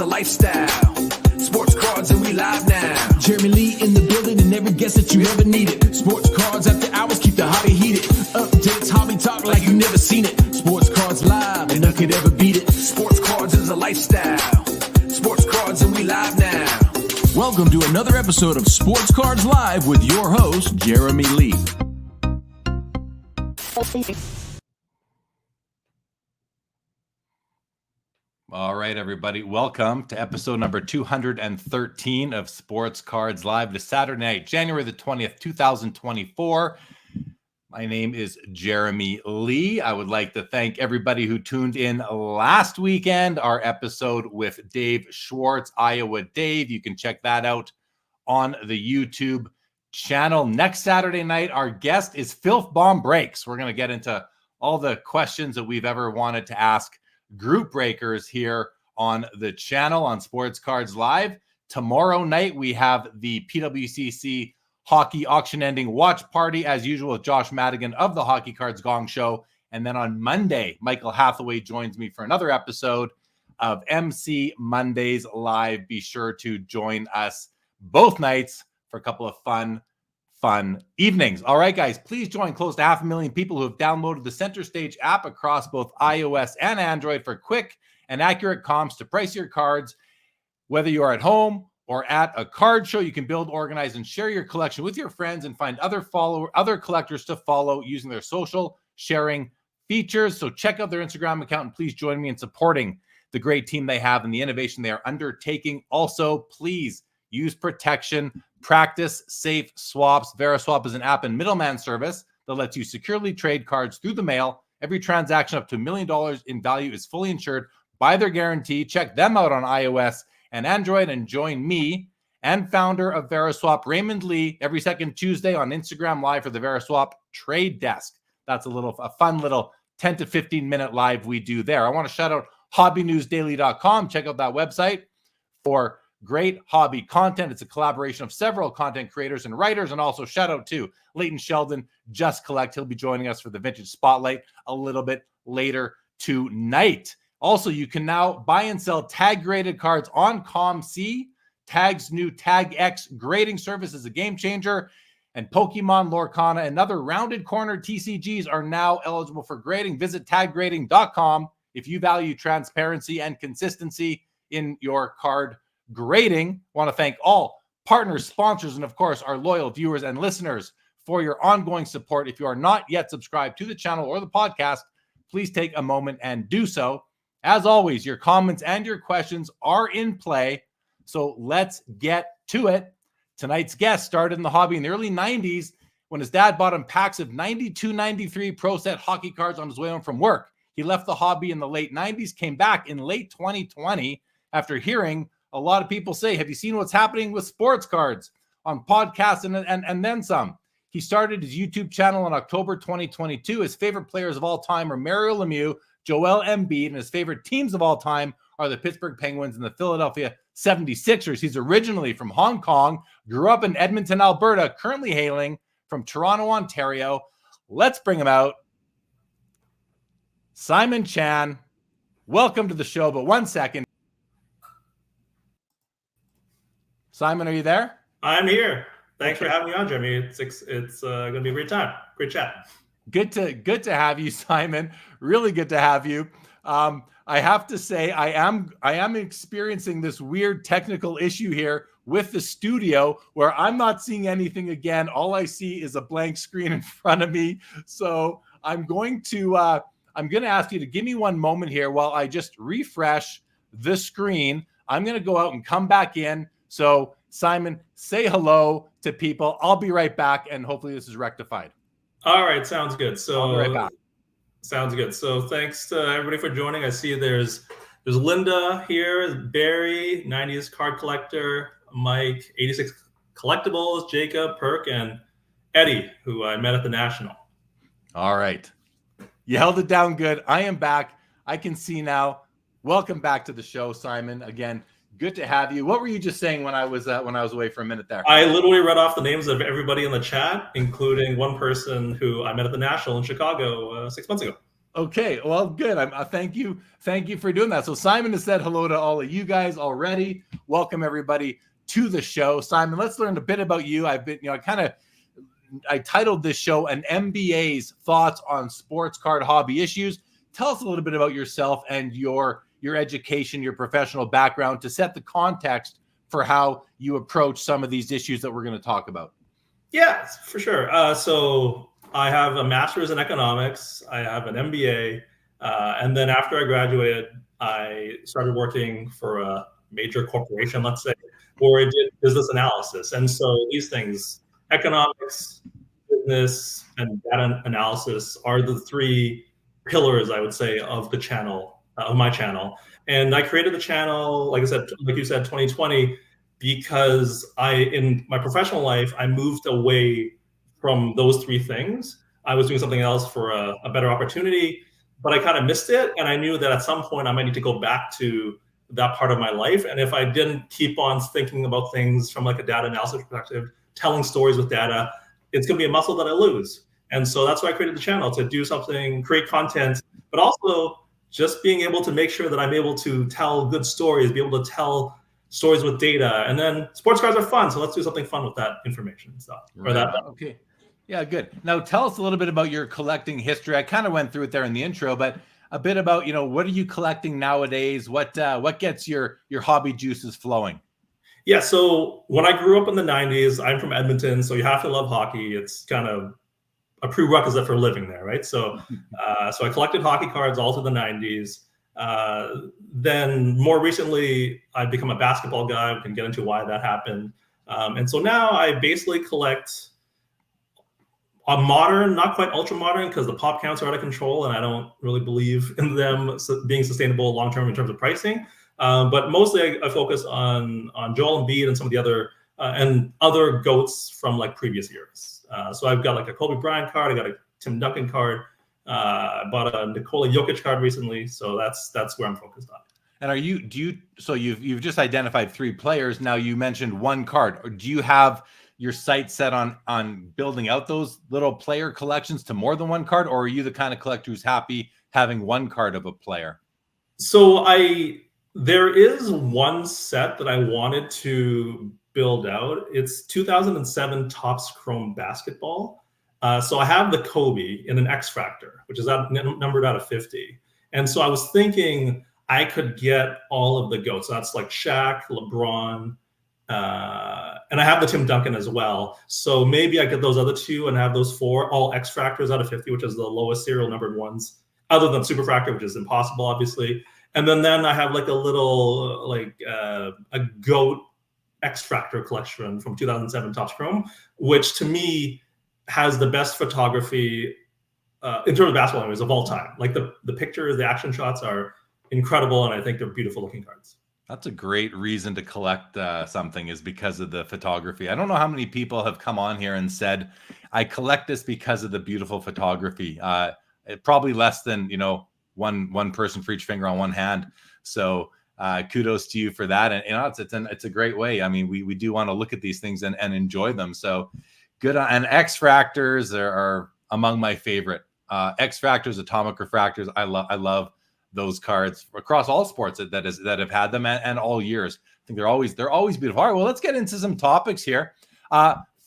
a lifestyle. Sports cards and we live now. Jeremy Lee in the building and every guest that you ever needed. Sports cards after hours keep the hobby heated. Updates, hobby talk like you never seen it. Sports cards live and none could ever beat it. Sports cards is a lifestyle. Sports cards and we live now. Welcome to another episode of Sports Cards Live with your host, Jeremy Lee. All right, everybody. Welcome to episode number 213 of Sports Cards Live. This Saturday night, January the 20th, 2024. My name is Jeremy Lee. I would like to thank everybody who tuned in last weekend, our episode with Dave Schwartz, Iowa Dave. You can check that out on the YouTube channel. Next Saturday night, our guest is Filth Bomb Breaks. We're going to get into all the questions that we've ever wanted to ask group breakers here on the channel on Sports Cards Live. Tomorrow night, we have the PWCC Hockey Auction Ending Watch Party, as usual, with Josh Madigan of the Hockey Cards Gong Show. And then on Monday, Michael Hathaway joins me for another episode of MC Mondays Live. Be sure to join us both nights for a couple of fun evenings. All right, guys, please join close to 500,000 people who have downloaded the Center Stage app across both iOS and Android for quick and accurate comps to price your cards. Whether you are at home or at a card show, you can build, organize, and share your collection with your friends and find other collectors to follow using their social sharing features. So check out their Instagram account and please join me in supporting the great team they have and the innovation they are undertaking. Also, please use protection. Practice safe swaps. Veriswap is an app and middleman service that lets you securely trade cards through the mail. Every transaction up to $1 million in value is fully insured by their guarantee. Check them out on iOS and Android and join me and founder of Veriswap, Raymond Lee, every second Tuesday on Instagram Live for the Veriswap Trade Desk. That's a fun little 10 to 15 minute live we do there. I want to shout out hobbynewsdaily.com. Check out that website for great hobby content. It's a collaboration of several content creators and writers. And also shout out to Leighton, Sheldon, Just Collect. He'll be joining us for the Vintage Spotlight a little bit later tonight. Also, you can now buy and sell tag graded cards on ComC. Tag's new Tag X grading service is a game changer. And Pokemon, Lorcana, and other rounded corner TCGs are now eligible for grading. Visit taggrading.com if you value transparency and consistency in your card grading. I want to thank all partners, sponsors, and of course, our loyal viewers and listeners for your ongoing support. If you are not yet subscribed to the channel or the podcast, please take a moment and do so. As always, your comments and your questions are in play, so let's get to it. Tonight's guest started in the hobby in the early 90s when his dad bought him packs of 92, 93 Pro Set hockey cards on his way home from work. He left the hobby in the late 90s, came back in late 2020 after hearing a lot of people say, have you seen what's happening with sports cards on podcasts and then some? He started his YouTube channel in October 2022. His favorite players of all time are Mario Lemieux, Joel Embiid, and his favorite teams of all time are the Pittsburgh Penguins and the Philadelphia 76ers. He's originally from Hong Kong, grew up in Edmonton, Alberta, currently hailing from Toronto, Ontario. Let's bring him out. Simon Chan, welcome to the show, but 1 second. Simon, are you there? I'm here. Thanks for having me on, Jeremy. It's going to be a great time. Great chat. Good to have you, Simon. Really good to have you. I have to say, I am experiencing this weird technical issue here with the studio where I'm not seeing anything again. All I see is a blank screen in front of me. So I'm going to ask you to give me one moment here while I just refresh the screen. I'm going to go out and come back in. So Simon, say hello to people. I'll be right back, and hopefully this is rectified. All right, sounds good. So I'll be right back. Sounds good. So thanks to everybody for joining. I see there's Linda here, Barry, 90s card collector, Mike, 86 collectibles, Jacob, Perk, and Eddie, who I met at the National. All right. You held it down good. I am back. I can see now. Welcome back to the show, Simon. Again, good to have you. What were you just saying when I was away for a minute there? I literally read off the names of everybody in the chat, including one person who I met at the National in Chicago 6 months ago. Okay, well, good. Thank you for doing that. So Simon has said hello to all of you guys already. Welcome everybody to the show. Simon, let's learn a bit about you. I titled this show an MBA's thoughts on sports card hobby issues. Tell us a little bit about yourself and your education, your professional background to set the context for how you approach some of these issues that we're going to talk about. Yeah, for sure. So I have a master's in economics. I have an MBA. And then after I graduated, I started working for a major corporation, let's say, where I did business analysis. And so these things, economics, business, and data analysis are the three pillars, I would say, of the channel, of my channel. And I created the channel, like I said, like you said, 2020, because in my professional life, I moved away from those three things. I was doing something else for a better opportunity, but I kind of missed it. And I knew that at some point I might need to go back to that part of my life. And if I didn't keep on thinking about things from like a data analysis perspective, telling stories with data, it's going to be a muscle that I lose. And so that's why I created the channel, to do something, create content, but also just being able to make sure that I'm able to tell good stories, be able to tell stories with data. And then sports cards are fun, so let's do something fun with that information stuff. Right. Okay. Yeah, good. Now tell us a little bit about your collecting history. I kind of went through it there in the intro, but a bit about, what are you collecting nowadays? What gets your hobby juices flowing? Yeah, so when I grew up in the 90s, I'm from Edmonton, so you have to love hockey. It's kind of a prerequisite for living there, right? So so I collected hockey cards all through the 90s. Then more recently, I've become a basketball guy. We can get into why that happened. And so now I basically collect a modern, not quite ultra modern, because the pop counts are out of control, and I don't really believe in them being sustainable long term in terms of pricing. But mostly I focus on Joel Embiid and some of the other GOATs from like previous years. So I've got like a Kobe Bryant card, I got a Tim Duncan card, I bought a Nikola Jokic card recently. So that's where I'm focused on. And so you've just identified three players. Now you mentioned one card. Or do you have your sights set on building out those little player collections to more than one card, or are you the kind of collector who's happy having one card of a player? So there is one set that I wanted to build out. It's 2007 Topps Chrome Basketball. So I have the Kobe in an X Factor, which is numbered out of 50. And so I was thinking I could get all of the GOATs. So that's like Shaq, LeBron, and I have the Tim Duncan as well. So maybe I get those other two and have those four, all X Factors out of 50, which is the lowest serial numbered ones, other than Superfractor, which is impossible, obviously. And then I have like a little, a GOAT X Factor collection from 2007 Topps Chrome, which to me has the best photography in terms of basketball anyways of all time. Like the pictures, the action shots are incredible, and I think they're beautiful looking cards. That's a great reason to collect something, is because of the photography. I don't know how many people have come on here and said, I collect this because of the beautiful photography. Probably less than, one person for each finger on one hand. So kudos to you for that. And it's a great way. I mean, we do want to look at these things and enjoy them. So good. And X Fractors are among my favorite. X Fractors, Atomic Refractors. I love those cards across all sports that have had them and all years. I think they're always beautiful. All right, well, let's get into some topics here.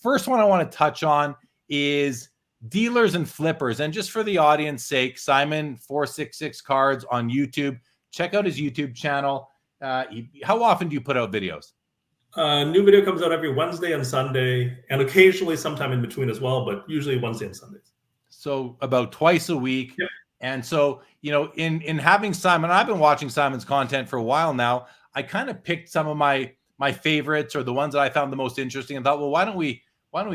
First one I want to touch on is dealers and flippers. And just for the audience sake, Simon 466 Cards on YouTube. Check out his YouTube channel. How often do you put out videos? New video comes out every Wednesday and Sunday, and occasionally sometime in between as well, but usually Wednesday and Sundays. So about twice a week. Yep. And so, in having Simon, I've been watching Simon's content for a while now. I kind of picked some of my favorites, or the ones that I found the most interesting, and thought, well, why don't we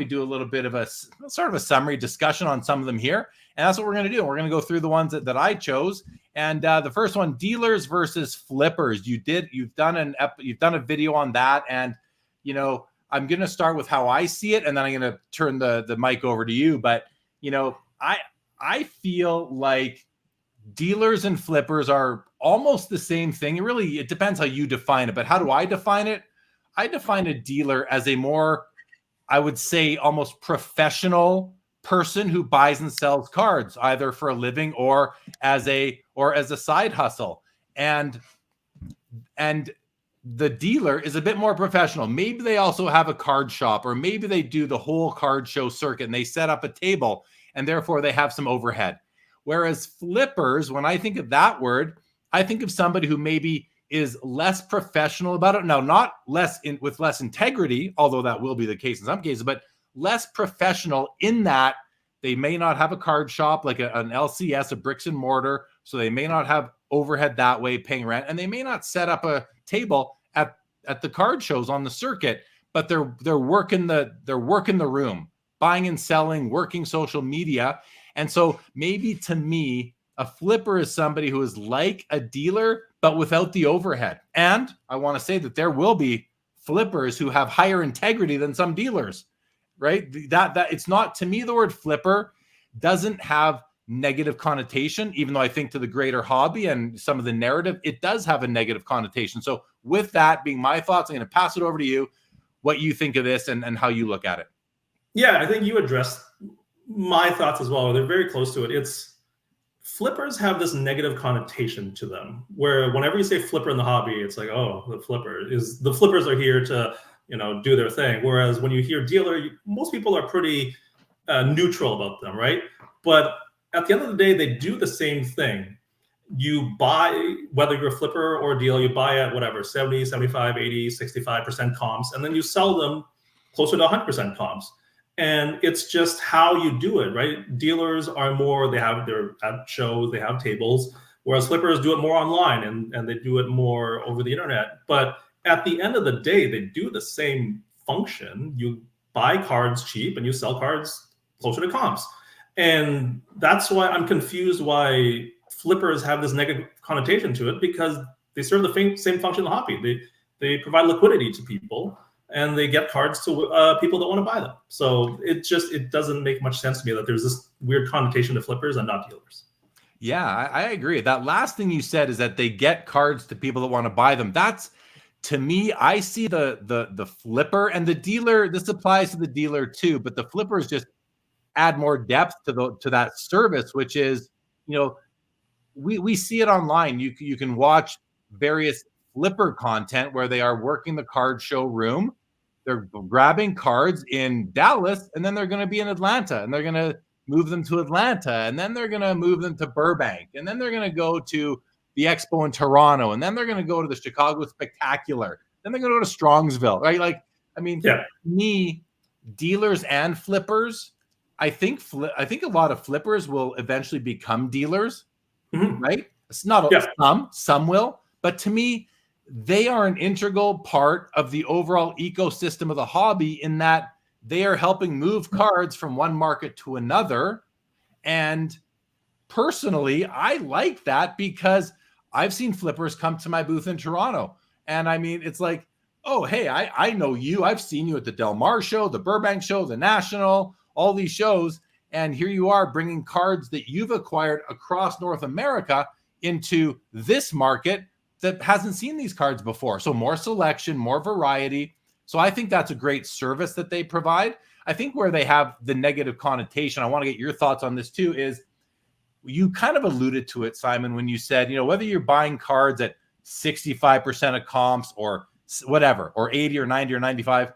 do a little bit of a sort of a summary discussion on some of them here? And that's what we're going to do. We're going to go through the ones that I chose. And the first one, dealers versus flippers. You've done a video on that, and I'm going to start with how I see it, and then I'm going to turn the mic over to you. But I feel like dealers and flippers are almost the same thing. It depends how you define it. But how do I define it? I define a dealer as a more, I would say, almost professional person who buys and sells cards either for a living or as a side hustle. And the dealer is a bit more professional. Maybe they also have a card shop, or maybe they do the whole card show circuit and they set up a table and therefore they have some overhead. Whereas flippers, when I think of that word, I think of somebody who maybe is less professional about it. Now, not with less integrity, although that will be the case in some cases, but less professional in that they may not have a card shop like an LCS, a bricks and mortar. So they may not have overhead that way, paying rent, and they may not set up a table at the card shows on the circuit, but they're working the room, buying and selling, working social media. And so maybe to me, a flipper is somebody who is like a dealer, but without the overhead. And I want to say that there will be flippers who have higher integrity than some dealers, right? That it's not, to me, the word flipper doesn't have negative connotation, even though I think to the greater hobby and some of the narrative, it does have a negative connotation. So with that being my thoughts, I'm going to pass it over to you, what you think of this and how you look at it. Yeah, I think you addressed my thoughts as well. They're very close to it. Flippers have this negative connotation to them, where whenever you say flipper in the hobby, it's like, oh, the flippers are here to, do their thing. Whereas when you hear dealer, most people are pretty neutral about them, right? But at the end of the day, they do the same thing. You buy, whether you're a flipper or a dealer, you buy at whatever, 70, 75, 80, 65% comps, and then you sell them closer to 100% comps. And it's just how you do it, right? Dealers are more, they have their at shows, they have tables, whereas flippers do it more online and they do it more over the internet. But at the end of the day, they do the same function. You buy cards cheap and you sell cards closer to comps. And that's why I'm confused why flippers have this negative connotation to it, because they serve the same function in the hobby. They provide liquidity to people, and they get cards to people that want to buy them. So it doesn't make much sense to me that there's this weird connotation to flippers and not dealers. Yeah, I agree. That last thing you said is that they get cards to people that want to buy them. That's, to me, I see the flipper and the dealer. This applies to the dealer too, but the flippers just add more depth to that service, which is, we see it online. You can watch various flipper content where they are working the card show room. They're grabbing cards in Dallas, and then they're going to be in Atlanta, and they're going to move them to Atlanta, and then they're going to move them to Burbank, and then they're going to go to the Expo in Toronto, and then they're going to go to the Chicago Spectacular, then they're going to go to Strongsville, right? Like, I mean, yeah. Me, dealers and flippers, I think a lot of flippers will eventually become dealers, right? It's not some will, but to me, they are an integral part of the overall ecosystem of the hobby, in that they are helping move cards from one market to another. And personally, I like that, because I've seen flippers come to my booth in Toronto. And I mean, it's like, oh, hey, I know you. I've seen you at the Del Mar show, the Burbank show, the National, all these shows. And here you are bringing cards that you've acquired across North America into this market that hasn't seen these cards before. So more selection, more variety. So I think that's a great service that they provide. I think where they have the negative connotation, I want to get your thoughts on this too, is you kind of alluded to it, Simon, when you said, whether you're buying cards at 65% of comps or whatever, or 80 or 90 or 95,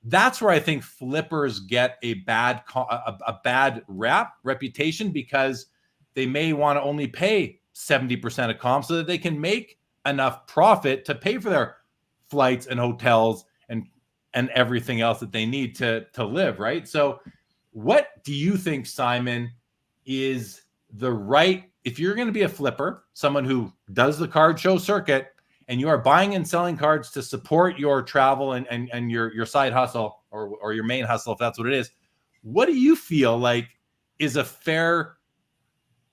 that's where I think flippers get a bad reputation, because they may want to only pay 70% of comp so that they can make enough profit to pay for their flights and hotels and everything else that they need to live, right? So what do you think, Simon, is the right, if you're going to be a flipper, someone who does the card show circuit, and you are buying and selling cards to support your travel and your side hustle or your main hustle, if that's what it is, what do you feel like is a fair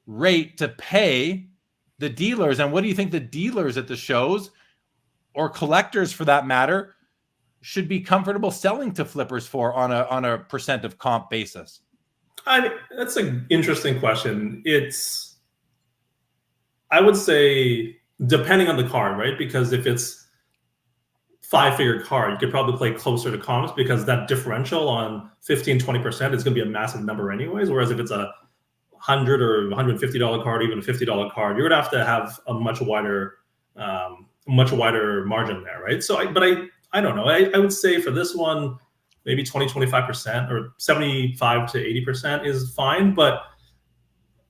rate to pay the dealers? And what do you think the dealers at the shows, or collectors for that matter, should be comfortable selling to flippers for on a percent of comp basis? That's an interesting question. I would say, depending on the card, right? Because if it's 5-figure card, you could probably play closer to comps because that differential on 15-20% is going to be a massive number anyways. Whereas if it's a $100 or $150 card, even a $50 card, you're going to have a much wider margin there, right? So, I don't know. I would say for this one, maybe 20-25% or 75 to 80% is fine, but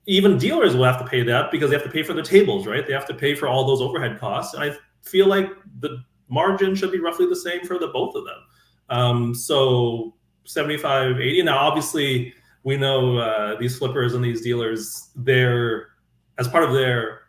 even dealers will have to pay that because they have to pay for the tables, right? They have to pay for all those overhead costs. And I feel like the margin should be roughly the same for the both of them. So 75, 80. Now, obviously, we know these flippers and these dealers, they're, as part of their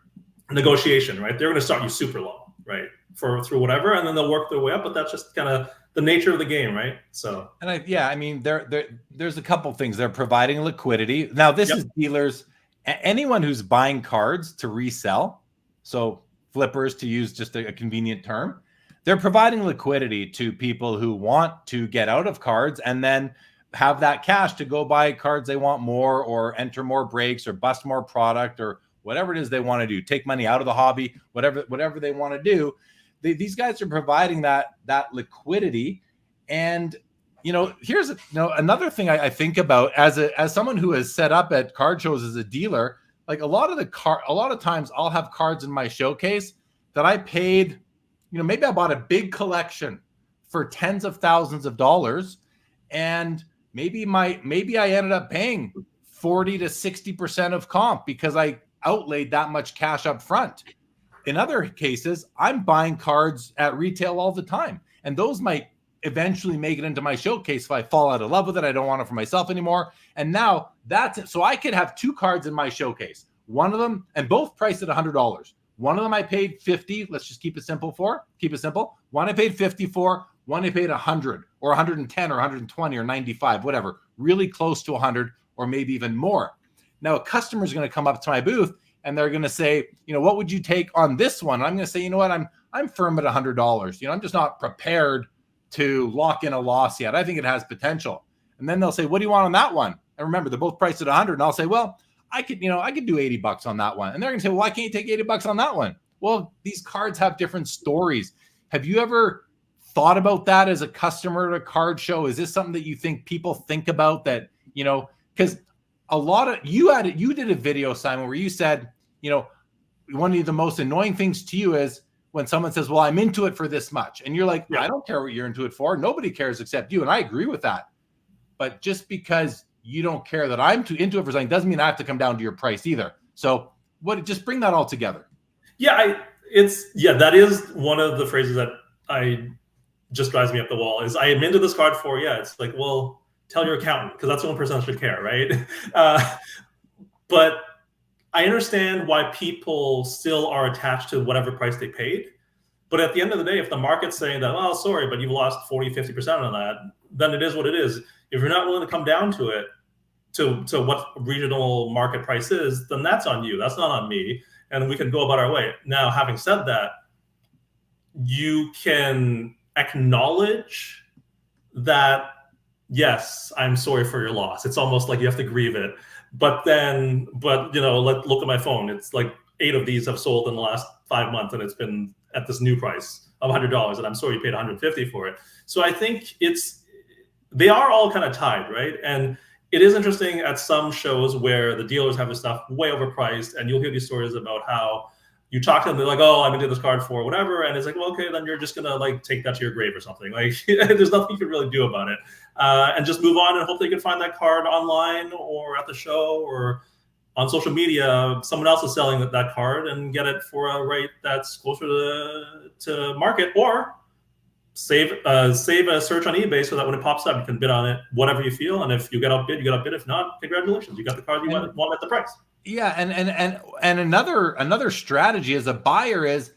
negotiation, right? They're going to start you super low, right? Through whatever, and then they'll work their way up. But that's just kind of the nature of the game, right? So, and I mean, there's a couple things. They're providing liquidity. Now, this is dealers, anyone who's buying cards to resell. So flippers, to use just a convenient term, they're providing liquidity to people who want to get out of cards and then have that cash to go buy cards they want more, or enter more breaks, or bust more product, or whatever it is they want to do. Take money out of the hobby, whatever they want to do. These guys are providing that liquidity. And here's another thing I think about as someone who has set up at card shows as a dealer. Like a lot of times I'll have cards in my showcase that I paid, maybe I bought a big collection for tens of thousands of dollars, and maybe I ended up paying 40 to 60% of comp because I outlaid that much cash up front. In other cases, I'm buying cards at retail all the time, and those might eventually make it into my showcase if I fall out of love with it. I don't want it for myself anymore. And now that's it. So I could have 2 cards in my showcase. One of them, and both priced at $100. One of them I paid 50. Let's just keep it simple. One I paid 50 for. One I paid 100 or 110 or 120 or 95, whatever, really close to 100 or maybe even more. Now a customer is going to come up to my booth and they're going to say, what would you take on this one? And I'm going to say, you know what, I'm firm at $100. I'm just not prepared to lock in a loss yet. I think it has potential. And then they'll say, what do you want on that one? And remember, they're both priced at 100. And I'll say, well, I could do $80 on that one. And they're going to say, well, why can't you take $80 on that one? Well, these cards have different stories. Have you ever thought about that as a customer at a card show? Is this something that you think people think about, that, because a lot of you did a video, Simon, where you said, one of the most annoying things to you is when someone says, well, I'm into it for this much. And you're like, I don't care what you're into it for. Nobody cares except you. And I agree with that. But just because you don't care that I'm too into it for something doesn't mean I have to come down to your price either. So just bring that all together. Yeah, that is one of the phrases that just drives me up the wall is I am into this card for, it's like, well, tell your accountant, because that's the one person that should care, right? But I understand why people still are attached to whatever price they paid. But at the end of the day, if the market's saying that, oh, sorry, but you've lost 40, 50% on that, then it is what it is. If you're not willing to come down to it, to what regional market price is, then that's on you. That's not on me. And we can go about our way. Now, having said that, you can acknowledge that, yes, I'm sorry for your loss. It's almost like you have to grieve it. But look at my phone. It's like 8 of these have sold in the last 5 months, and it's been at this new price of $100, and I'm sorry you paid $150 for it. So I think they are all kind of tied, right? And it is interesting at some shows where the dealers have this stuff way overpriced, and you'll hear these stories about how you talk to them, they're like, oh, I'm into this card for whatever. And it's like, well, okay, then you're just going to take that to your grave or something. Like there's nothing you can really do about it. And just move on and hope they can find that card online or at the show or on social media. Someone else is selling that card and get it for a rate that's closer to market, or save a search on eBay so that when it pops up, you can bid on it, whatever you feel. And if you get outbid, you get outbid. If not, congratulations, you got the card you want at the price. Yeah, and another strategy as a buyer is,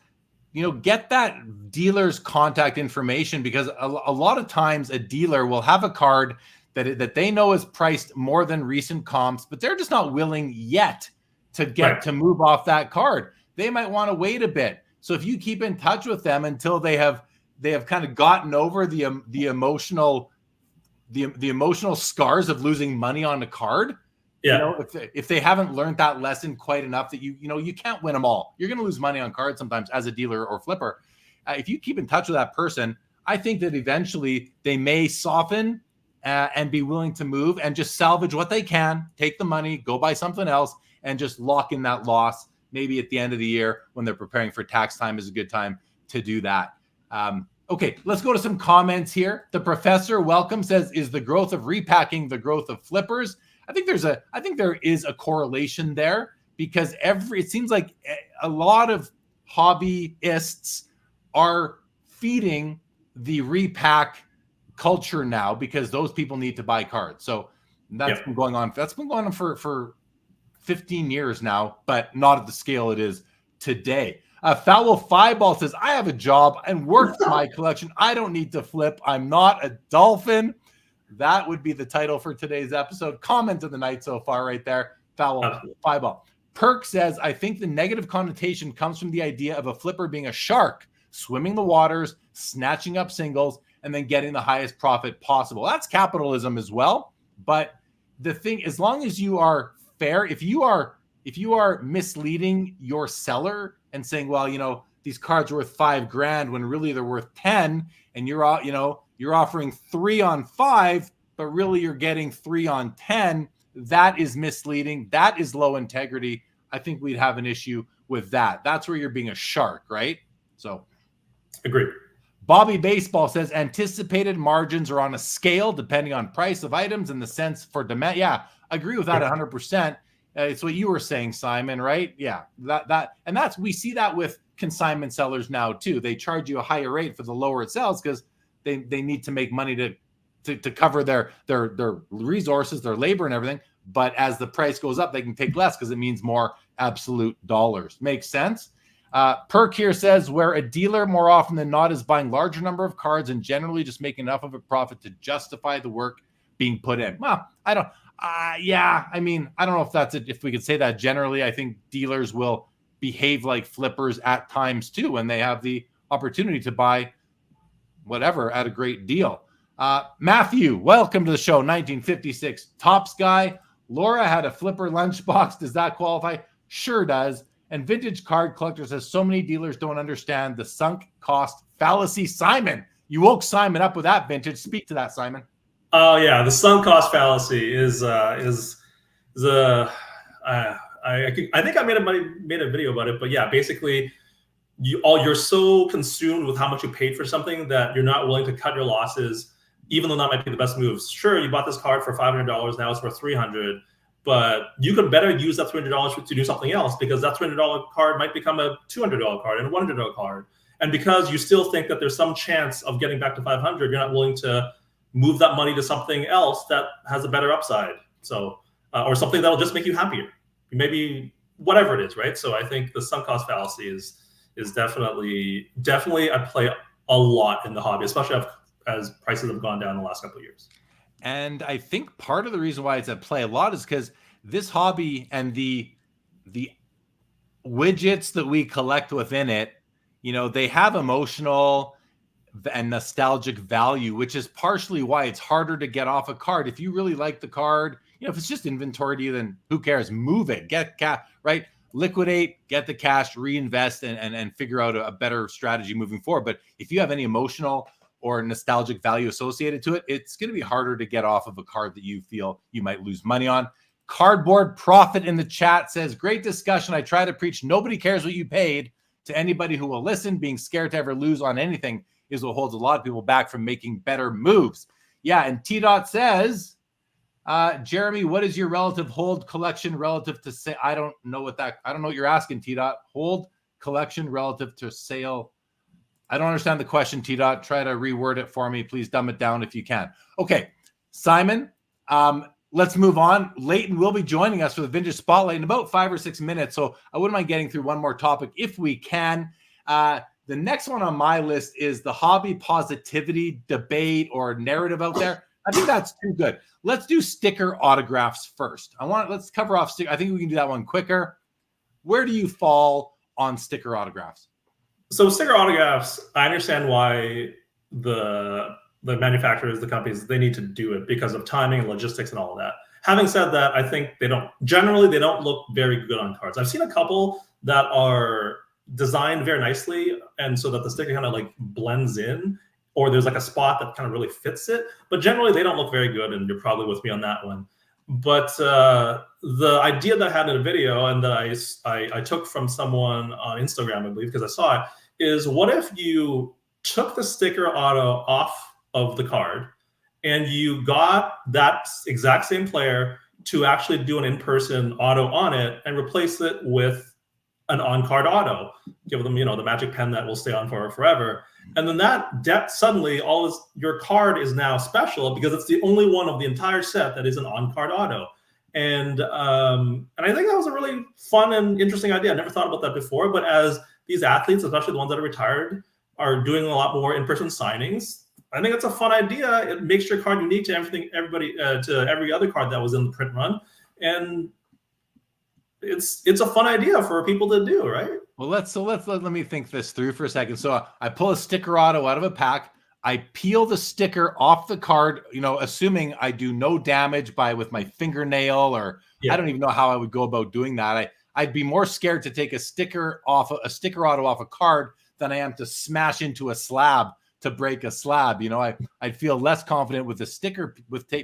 get that dealer's contact information, because a lot of times a dealer will have a card that they know is priced more than recent comps, but they're just not willing yet to get to move off that card. They might want to wait a bit. So if you keep in touch with them until they have kind of gotten over the emotional scars of losing money on a card. Yeah. If they haven't learned that lesson quite enough, that you can't win them all. You're going to lose money on cards sometimes as a dealer or flipper. If you keep in touch with that person, I think that eventually they may soften and be willing to move and just salvage what they can, take the money, go buy something else, and just lock in that loss. Maybe at the end of the year when they're preparing for tax time is a good time to do that. Okay, let's go to some comments here. The professor, welcome, says, is the growth of repacking the growth of flippers? I think there is a correlation there, because it seems like a lot of hobbyists are feeding the repack culture now because those people need to buy cards. So that's been going on. That's been going on for 15 years now, but not at the scale it is today. Foul Fireball says, I have a job and work for my collection. I don't need to flip. I'm not a dolphin. That would be the title for today's episode. Comment of the night so far right there. Foul Fireball. Perk says, I think the negative connotation comes from the idea of a flipper being a shark, swimming the waters, snatching up singles, and then getting the highest profit possible. That's capitalism as well. But the thing, as long as you are fair, if you are misleading your seller and saying, well, these cards are worth $5,000 when really they're worth 10, and you're offering 3 on 5, but really you're getting 3 on 10, that is misleading. That is low integrity. I think we'd have an issue with that. That's where you're being a shark, right? So agree. Bobby Baseball says anticipated margins are on a scale depending on price of items and the sense for demand. Yeah, I agree with that 100%. It's what you were saying, Simon, right? Yeah, we see that with consignment sellers now too. They charge you a higher rate for the lower it sells because they need to make money to cover their resources, their labor and everything. But as the price goes up, they can take less because it means more absolute dollars. Makes sense. Perk here says, where a dealer more often than not is buying larger number of cards and generally just making enough of a profit to justify the work being put in. Well, I don't know if we could say that generally. I think dealers will behave like flippers at times too when they have the opportunity to buy whatever at a great deal. Matthew, welcome to the show. 1956 Tops guy. Laura had a flipper lunchbox. Does that qualify? Sure does. And vintage card collectors says so many dealers don't understand the sunk cost fallacy. Simon, you woke Simon up with that vintage. Speak to that, Simon. Oh yeah, the sunk cost fallacy is I think I made a video about it, but yeah, basically you're so consumed with how much you paid for something that you're not willing to cut your losses, even though that might be the best moves. Sure, you bought this card for $500, now it's worth $300. But you could better use that $300 to do something else, because that $300 card might become a $200 card and a $100 card. And because you still think that there's some chance of getting back to 500, you're not willing to move that money to something else that has a better upside. So, or something that'll just make you happier. Maybe whatever it is, right? So I think the sunk cost fallacy is definitely I play a lot in the hobby, especially as prices have gone down in the last couple of years. And I think part of the reason why it's at play a lot is because this hobby and the widgets that we collect within it, they have emotional and nostalgic value, which is partially why it's harder to get off a card. If you really like the card, if it's just inventory to you, then who cares? Move it, get cash, right? Liquidate, get the cash, reinvest, and figure out a better strategy moving forward. But if you have any emotional or nostalgic value associated to it, it's going to be harder to get off of a card that you feel you might lose money on. Cardboard Profit in the chat says, great discussion. I try to preach nobody cares what you paid to anybody who will listen. Being scared to ever lose on anything is what holds a lot of people back from making better moves. Yeah, and T-Dot says, Jeremy, what is your relative hold collection relative to say? I don't know what you're asking, T-Dot. Hold collection relative to sale. I don't understand the question, T-Dot. Try to reword it for me. Please dumb it down if you can. Okay, Simon, let's move on. Leighton will be joining us for the Vintage Spotlight in about 5 or 6 minutes, so I wouldn't mind getting through one more topic if we can. The next one on my list is the hobby positivity debate or narrative out there. I think that's too good. Let's do sticker autographs first. Let's cover off sticker. I think we can do that one quicker. Where do you fall on sticker autographs? So sticker autographs, I understand why the manufacturers, the companies, they need to do it because of timing and logistics and all of that. Having said that, I think they don't look very good on cards. I've seen a couple that are designed very nicely, and so that the sticker kind of like blends in, or there's like a spot that kind of really fits it. But generally, they don't look very good, and you're probably with me on that one. But the idea that I had in a video and that I took from someone on Instagram, I believe, because I saw it, is what if you took the sticker auto off of the card and you got that exact same player to actually do an in-person auto on it and replace it with an on-card auto, give them, the magic pen that will stay on for forever. And then that suddenly your card is now special because it's the only one of the entire set that is an on-card auto. And I think that was a really fun and interesting idea. I never thought about that before, but as these athletes, especially the ones that are retired, are doing a lot more in-person signings, I think it's a fun idea. It makes your card unique to every other card that was in the print run. And it's a fun idea for people to do, right? Well, let me think this through for a second. So I pull a sticker auto out of a pack. I peel the sticker off the card, assuming I do no damage with my fingernail, or I don't even know how I would go about doing that. I'd be more scared to take a sticker auto off a card than I am to smash into a slab to break a slab. I'd feel less confident with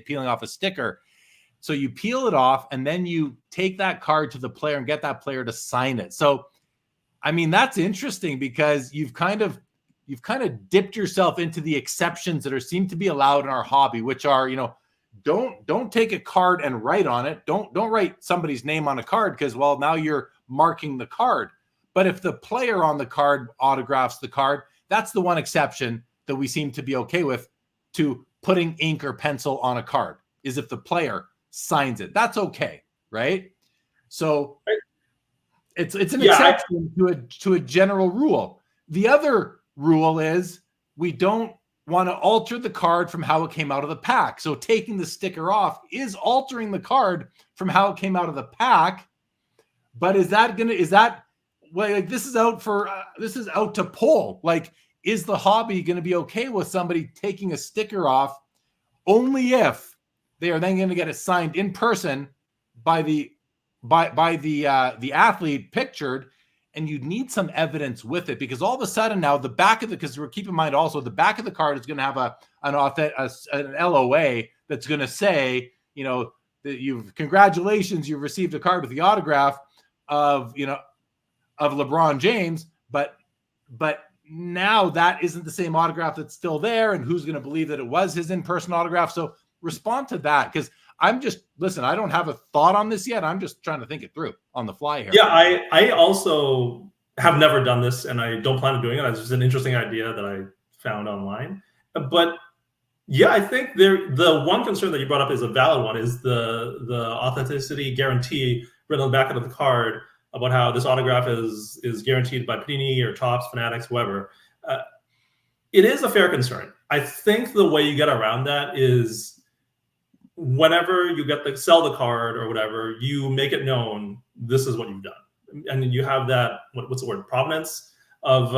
peeling off a sticker. So you peel it off and then you take that card to the player and get that player to sign it. So, I mean, that's interesting because you've kind of dipped yourself into the exceptions that seem to be allowed in our hobby, which are, don't take a card and write on it. Don't write somebody's name on a card because, well, now you're marking the card. But if the player on the card autographs the card, that's the one exception that we seem to be okay with to putting ink or pencil on a card, is if the player signs it. That's okay, right? So it's an exception to a general rule. The other rule is we don't want to alter the card from how it came out of the pack. So taking the sticker off is altering the card from how it came out of the pack. But this is out to poll. Like, is the hobby going to be okay with somebody taking a sticker off only if they are then going to get it signed in person by the athlete pictured, and you need some evidence with it, because all of a sudden now because keep in mind also the back of the card is going to have an LOA that's going to say, that congratulations, you've received a card with the autograph of LeBron James, but now that isn't the same autograph that's still there, and who's going to believe that it was his in-person autograph? So respond to that, because I don't have a thought on this yet. I'm just trying to think it through on the fly here. Yeah, I also have never done this, and I don't plan on doing it. It's just an interesting idea that I found online. But yeah, I think the one concern that you brought up is a valid one, is the authenticity guarantee written on the back of the card about how this autograph is guaranteed by Panini or Topps, Fanatics, whoever. It is a fair concern. I think the way you get around that is whenever you sell the card or whatever, you make it known this is what you've done, and you have that what's the word, provenance of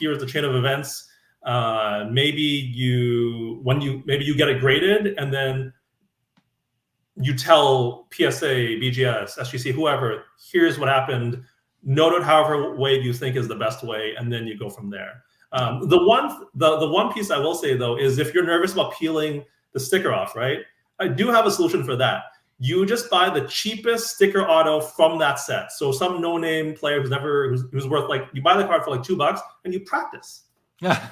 here's the chain of events. Maybe you get it graded, and then you tell PSA, BGS, SGC, whoever, here's what happened. Note it however way you think is the best way, and then you go from there. The one piece I will say though is, if you're nervous about peeling the sticker off, right? I do have a solution for that. You just buy the cheapest sticker auto from that set. So some no-name player who's worth, like, you buy the card for like $2 and you practice. Yeah.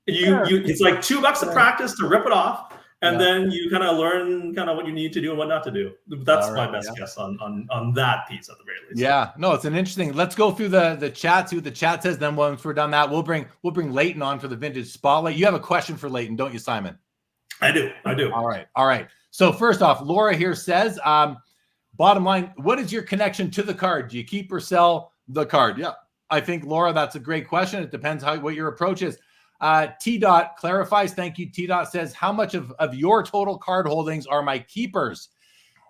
It's like $2 to practice, to rip it off, and then you kind of learn kind of what you need to do and what not to do. That's my best guess on that piece at the very least. Yeah, no, it's an interesting. Let's go through the chat, see what the chat says. Then once we're done that, we'll bring Leighton on for the vintage spotlight. You have a question for Leighton, don't you, Simon? I do. All right. So first off, Laura here says, bottom line, what is your connection to the card? Do you keep or sell the card? Yeah, I think, Laura, that's a great question. It depends what your approach is. T-Dot clarifies. Thank you. T-Dot says, how much of your total card holdings are my keepers?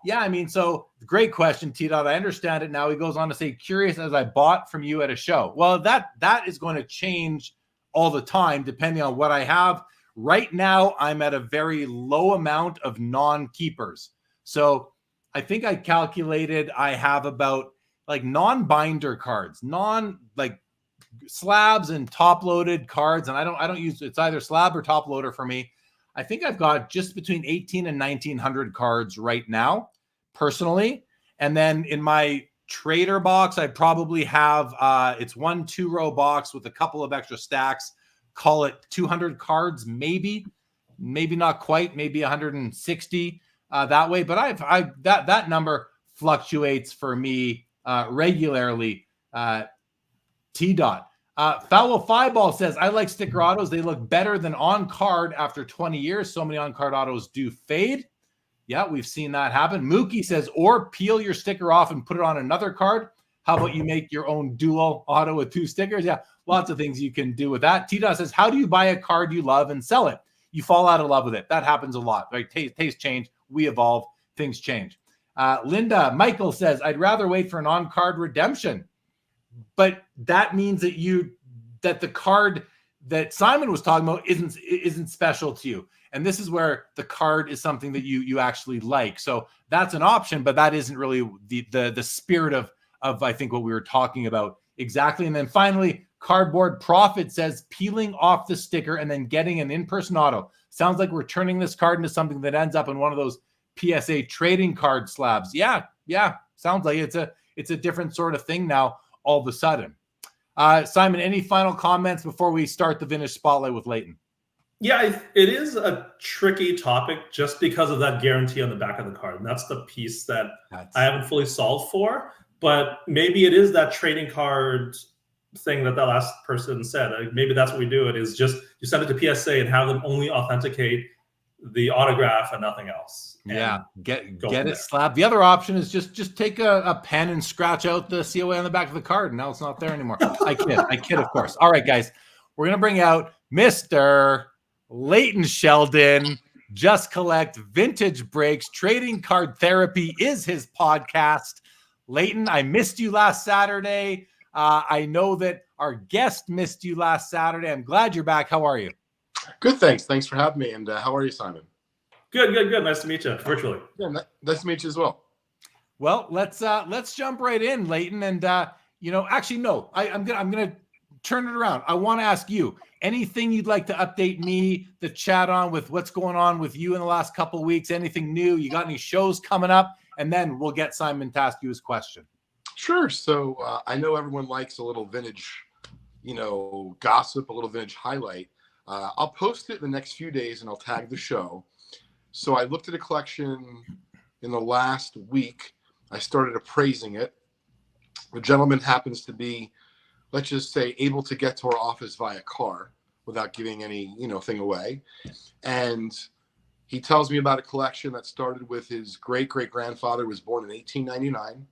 Yeah, I mean, so great question, T-Dot. I understand it now. He goes on to say, curious as I bought from you at a show. Well, that is going to change all the time depending on what I have. Right now, I'm at a very low amount of non-keepers. So I think I calculated I have about, like, non-binder cards, slabs and top loaded cards, and I don't use, it's either slab or top loader for me. I think I've got just between 18 and 1900 cards right now, personally. And then in my trader box, I probably have it's 1 2-row box with a couple of extra stacks. Call it 200 cards, maybe not quite, maybe 160 that way. But that number fluctuates for me regularly. T-Dot. Foul Five Ball says, I like sticker autos. They look better than on card after 20 years. So many on card autos do fade. Yeah, we've seen that happen. Mookie says, or peel your sticker off and put it on another card. How about you make your own dual auto with 2 stickers? Yeah, lots of things you can do with that. T-Dot says, how do you buy a card you love and sell it? You fall out of love with it. That happens a lot, right? Taste change. We evolve. Things change. Michael says, I'd rather wait for an on-card redemption. But that means that the card that Simon was talking about isn't special to you. And this is where the card is something that you actually like. So that's an option, but that isn't really the spirit of I think what we were talking about exactly. And then finally, Cardboard Profit says peeling off the sticker and then getting an in-person auto. Sounds like we're turning this card into something that ends up in one of those PSA trading card slabs. Yeah. Sounds like it's a different sort of thing now all of a sudden. Simon, any final comments before we start the vintage spotlight with Leighton? Yeah, it is a tricky topic just because of that guarantee on the back of the card. And that's the piece that I haven't fully solved for. But maybe it is that trading card thing that last person said. Maybe that's what we do. It is just you send it to PSA and have them only authenticate the autograph and nothing else. Yeah, get it slabbed. The other option is just take a pen and scratch out the COA on the back of the card. And now it's not there anymore. I kid, of course. All right, guys, we're going to bring out Mr. Leighton Sheldon. Just Collect Vintage Breaks. Trading Card Therapy is his podcast. Leighton, I missed you last Saturday. I know that our guest missed you last Saturday. I'm glad you're back. How are you? Good, thanks. Thanks for having me. And how are you, Simon? Good. Nice to meet you virtually. Yeah, nice to meet you as well. Well, let's jump right in, Leighton. And actually, no, I'm gonna turn it around. I want to ask you anything you'd like to update me, the chat on with what's going on with you in the last couple of weeks. Anything new? You got any shows coming up? And then we'll get Simon to ask you his question. Sure. So I know everyone likes a little vintage, gossip, a little vintage highlight. I'll post it the next few days and I'll tag the show. So I looked at a collection in the last week. I started appraising it. The gentleman happens to be, let's just say, able to get to our office via car without giving any, thing away. And he tells me about a collection that started with his great-great-grandfather, was born in 1899.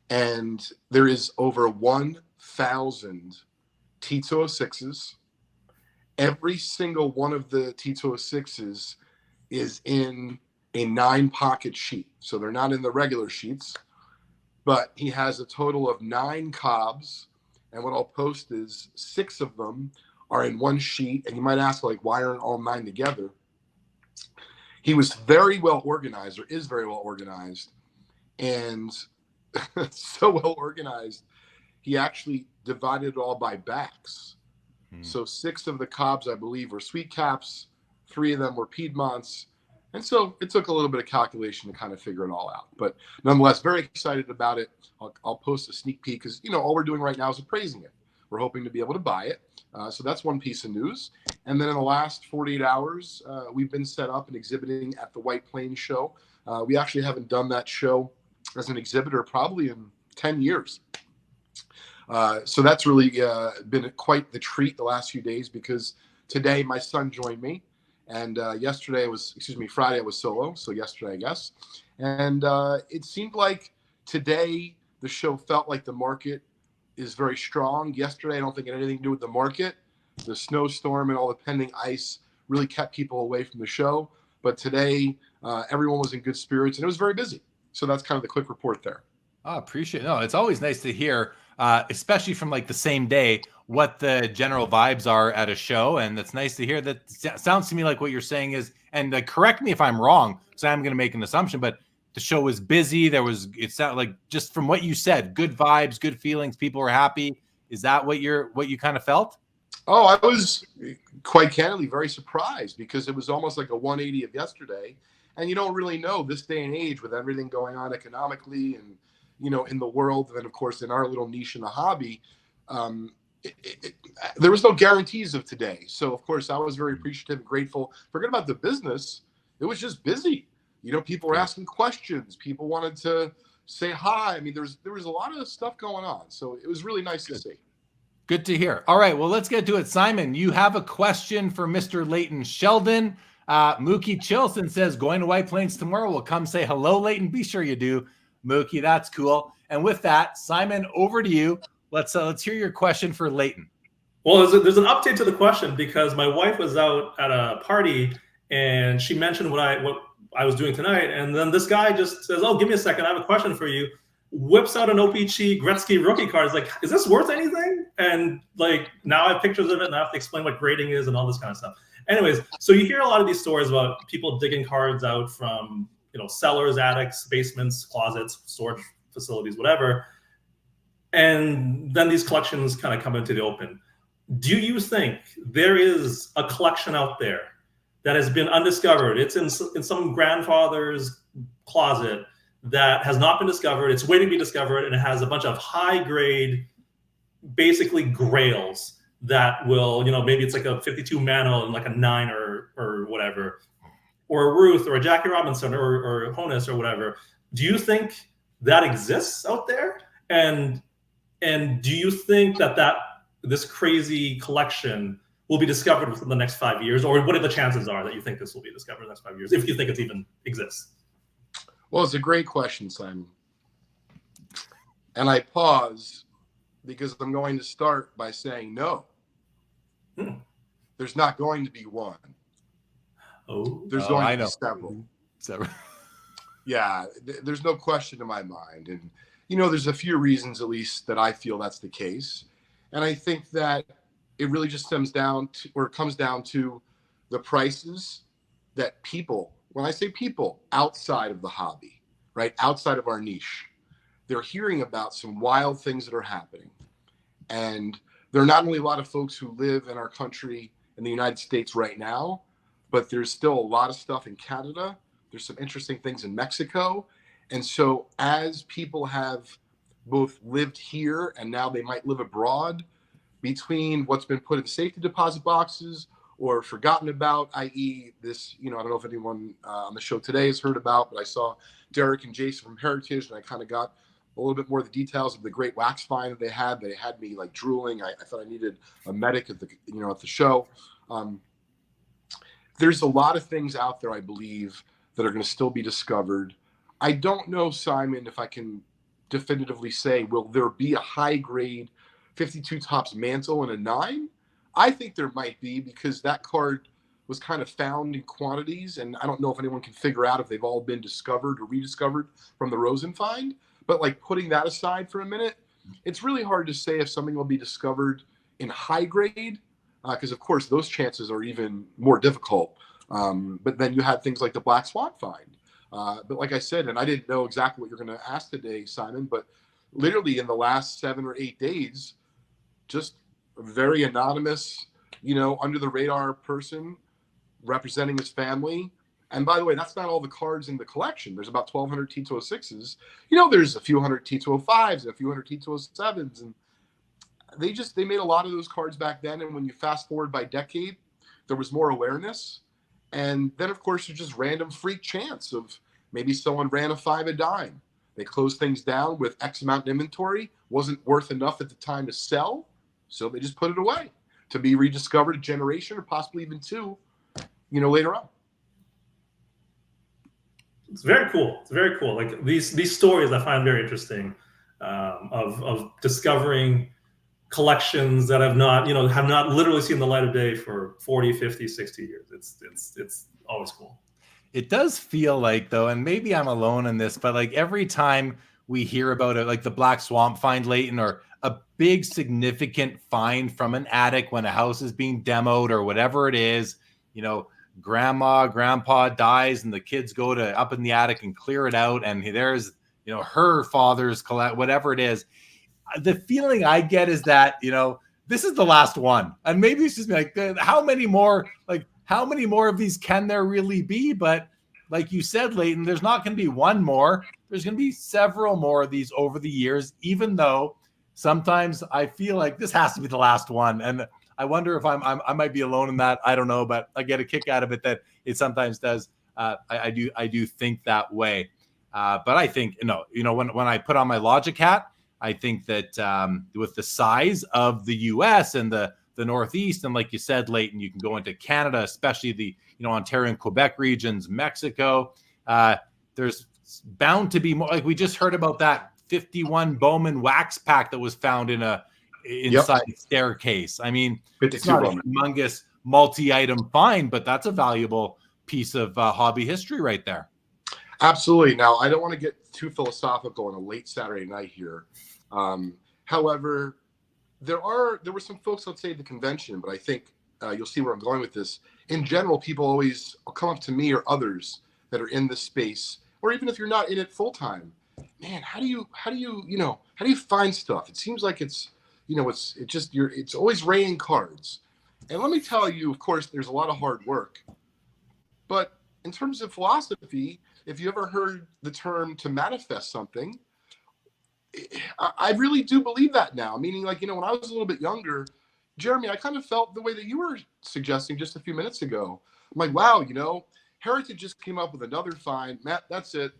And there is over 1,000 T206s. Every single one of the T206s is in a 9-pocket sheet. So they're not in the regular sheets, but he has a total of 9 cobs. And what I'll post is 6 of them are in one sheet. And you might ask, why aren't all 9 together? He was very well organized, or is very well organized. And so well organized, he actually divided it all by backs. So 6 of the cobs, I believe, were sweet caps. 3 of them were Piedmonts. And so it took a little bit of calculation to kind of figure it all out. But nonetheless, very excited about it. I'll post a sneak peek because, all we're doing right now is appraising it. We're hoping to be able to buy it. So that's one piece of news. And then in the last 48 hours, we've been set up and exhibiting at the White Plains show. We actually haven't done that show as an exhibitor probably in 10 years. So that's really been quite the treat the last few days because today my son joined me. And Friday I was solo. So yesterday, I guess. And it seemed like today the show felt like the market is very strong. Yesterday, I don't think it had anything to do with the market. The snowstorm and all the pending ice really kept people away from the show. But today, everyone was in good spirits and it was very busy. So that's kind of the quick report there. I appreciate it. No, it's always nice to hear, especially from the same day, what the general vibes are at a show. And it's nice to hear that. Sounds to me like what you're saying is, and correct me if I'm wrong, so I'm going to make an assumption, but the show was busy. It sounded like, just from what you said, good vibes, good feelings. People were happy. Is that what you kind of felt? Oh, I was quite candidly very surprised because it was almost like a 180 of yesterday. And you don't really know this day and age with everything going on economically and, in the world. And then, of course, in our little niche in the hobby, there was no guarantees of today. So, of course, I was very appreciative and grateful. Forget about the business. It was just busy. People were asking questions. People wanted to say hi. I mean, there was a lot of stuff going on. So it was really nice to see. Good to hear. All right, well, let's get to it. Simon, you have a question for Mr. Leighton Sheldon. Mookie Chilson says, going to White Plains tomorrow. We'll come say hello, Leighton. Be sure you do, Mookie. That's cool. And with that, Simon, over to you. Let's hear your question for Leighton. Well, there's an update to the question because my wife was out at a party and she mentioned what I was doing tonight. And then this guy just says, oh, give me a second. I have a question for you. Whips out an OPC Gretzky rookie card. Is like, is this worth anything? And like, now I have pictures of it and I have to explain what grading is and all this kind of stuff. Anyways, so you hear a lot of these stories about people digging cards out from, cellars, attics, basements, closets, storage facilities, whatever. And then these collections kind of come into the open. Do you think there is a collection out there that has been undiscovered? It's in some grandfather's closet that has not been discovered. It's waiting to be discovered, and it has a bunch of high-grade, basically grails that will, maybe it's like a 52 Mano and like a 9 or whatever, or a Ruth or a Jackie Robinson or Honus or whatever. Do you think that exists out there? And do you think that this crazy collection will be discovered within the next 5 years? Or what are the chances are that you think this will be discovered in the next 5 years, if you think it even exists? Well, it's a great question, Simon. And I pause because I'm going to start by saying no. There's not going to be one. There's going to be several. Yeah, there's no question in my mind. And, there's a few reasons, at least, that I feel that's the case. And I think that it really just comes down to the prices that people, when I say people, outside of the hobby, right, outside of our niche, they're hearing about some wild things that are happening. And there are not only a lot of folks who live in our country, in the United States right now, but there's still a lot of stuff in Canada. There's some interesting things in Mexico. And so as people have both lived here and now they might live abroad, between what's been put in safety deposit boxes or forgotten about, i.e. this, I don't know if anyone on the show today has heard about, but I saw Derek and Jason from Heritage, and I kind of got a little bit more of the details of the great wax find that they had. They had me like drooling. I thought I needed a medic at the show. There's a lot of things out there, I believe, that are going to still be discovered. I don't know, Simon, if I can definitively say, will there be a high grade 52 tops mantle and a 9? I think there might be, because that card was kind of found in quantities, and I don't know if anyone can figure out if they've all been discovered or rediscovered from the Rosen find. But like, putting that aside for a minute, it's really hard to say if something will be discovered in high grade, because of course those chances are even more difficult. But then you had things like the Black Swan find. But like I said, and I didn't know exactly what you're going to ask today, Simon, but literally in the last 7 or 8 days, just a very anonymous, under the radar person representing his family. And by the way, that's not all the cards in the collection. There's about 1,200 T206s. There's a few hundred T205s and a few hundred T207s. And they made a lot of those cards back then. And when you fast forward by decade, there was more awareness. And then, of course, there's just random freak chance of maybe someone ran a 5 a dime. They closed things down with X amount in inventory, wasn't worth enough at the time to sell, so they just put it away to be rediscovered a generation or possibly even 2, later on. It's very cool. It's very cool. Like these stories I find very interesting, of discovering collections that have not literally seen the light of day for 40, 50, 60 years. It's always cool. It does feel like, though, and maybe I'm alone in this, but like every time we hear about it, like the Black Swamp find, Leighton, or a big significant find from an attic when a house is being demoed or whatever it is, grandpa dies and the kids go to up in the attic and clear it out, and there's her father's collect, whatever it is. the feeling I get is that, this is the last one. And maybe it's just like, how many more of these can there really be? But like you said, Leighton, there's not going to be one more. There's going to be several more of these over the years, even though sometimes I feel like this has to be the last one. And I wonder if I might be alone in that. I don't know, but I get a kick out of it that it sometimes does. I do think that way. But I think, when I put on my logic hat, I think that with the size of the U.S. and the Northeast, and like you said, Leighton, you can go into Canada, especially the Ontario and Quebec regions, Mexico. There's bound to be more. Like we just heard about that 51 Bowman wax pack that was found inside a staircase. I mean, it's not a humongous multi-item find, but that's a valuable piece of hobby history right there. Absolutely. Now, I don't want to get too philosophical on a late Saturday night here. However, there were some folks, let's say, at the convention, but I think you'll see where I'm going with this. In general, people always come up to me or others that are in this space, or even if you're not in it full time. Man, how do you find stuff? It seems like it's always raining cards. And let me tell you, of course, there's a lot of hard work. But in terms of philosophy, if you ever heard the term to manifest something, I really do believe that now. Meaning, like, when I was a little bit younger, Jeremy, I kind of felt the way that you were suggesting just a few minutes ago. I'm like, wow, Heritage just came up with another find. Matt, that's it.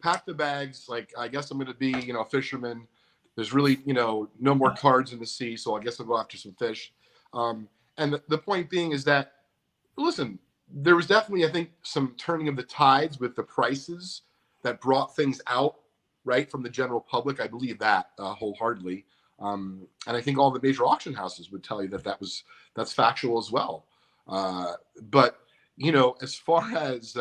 Pack the bags. Like, I guess I'm going to be, a fisherman. There's really, no more cards in the sea, so I guess I'll go after some fish. And the point being is that, listen, there was definitely, I think, some turning of the tides with the prices that brought things out, right, from the general public. I believe that wholeheartedly. And I think all the major auction houses would tell you that's factual as well. But, as far as,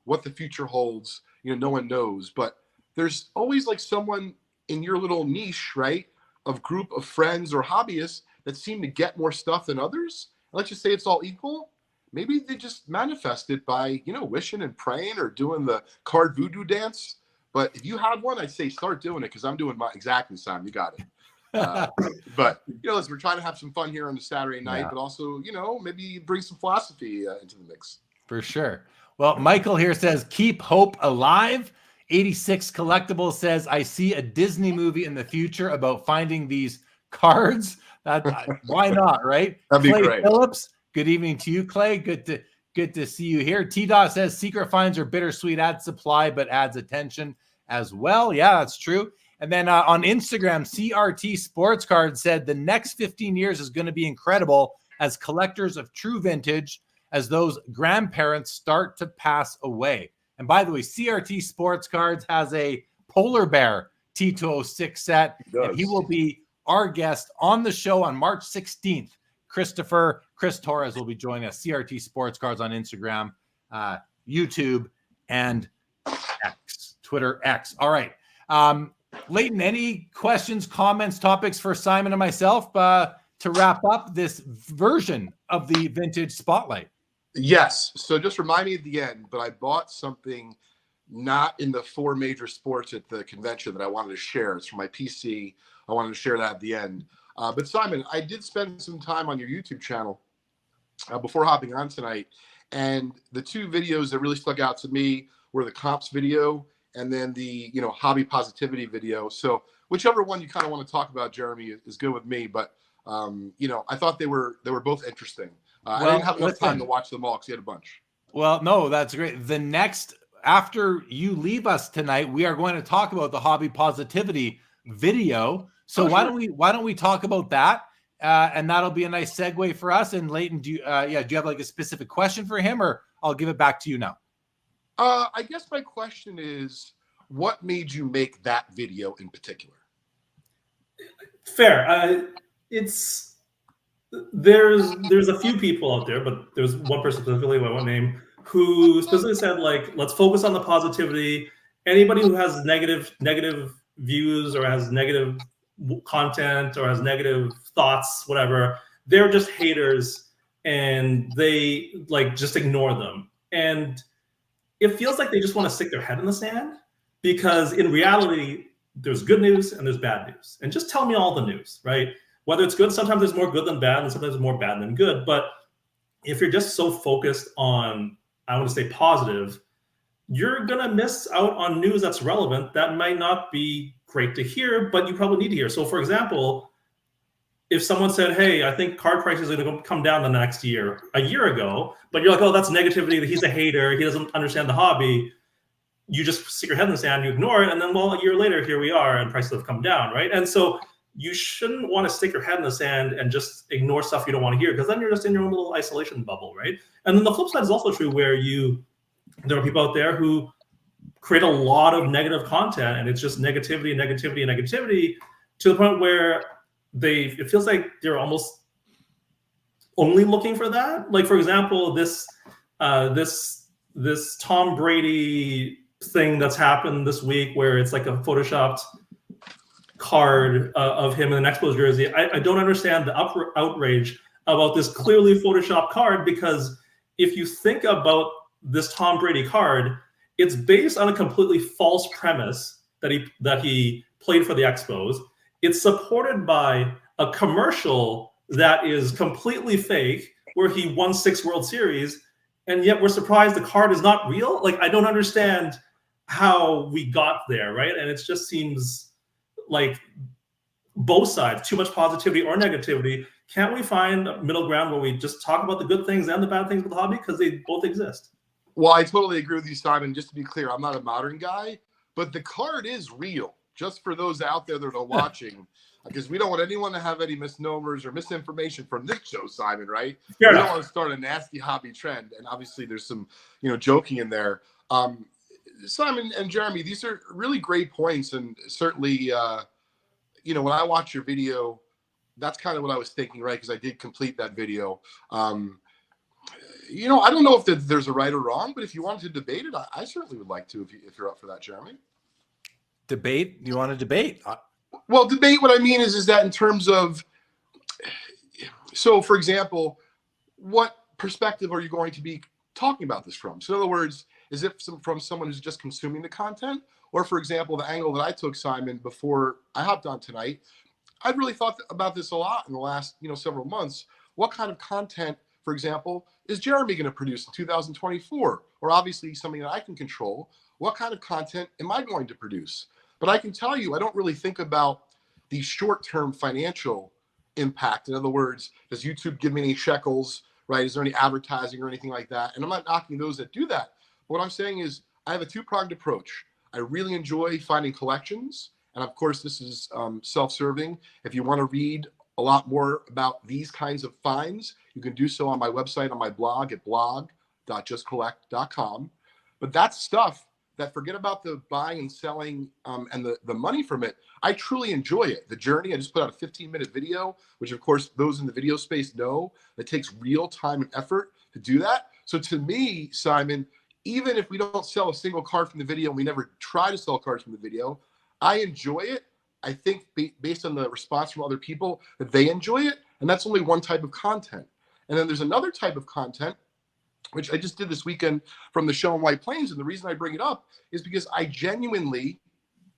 what the future holds, no one knows. But there's always like someone in your little niche, right, of group of friends or hobbyists that seem to get more stuff than others. Let's just say it's all equal. Maybe they just manifest it by, wishing and praying or doing the card voodoo dance. But if you had one, I'd say start doing it, because I'm doing my exactly, Sam. You got it. But listen, we're trying to have some fun here on the Saturday night, but also, maybe bring some philosophy into the mix. For sure. Well, Michael here says, keep hope alive. 86 Collectibles says, I see a Disney movie in the future about finding these cards. Why not, right? That'd be Clay great. Phillips, good evening to you, Clay. Good to see you here. T-Dot says, secret finds are bittersweet, adds supply, but adds attention as well. Yeah, that's true. And then on Instagram, CRT Sports Cards said, the next 15 years is going to be incredible as collectors of true vintage, as those grandparents start to pass away. And by the way, CRT Sports Cards has a polar bear T206 set, and he will be our guest on the show on March 16th. Chris Torres will be joining us. CRT Sports Cards on Instagram, YouTube, and Twitter X. All right. Leighton, any questions, comments, topics for Simon and myself to wrap up this version of the Vintage Spotlight? Yes. So just remind me at the end, but I bought something not in the 4 major sports at the convention that I wanted to share. It's for my PC. I wanted to share that at the end. But Simon, I did spend some time on your YouTube channel before hopping on tonight. And the 2 videos that really stuck out to me were the comps video and then the, hobby positivity video. So whichever one you kind of want to talk about, Jeremy, is good with me. But, I thought they were both interesting. I didn't have enough time to watch them all because you had a bunch. Well, no, that's great. The next, after you leave us tonight, we are going to talk about the hobby positivity video. So why don't we talk about that? And that'll be a nice segue for us. And Leighton, do you have like a specific question for him, or I'll give it back to you now? I guess my question is, what made you make that video in particular? Fair. There's a few people out there, but there's one person specifically, I won't name, who specifically said, like, let's focus on the positivity. Anybody who has negative views or has negative content or has negative thoughts, whatever, they're just haters, and they just ignore them. And it feels like they just want to stick their head in the sand, because in reality, there's good news and there's bad news. And just tell me all the news, right? Whether it's good, sometimes there's more good than bad, and sometimes there's more bad than good. But if you're just so focused on, I want to say positive, you're going to miss out on news that's relevant that might not be great to hear, but you probably need to hear. So for example, if someone said, hey, I think card prices are going to come down the next year, a year ago, but you're like, oh, that's negativity, he's a hater, he doesn't understand the hobby, you just stick your head in the sand, you ignore it, and then, well, a year later, here we are, and prices have come down, right? And so you shouldn't want to stick your head in the sand and just ignore stuff you don't want to hear, because then you're just in your own little isolation bubble, right? And then the flip side is also true, where there are people out there who create a lot of negative content, and it's just negativity, negativity, negativity, to the point where it feels like they're almost only looking for that. Like, for example, this Tom Brady thing that's happened this week, where it's like a photoshopped card of him in an Expos jersey. I don't understand the outrage about this clearly photoshopped card, because if you think about this Tom Brady card, it's based on a completely false premise that he played for the Expos. It's supported by a commercial that is completely fake, where he won 6 World Series, and yet we're surprised the card is not real. Like, I don't understand how we got there, right? And it just seems like both sides, too much positivity or negativity. Can't we find a middle ground where we just talk about the good things and the bad things with the hobby, because they both exist? Well, I totally agree with you, Simon. Just to be clear, I'm not a modern guy, but the card is real. Just for those out there that are watching, because we don't want anyone to have any misnomers or misinformation from this show, Simon, right? Fair we enough. don't want to start a nasty hobby trend, and obviously there's some, joking in there. Simon and Jeremy, these are really great points, and certainly, when I watch your video, that's kind of what I was thinking, right? Because I did complete that video. I don't know if there's a right or wrong, but if you wanted to debate it, I certainly would like to, if you're up for that, Jeremy. Debate? You want to debate? Well, debate, what I mean is that in terms of, so for example, what perspective are you going to be talking about this from? So in other words, is it from someone who's just consuming the content? Or for example, the angle that I took, Simon, before I hopped on tonight, I've really thought about this a lot in the last, several months. What kind of content, for example, is Jeremy going to produce in 2024? Or obviously something that I can control. What kind of content am I going to produce? But I can tell you, I don't really think about the short-term financial impact. In other words, does YouTube give me any shekels, right? Is there any advertising or anything like that? And I'm not knocking those that do that. What I'm saying is I have a two-pronged approach. I really enjoy finding collections. And of course, this is self-serving. If you want to read a lot more about these kinds of finds, you can do so on my website, on my blog at blog.justcollect.com. But that's stuff that, forget about the buying and selling and the money from it. I truly enjoy it. The journey, I just put out a 15-minute video, which of course those in the video space know it takes real time and effort to do that. So to me, Simon, even if we don't sell a single card from the video and we never try to sell cards from the video, I enjoy it. I think based on the response from other people that they enjoy it. And that's only one type of content. And then there's another type of content, which I just did this weekend from the show in White Plains. And the reason I bring it up is because I genuinely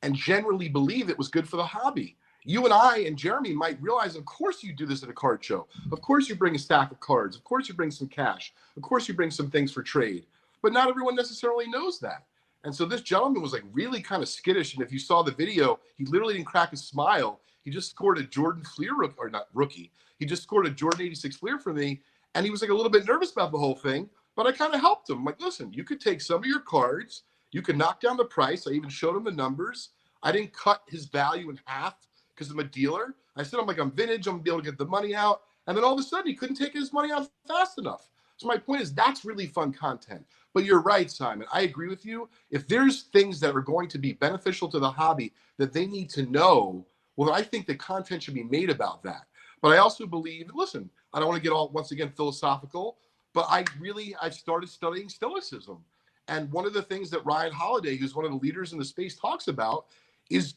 and generally believe it was good for the hobby. You and I and Jeremy might realize, of course you do this at a card show. Of course you bring a stack of cards. Of course you bring some cash. Of course you bring some things for trade. But not everyone necessarily knows that. And so this gentleman was like really kind of skittish. And if you saw the video, he literally didn't crack a smile. He just scored a Jordan Fleer, or not rookie. He just scored a Jordan 86 Fleer for me. And he was like a little bit nervous about the whole thing. But I kind of helped him. I'm like, listen, you could take some of your cards. You could knock down the price. I even showed him the numbers. I didn't cut his value in half because I'm a dealer. I said, I'm vintage. I'm going to be able to get the money out. And then all of a sudden, he couldn't take his money out fast enough. So my point is, that's really fun content. But you're right, Simon. I agree with you. If there's things that are going to be beneficial to the hobby that they need to know, well, I think the content should be made about that. But I also believe, listen, I don't want to get all, once again, philosophical, but I've started studying Stoicism. And one of the things that Ryan Holiday, who's one of the leaders in the space, talks about is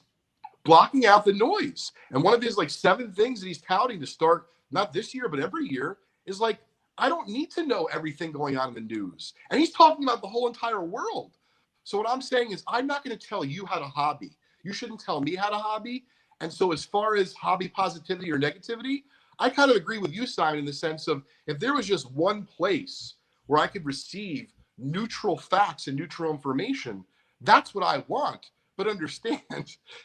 blocking out the noise. And one of his 7 things that he's touting to start, not this year, but every year, is I don't need to know everything going on in the news. And he's talking about the whole entire world. So what I'm saying is, I'm not going to tell you how to hobby. You shouldn't tell me how to hobby. And so as far as hobby positivity or negativity, I kind of agree with you, Simon, in the sense of if there was just one place where I could receive neutral facts and neutral information, that's what I want. But understand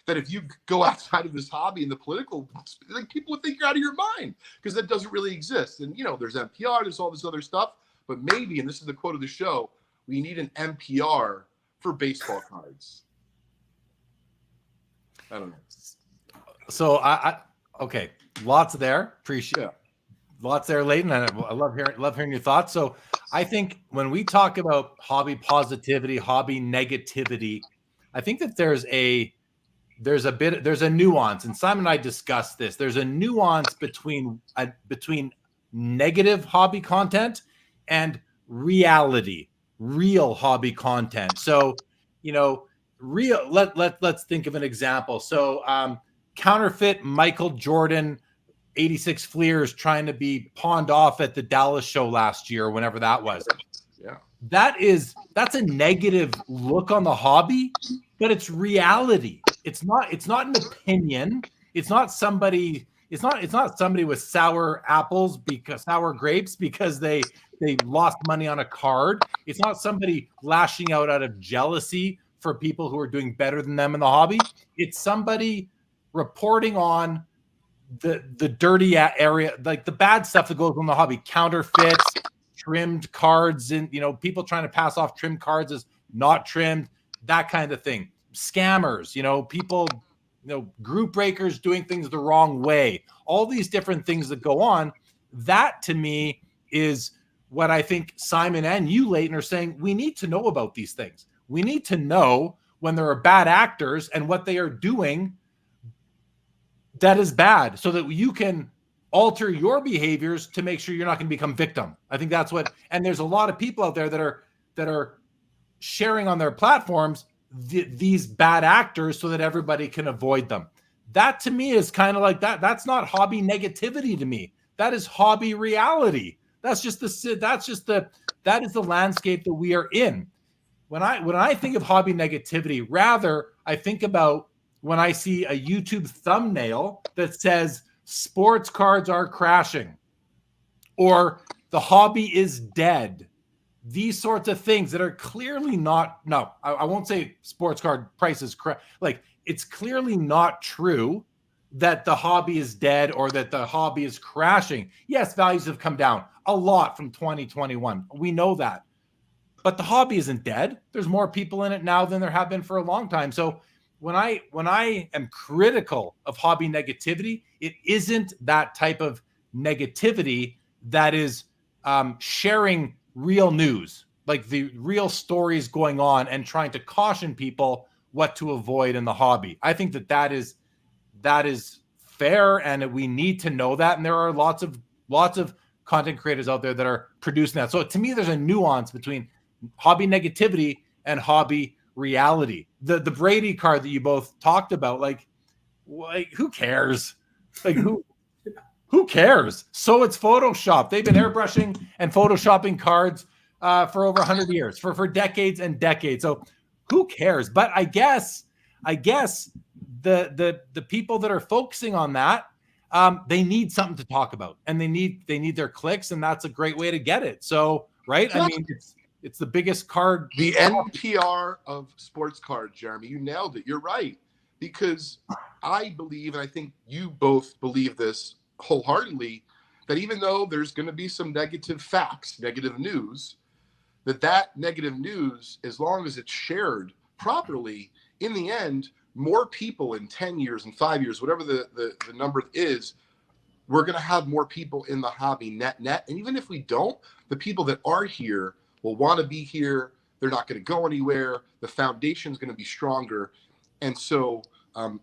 that if you go outside of this hobby and the political, like, people would think you're out of your mind, because that doesn't really exist. And, you know, there's NPR, there's all this other stuff, but maybe, and this is the quote of the show, we need an NPR for baseball cards. I don't know. So okay, lots there. Appreciate lots there, Leighton. And I love hearing your thoughts. So I think when we talk about hobby positivity, hobby negativity, I think that there's a nuance, and Simon and I discussed this. There's a nuance between negative hobby content and reality, real hobby content. So, you know, let's think of an example. So, counterfeit Michael Jordan 86 Fleers trying to be pawned off at the Dallas show last year, whenever that was. Yeah. That's a negative look on the hobby, but it's reality. It's not an opinion. It's not somebody with sour grapes because they lost money on a card. It's not somebody lashing out of jealousy for people who are doing better than them in the hobby. It's somebody reporting on the dirty area, like the bad stuff that goes on the hobby, counterfeits, trimmed cards, and, you know, people trying to pass off trimmed cards as not trimmed, that kind of thing. Scammers, you know, people, you know, group breakers doing things the wrong way, all these different things that go on. That to me is what I think Simon and you, Leighton, are saying. We need to know about these things. We need to know when there are bad actors and what they are doing that is bad, so that you can alter your behaviors to make sure you're not going to become victim. I think that's what, and there's a lot of people out there that are sharing on their platforms these bad actors so that everybody can avoid them. That to me is kind of like that. That's not hobby negativity to me. That is hobby reality. That is the landscape that we are in. When I think of hobby negativity, rather I think about when I see a YouTube thumbnail that says sports cards are crashing or the hobby is dead. These sorts of things that are clearly not, no, I won't say sports card prices, like, it's clearly not true that the hobby is dead or that the hobby is crashing. Yes, values have come down a lot from 2021. We know that. But the hobby isn't dead. There's more people in it now than there have been for a long time. So when I am critical of hobby negativity, it isn't that type of negativity that is sharing real news, like the real stories going on and trying to caution people what to avoid in the hobby. I think that is fair, and we need to know that. And there are lots of content creators out there that are producing that. So to me, there's a nuance between hobby negativity and hobby reality. The Brady card that you both talked about, like who cares? Like who cares? So it's Photoshop. They've been airbrushing and photoshopping cards for over 100 years, for decades and decades. So who cares? But I guess the people that are focusing on that, they need something to talk about, and they need their clicks, and that's a great way to get it. So, right? I mean, it's the biggest card. The NPR of sports cards, Jeremy. You nailed it. You're right. Because I believe, and I think you both believe this wholeheartedly, that even though there's going to be some negative facts, negative news, that negative news, as long as it's shared properly, in the end, more people in 10 years and 5 years, whatever the number is, we're going to have more people in the hobby net. And even if we don't, the people that are here will want to be here. They're not going to go anywhere. The foundation is going to be stronger. And so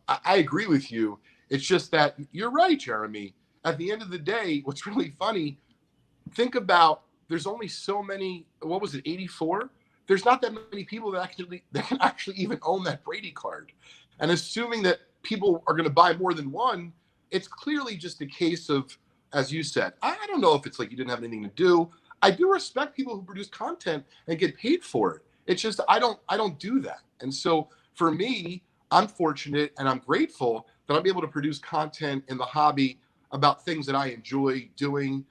I agree with you. It's just that you're right, Jeremy. At the end of the day, what's really funny, think about, there's only so many, what was it, 84? There's not that many people that can actually even own that Brady card. And assuming that people are going to buy more than one, it's clearly just a case of, as you said, I don't know if it's like you didn't have anything to do. I do respect people who produce content and get paid for it. It's just I don't do that. And so for me, I'm fortunate and I'm grateful that I'm able to produce content in the hobby about things that I enjoy doing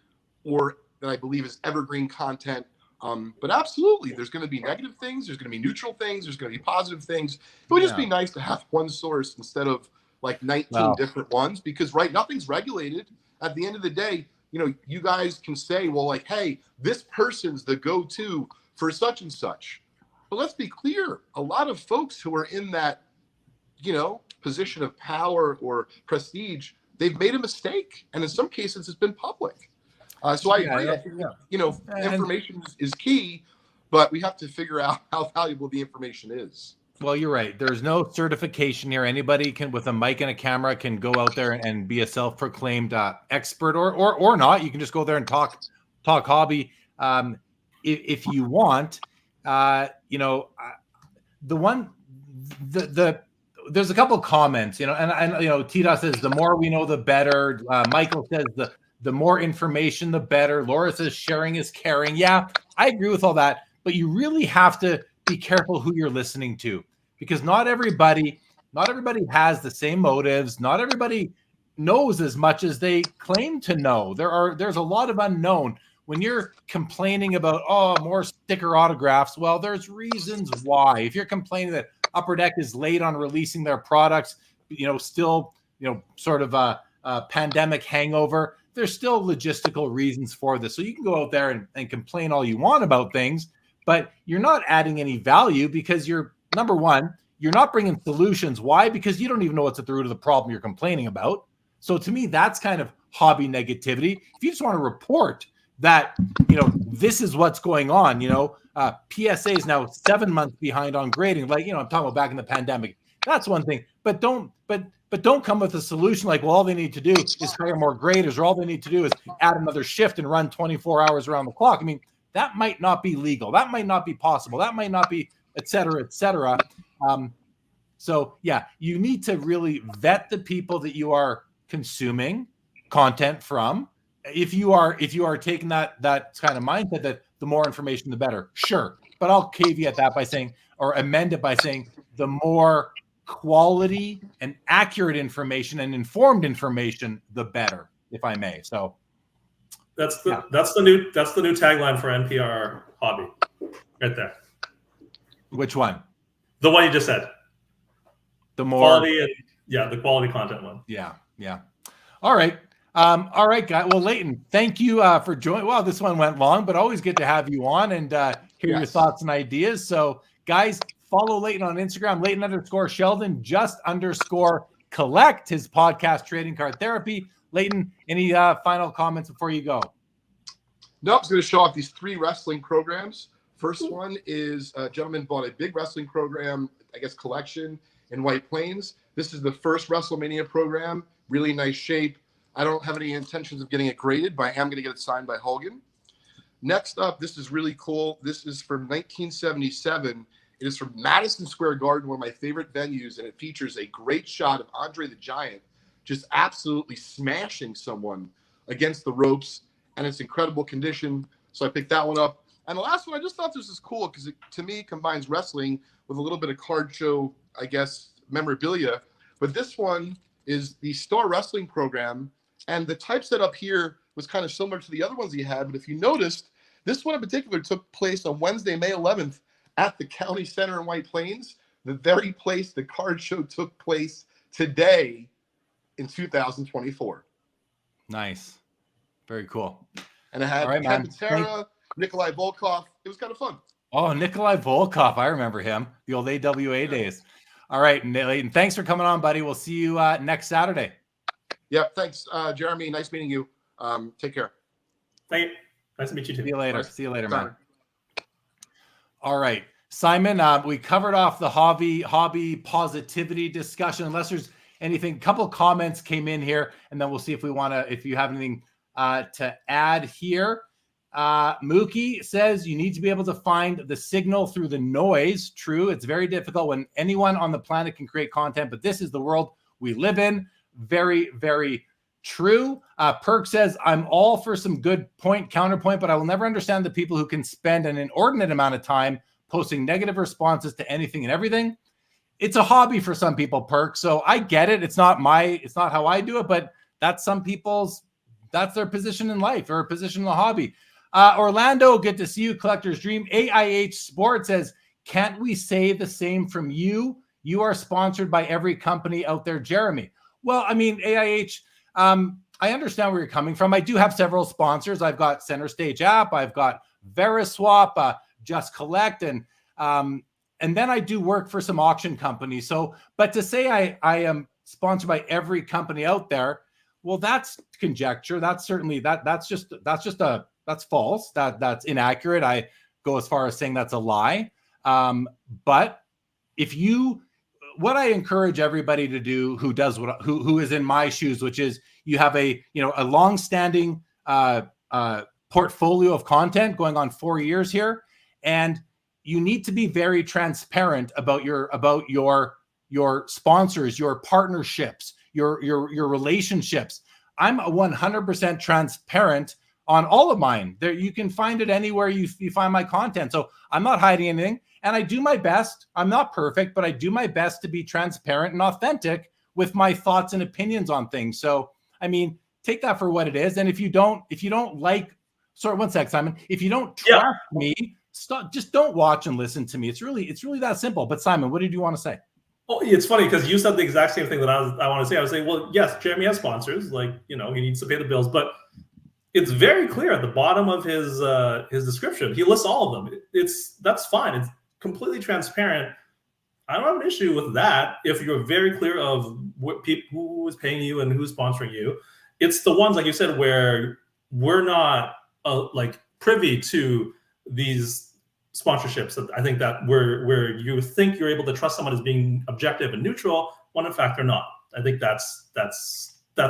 or that I believe is evergreen content. But absolutely, there's going to be negative things. There's going to be neutral things. There's going to be positive things. It would just be nice to have one source instead of like 19 different ones, because nothing's regulated. At the end of the day, you guys can say, well, like, hey, this person's the go-to for such and such. But let's be clear. A lot of folks who are in that, position of power or prestige, they've made a mistake. And in some cases, it's been public. So I agree. I think, information is key, but we have to figure out how valuable the information is. Well, you're right. There's no certification here. Anybody can, with a mic and a camera, can go out there and be a self-proclaimed expert or not. You can just go there and talk hobby if you want. There's a couple of comments, and Tita says the more we know, the better. Michael says the more information, the better. Laura says sharing is caring. Yeah, I agree with all that, but you really have to be careful who you're listening to, because not everybody has the same motives. Not everybody knows as much as they claim to know. There's a lot of unknown. When you're complaining about, more sticker autographs, well, there's reasons why. If you're complaining that Upper Deck is late on releasing their products, still, sort of a pandemic hangover, there's still logistical reasons for this. So you can go out there and complain all you want about things, but you're not adding any value, because number one, you're not bringing solutions. Why? Because you don't even know what's at the root of the problem you're complaining about. So to me, that's kind of hobby negativity. If you just want to report that, this is what's going on, PSA is now 7 months behind on grading. Like, I'm talking about back in the pandemic. That's one thing, but don't come with a solution like, well, all they need to do is hire more graders, or all they need to do is add another shift and run 24 hours around the clock. I mean, that might not be legal. That might not be possible. That might not be, et cetera, et cetera. So yeah, you need to really vet the people that you are consuming content from. If you are taking that kind of mindset that the more information, the better, sure. But I'll caveat that by saying, or amend it by saying, the more quality and accurate information and informed information, the better, if I may. So that's the new tagline for NPR hobby, right there. Which one? The one you just said. The more quality and the quality content one. Yeah. All right, guys. Well, Leighton, thank you for joining. Well, this one went long, but always good to have you on and hear your thoughts and ideas. So, guys, follow Leighton on Instagram, Leighton_Sheldon, _collect, his podcast, Trading Card Therapy. Leighton, any final comments before you go? No, I was going to show off these 3 wrestling programs. First one is a gentleman bought a big wrestling program, I guess, collection in White Plains. This is the first WrestleMania program. Really nice shape. I don't have any intentions of getting it graded, but I am going to get it signed by Hogan. Next up, this is really cool. This is from 1977. It is from Madison Square Garden, one of my favorite venues, and it features a great shot of Andre the Giant just absolutely smashing someone against the ropes, and it's incredible condition. So I picked that one up. And the last one, I just thought this was cool because it, to me, combines wrestling with a little bit of card show, I guess, memorabilia. But this one is the Star Wrestling program, and the typeset up here was kind of similar to the other ones he had. But if you noticed, this one in particular took place on Wednesday, May 11th at the County Center in White Plains, the very place the card show took place today in 2024. Nice. Very cool. And it had Capitera, Nikolai Volkov. It was kind of fun. Oh, Nikolai Volkov. I remember him. The old AWA days. All right, Leighton, thanks for coming on, buddy. We'll see you next Saturday. Yeah, thanks, Jeremy. Nice meeting you. Take care. Thank you. Nice to meet you too. See you later. Bye. See you later, man. All right, Simon, we covered off the hobby positivity discussion. Unless there's anything, a couple comments came in here, and then we'll see if you have anything to add here. Mookie says you need to be able to find the signal through the noise. True. It's very difficult when anyone on the planet can create content, but this is the world we live in. Very, very true. Perk says, I'm all for some good counterpoint, but I will never understand the people who can spend an inordinate amount of time posting negative responses to anything and everything. it's a hobby for some people, Perk. So I get it. It's not how I do it, but that's that's their position in life or a position in the hobby. Orlando, good to see you. Collector's Dream. AIH Sports says, can't we say the same from you? You are sponsored by every company out there, Jeremy. Well, I mean, AIH, I understand where you're coming from. I do have several sponsors. I've got Center Stage App. I've got Veriswap, Just Collect, and then I do work for some auction companies. So, but to say I am sponsored by every company out there, well, that's conjecture. That's certainly that's false. That's inaccurate. I go as far as saying that's a lie. But what I encourage everybody to do who is in my shoes, which is you have a long-standing portfolio of content going on 4 years here, and you need to be very transparent about your sponsors, your partnerships, your relationships. I'm 100% transparent on all of mine. There, you can find it anywhere you find my content. So I'm not hiding anything, and I do my best. I'm not perfect, but I do my best to be transparent and authentic with my thoughts and opinions on things. So, I mean, take that for what it is. And if you don't like, sorry, one sec, Simon. If you don't trust me, just don't watch and listen to me. It's really that simple. But Simon, what did you want to say? Oh, it's funny because you said the exact same thing that I want to say. I was saying, well, yes, Jeremy has sponsors, like, he needs to pay the bills, but it's very clear at the bottom of his description. He lists all of them. That's fine. It's completely transparent. I don't have an issue with that if you're very clear of who is paying you and who's sponsoring you. It's the ones, like you said, where we're not like privy to these sponsorships. That I think that where you think you're able to trust someone as being objective and neutral, when in fact they're not. I think that's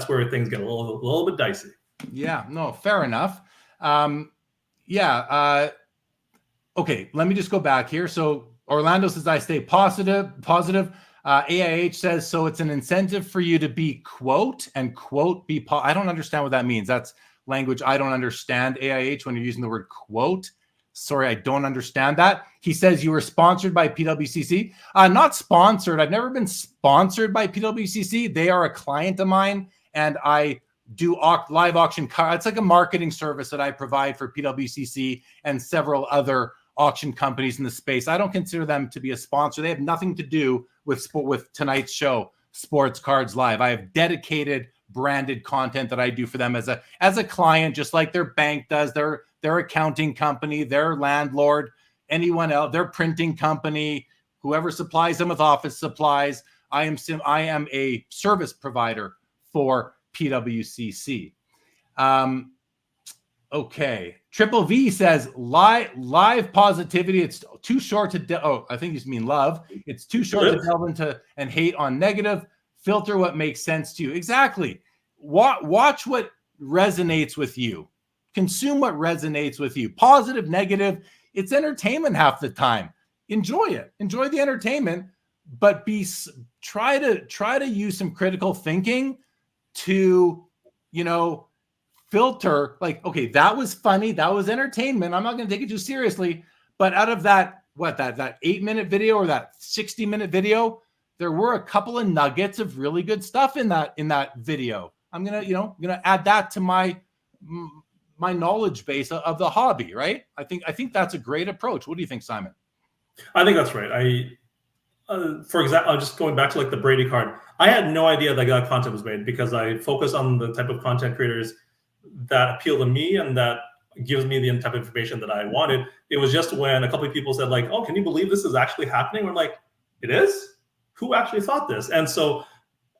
where things get a little bit dicey. Yeah, no, fair enough. Okay, let me just go back here. So Orlando says I stay positive. AIH says, so it's an incentive for you to be quote and quote be. I don't understand what that means. That's language I don't understand. AIH, when you're using the word quote. Sorry, I don't understand that. He says you were sponsored by PWCC. Not sponsored. I've never been sponsored by PWCC. They are a client of mine, and I do live auction cards. It's like a marketing service that I provide for PWCC and several other auction companies in the space. I don't consider them to be a sponsor. They have nothing to do with tonight's show, Sports Cards Live. I have dedicated branded content that I do for them as a client, just like their bank does, their accounting company, their landlord, anyone else, their printing company, whoever supplies them with office supplies. I am a service provider for PWCC. Okay. Triple V says live positivity. It's too short to I think you mean love. It's too short to delve into and hate on negative. Filter what makes sense to you. Exactly. Watch what resonates with you. Consume what resonates with you. Positive, negative. It's entertainment half the time. Enjoy it. Enjoy the entertainment, but try to use some critical thinking to, filter, like, okay, that was funny, that was entertainment, I'm not going to take it too seriously, but out of that 8-minute video or that 60-minute video, there were a couple of nuggets of really good stuff in that video. I'm gonna add that to my knowledge base of the hobby, right? I think that's a great approach. What do you think, Simon? I think that's right. For example, just going back to like the Brady card, I had no idea that content was made because I focus on the type of content creators that appeal to me and that gives me the type of information that I wanted. It was just when a couple of people said like, oh, can you believe this is actually happening? We're like, it is? Who actually thought this? And so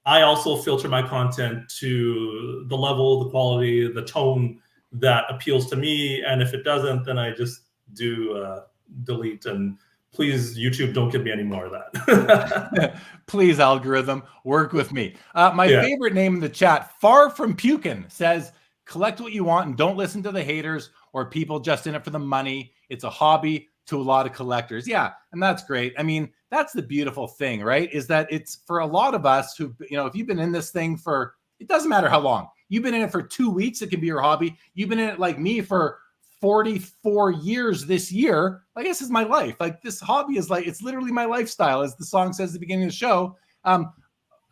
I also filter my content to the level, the quality, the tone that appeals to me. And if it doesn't, then I just do delete. And please, YouTube, don't give me any more of that. Please, algorithm, work with me. My favorite name in the chat, Far From Pukin, says, collect what you want and don't listen to the haters or people just in it for the money. It's a hobby to a lot of collectors. Yeah, and that's great. I mean, that's the beautiful thing, right? Is that it's for a lot of us who, if you've been in this thing for, it doesn't matter how long. You've been in it for 2 weeks, it can be your hobby. You've been in it like me for 44 years this year. Like, this is my life. Like, this hobby is like, it's literally my lifestyle, as the song says at the beginning of the show. And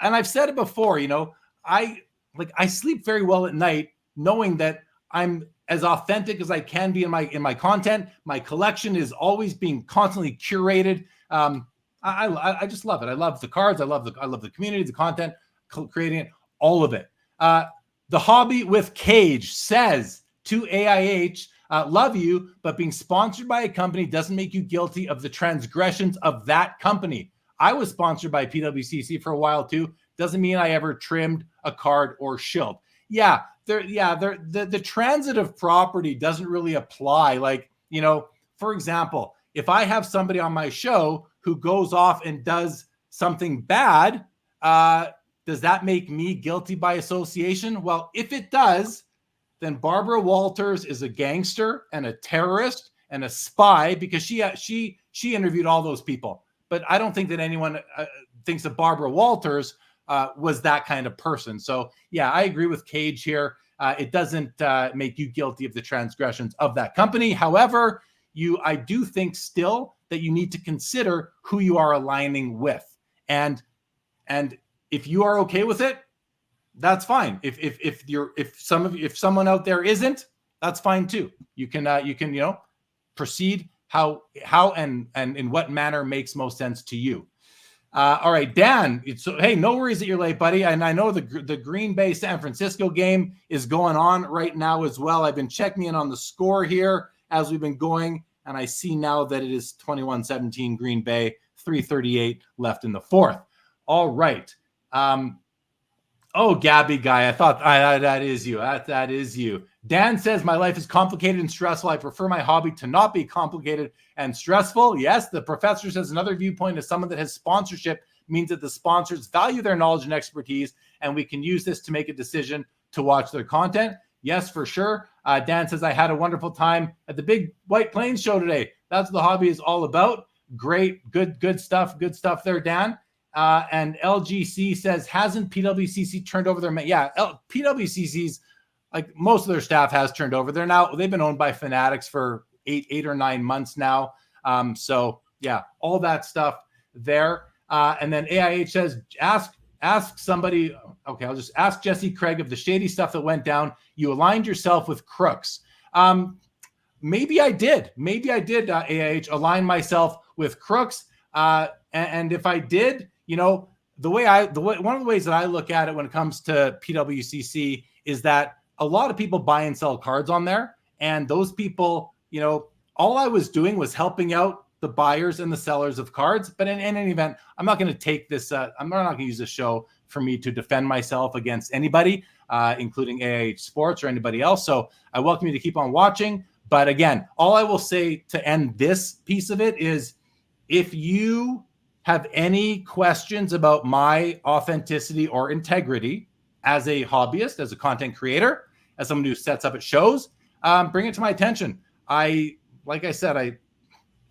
I've said it before, you know, I sleep very well at night knowing that I'm as authentic as I can be in my content. My collection is always being constantly curated. I just love it. I love the cards. I love the community, the content, creating it, all of it. The Hobby with Cage says to AIH, love you, but being sponsored by a company doesn't make you guilty of the transgressions of that company. I was sponsored by PWCC for a while too. Doesn't mean I ever trimmed a card or shield. The transitive property doesn't really apply. Like, you know, for example, if I have somebody on my show who goes off and does something bad, does that make me guilty by association? Well, if it does, then Barbara Walters is a gangster and a terrorist and a spy, because she interviewed all those people. But I don't think that anyone thinks that Barbara Walters was that kind of person. So yeah, I agree with Cage here. It doesn't make you guilty of the transgressions of that company. However, I do think still that you need to consider who you are aligning with, and if you are okay with it, that's fine. If someone out there isn't, that's fine too. You can proceed how and in what manner makes most sense to you. All right, Dan. Hey, no worries that you're late, buddy. And I know the Green Bay San Francisco game is going on right now as well. I've been checking in on the score here as we've been going, and I see now that it is 21-17 Green Bay, 3:38 left in the fourth. All right. Oh, Gabby guy, I thought that is you. That is you. Dan says, my life is complicated and stressful. I prefer my hobby to not be complicated and stressful. Yes, the professor says another viewpoint is someone that has sponsorship means that the sponsors value their knowledge and expertise, and we can use this to make a decision to watch their content. Yes, for sure. Dan says, I had a wonderful time at the Big White Plains show today. That's what the hobby is all about. Great, good stuff. Good stuff there, Dan. And LGC says, hasn't PWCC turned over their PWCC's, like, most of their staff has turned over. They've been owned by Fanatics for eight or 9 months now. So yeah, all that stuff there. And then AIH says, ask somebody. Okay, I'll just ask Jesse Craig of the shady stuff that went down. You aligned yourself with crooks. Maybe I did. AIH align myself with crooks. And if I did, you know, one of the ways that I look at it when it comes to PWCC is that a lot of people buy and sell cards on there, and those people, you know, all I was doing was helping out the buyers and the sellers of cards. But in any event, I'm not going to take this. I'm not going to use this show for me to defend myself against anybody, including AIH Sports or anybody else. So I welcome you to keep on watching. But again, all I will say to end this piece of it is, if you have any questions about my authenticity or integrity as a hobbyist, as a content creator, as someone who sets up at shows, bring it to my attention. Like I said, I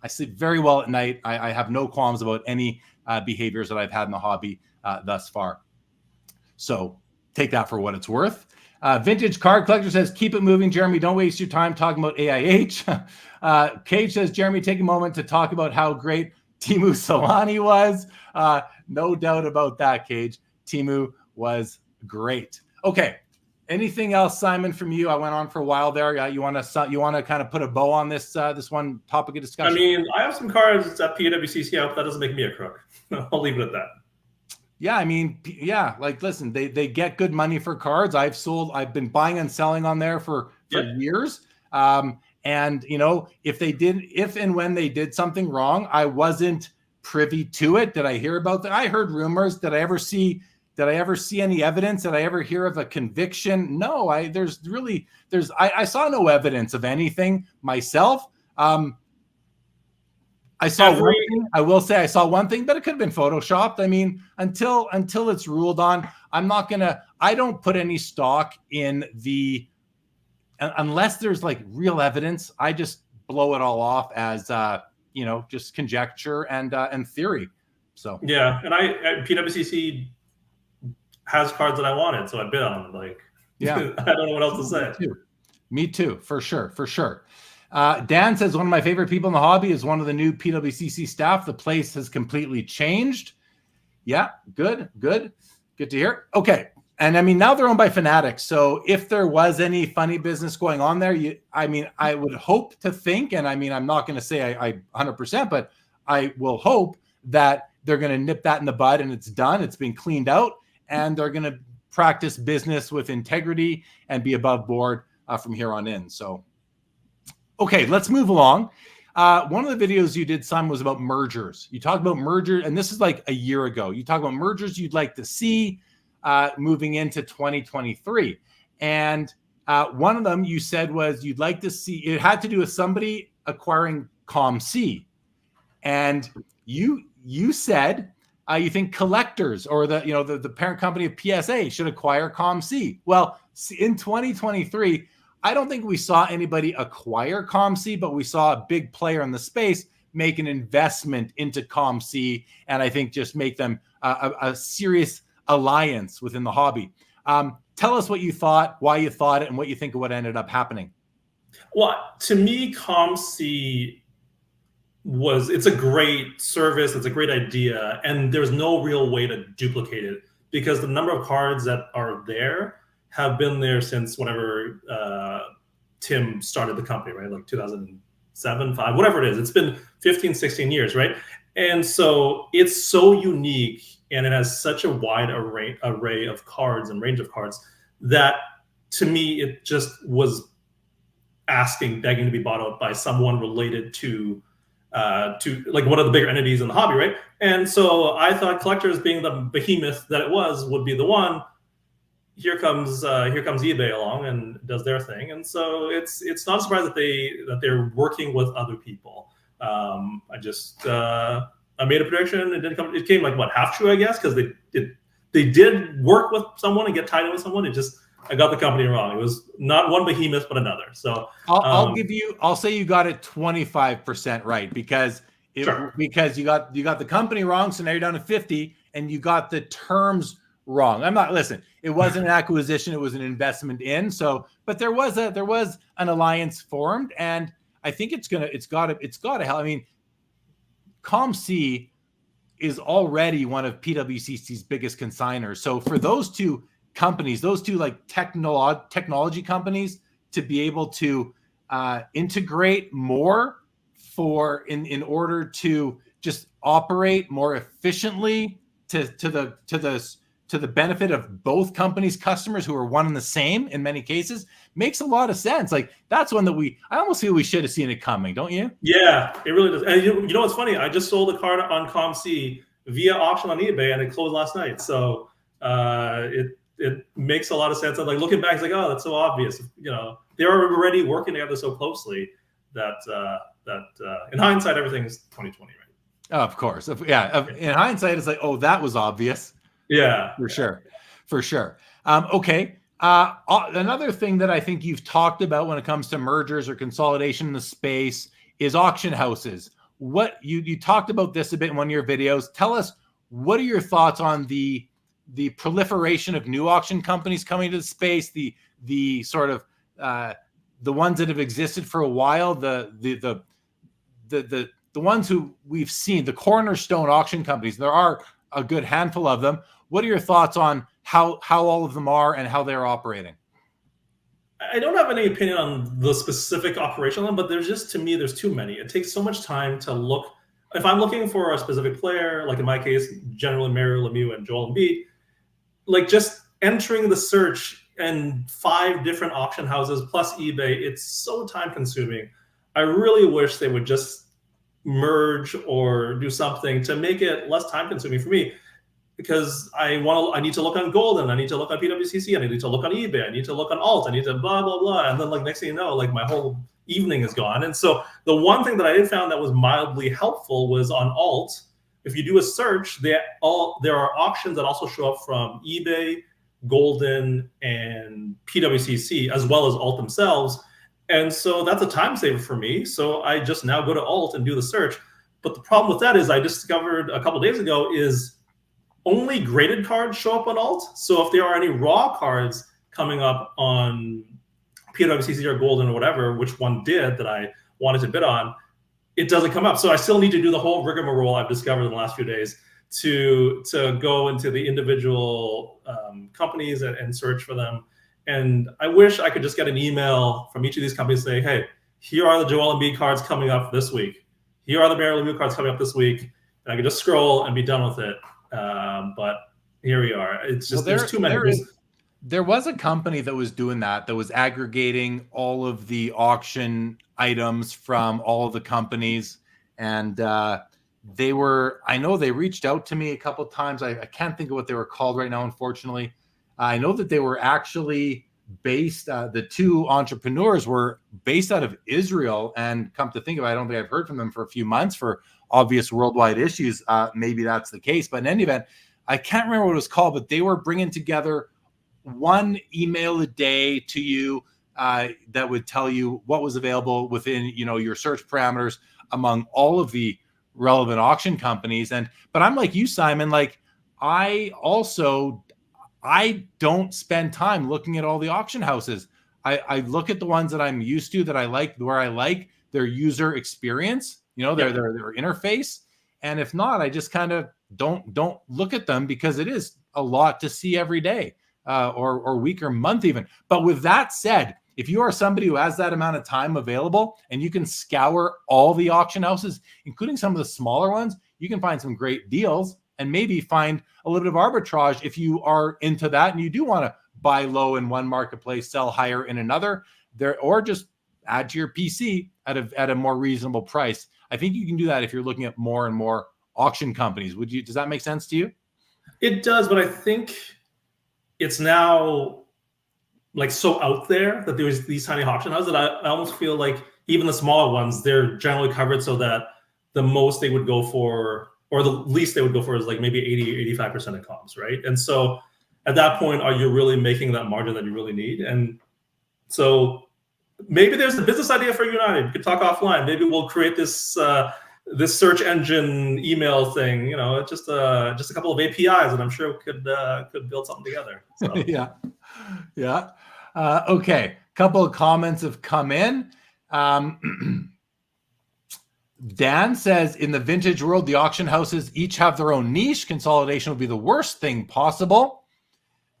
sleep very well at night. I have no qualms about any behaviors that I've had in the hobby thus far. So take that for what it's worth. Vintage Card Collector says, keep it moving, Jeremy. Don't waste your time talking about AIH. Cage says, Jeremy, take a moment to talk about how great Teemu Solani was. No doubt about that, Cage. Teemu was great. Okay. Anything else, Simon, from you? I went on for a while there. You want to kind of put a bow on this one topic of discussion? I mean, I have some cards at PWCC out, but that doesn't make me a crook. I'll leave it at that. Yeah, I mean, yeah, like, listen, they get good money for cards. I've been buying and selling on there for years. And, you know, if and when they did something wrong, I wasn't privy to it. Did I hear about that? I heard rumors. Did I ever see any evidence? Did I ever hear of a conviction? No, I saw no evidence of anything myself. I saw one thing. I will say I saw one thing, but it could have been photoshopped. I mean, until it's ruled on, I don't put any stock in unless there's like real evidence. I just blow it all off as just conjecture and theory. So yeah, and PWCC has cards that I wanted, so I bid on them. Like, yeah, I don't know what else to say. Me too, for sure, for sure. Dan says, one of my favorite people in the hobby is one of the new PWCC staff. The place has completely changed. Yeah, good to hear. Okay. And I mean, now they're owned by Fanatics. So if there was any funny business going on there, I would hope to think, and I mean, I'm not going to say I 100%, but I will hope that they're going to nip that in the bud and it's done. It's been cleaned out and they're going to practice business with integrity and be above board from here on in. So, okay, let's move along. One of the videos you did, Simon, was about mergers. You talked about mergers, and this is like a year ago. You talked about mergers you'd like to see moving into 2023. And one of them you said was you'd like to see, it had to do with somebody acquiring ComC. And you said you think collectors or the parent company of PSA should acquire ComC. Well, in 2023, I don't think we saw anybody acquire ComC, but we saw a big player in the space make an investment into ComC, and I think just make them a serious alliance within the hobby. Tell us what you thought, why you thought it, and what you think of what ended up happening. Well, to me, ComC it's a great service, it's a great idea, and there's no real way to duplicate it because the number of cards that are there have been there since whenever Tim started the company, right? Like 2007, 5, whatever it is. It's been 15, 16 years, right? And so it's so unique and it has such a wide array of cards and range of cards that to me, it just was begging to be bought out by someone related to like one of the bigger entities in the hobby, right? And so I thought collectors, being the behemoth that it was, would be the one. Here comes eBay along and does their thing, and so it's not a surprise that they're working with other people. I made a prediction. It came like half true, I guess, because they did work with someone and get tied in with someone. I got the company wrong. It was not one behemoth, but another. So I'll say you got it 25% right because you got the company wrong. So now you're down to 50 and you got the terms wrong. It wasn't an acquisition. It was an investment in. So, but there was an alliance formed and I think it's got to help. I mean, ComC is already one of PWCC's biggest consigners. So for those two companies, those two like technology companies, to be able to integrate more in order to just operate more efficiently to the benefit of both companies' customers who are one and the same in many cases, makes a lot of sense. Like that's one that I almost feel we should have seen it coming, don't you? Yeah, it really does. And you know what's funny? I just sold a card on ComC via auction on eBay and it closed last night. So it makes a lot of sense. And like looking back, it's like, oh, that's so obvious. They're already working together so closely that in hindsight, everything's 2020, right? Oh, of course. Yeah. In hindsight, it's like, oh, that was obvious. Yeah, for sure. Okay. Another thing that I think you've talked about when it comes to mergers or consolidation in the space is auction houses. What you talked about this a bit in one of your videos. Tell us, what are your thoughts on the proliferation of new auction companies coming to the space, the sort of the ones that have existed for a while, the ones who we've seen, the cornerstone auction companies. There are a good handful of them. What are your thoughts on how all of them are and how they're operating? I don't have any opinion on the specific operation, but there's too many. It takes so much time to look. If I'm looking for a specific player, like in my case, generally Mario Lemieux and Joel Embiid, like just entering the search and 5 different auction houses plus eBay, it's so time consuming. I really wish they would just merge or do something to make it less time consuming for me, because I need to look on Golden, I need to look on PWCC, I need to look on eBay, I need to look on Alt, I need to blah blah blah, and then like next thing you know, like my whole evening is gone. And so the one thing that I did found that was mildly helpful was on Alt. If you do a search, there are auctions that also show up from eBay, Golden, and PWCC, as well as Alt themselves. And so that's a time saver for me. So I just now go to Alt and do the search. But the problem with that is I discovered a couple of days ago is only graded cards show up on Alt. So if there are any raw cards coming up on PWCC or Golden or whatever, which one did that I wanted to bid on, it doesn't come up. So I still need to do the whole rigmarole I've discovered in the last few days to go into the individual companies and search for them. And I wish I could just get an email from each of these companies saying, hey, here are the Joel Embiid cards coming up this week. Here are the Barry Lemieux cards coming up this week. And I could just scroll and be done with it. But here we are. It's just, there's too many. There was a company that was doing that was aggregating all of the auction items from all of the companies. And I know they reached out to me a couple of times. I can't think of what they were called right now, unfortunately. I know that they were actually based, the two entrepreneurs were based out of Israel, and come to think of it, I don't think I've heard from them for a few months for obvious worldwide issues. Maybe that's the case, but in any event, I can't remember what it was called, but they were bringing together one email a day to you that would tell you what was available within, your search parameters among all of the relevant auction companies. But I'm like you, Simon, like I don't spend time looking at all the auction houses. I look at the ones that I'm used to, that I like, where I like their user experience, their interface. And if not, I just kind of don't look at them, because it is a lot to see every day or week or month even. But with that said, if you are somebody who has that amount of time available and you can scour all the auction houses, including some of the smaller ones, you can find some great deals and maybe find a little bit of arbitrage if you are into that and you do want to buy low in one marketplace, sell higher in another, or just add to your PC at a more reasonable price. I think you can do that if you're looking at more and more auction companies. Does that make sense to you? It does, but I think it's now like so out there that there's these tiny auction houses that I almost feel like even the smaller ones, they're generally covered so that the most they would go for, or the least they would go for, is like maybe 80-85% of comps, right? And so at that point, are you really making that margin that you really need? And so maybe there's a business idea for United. We could talk offline. Maybe we'll create this this search engine email thing. Just a couple of APIs, and I'm sure we could build something together. So. Yeah. Okay. Couple of comments have come in. Dan says, in the vintage world, the auction houses each have their own niche. Consolidation would be the worst thing possible.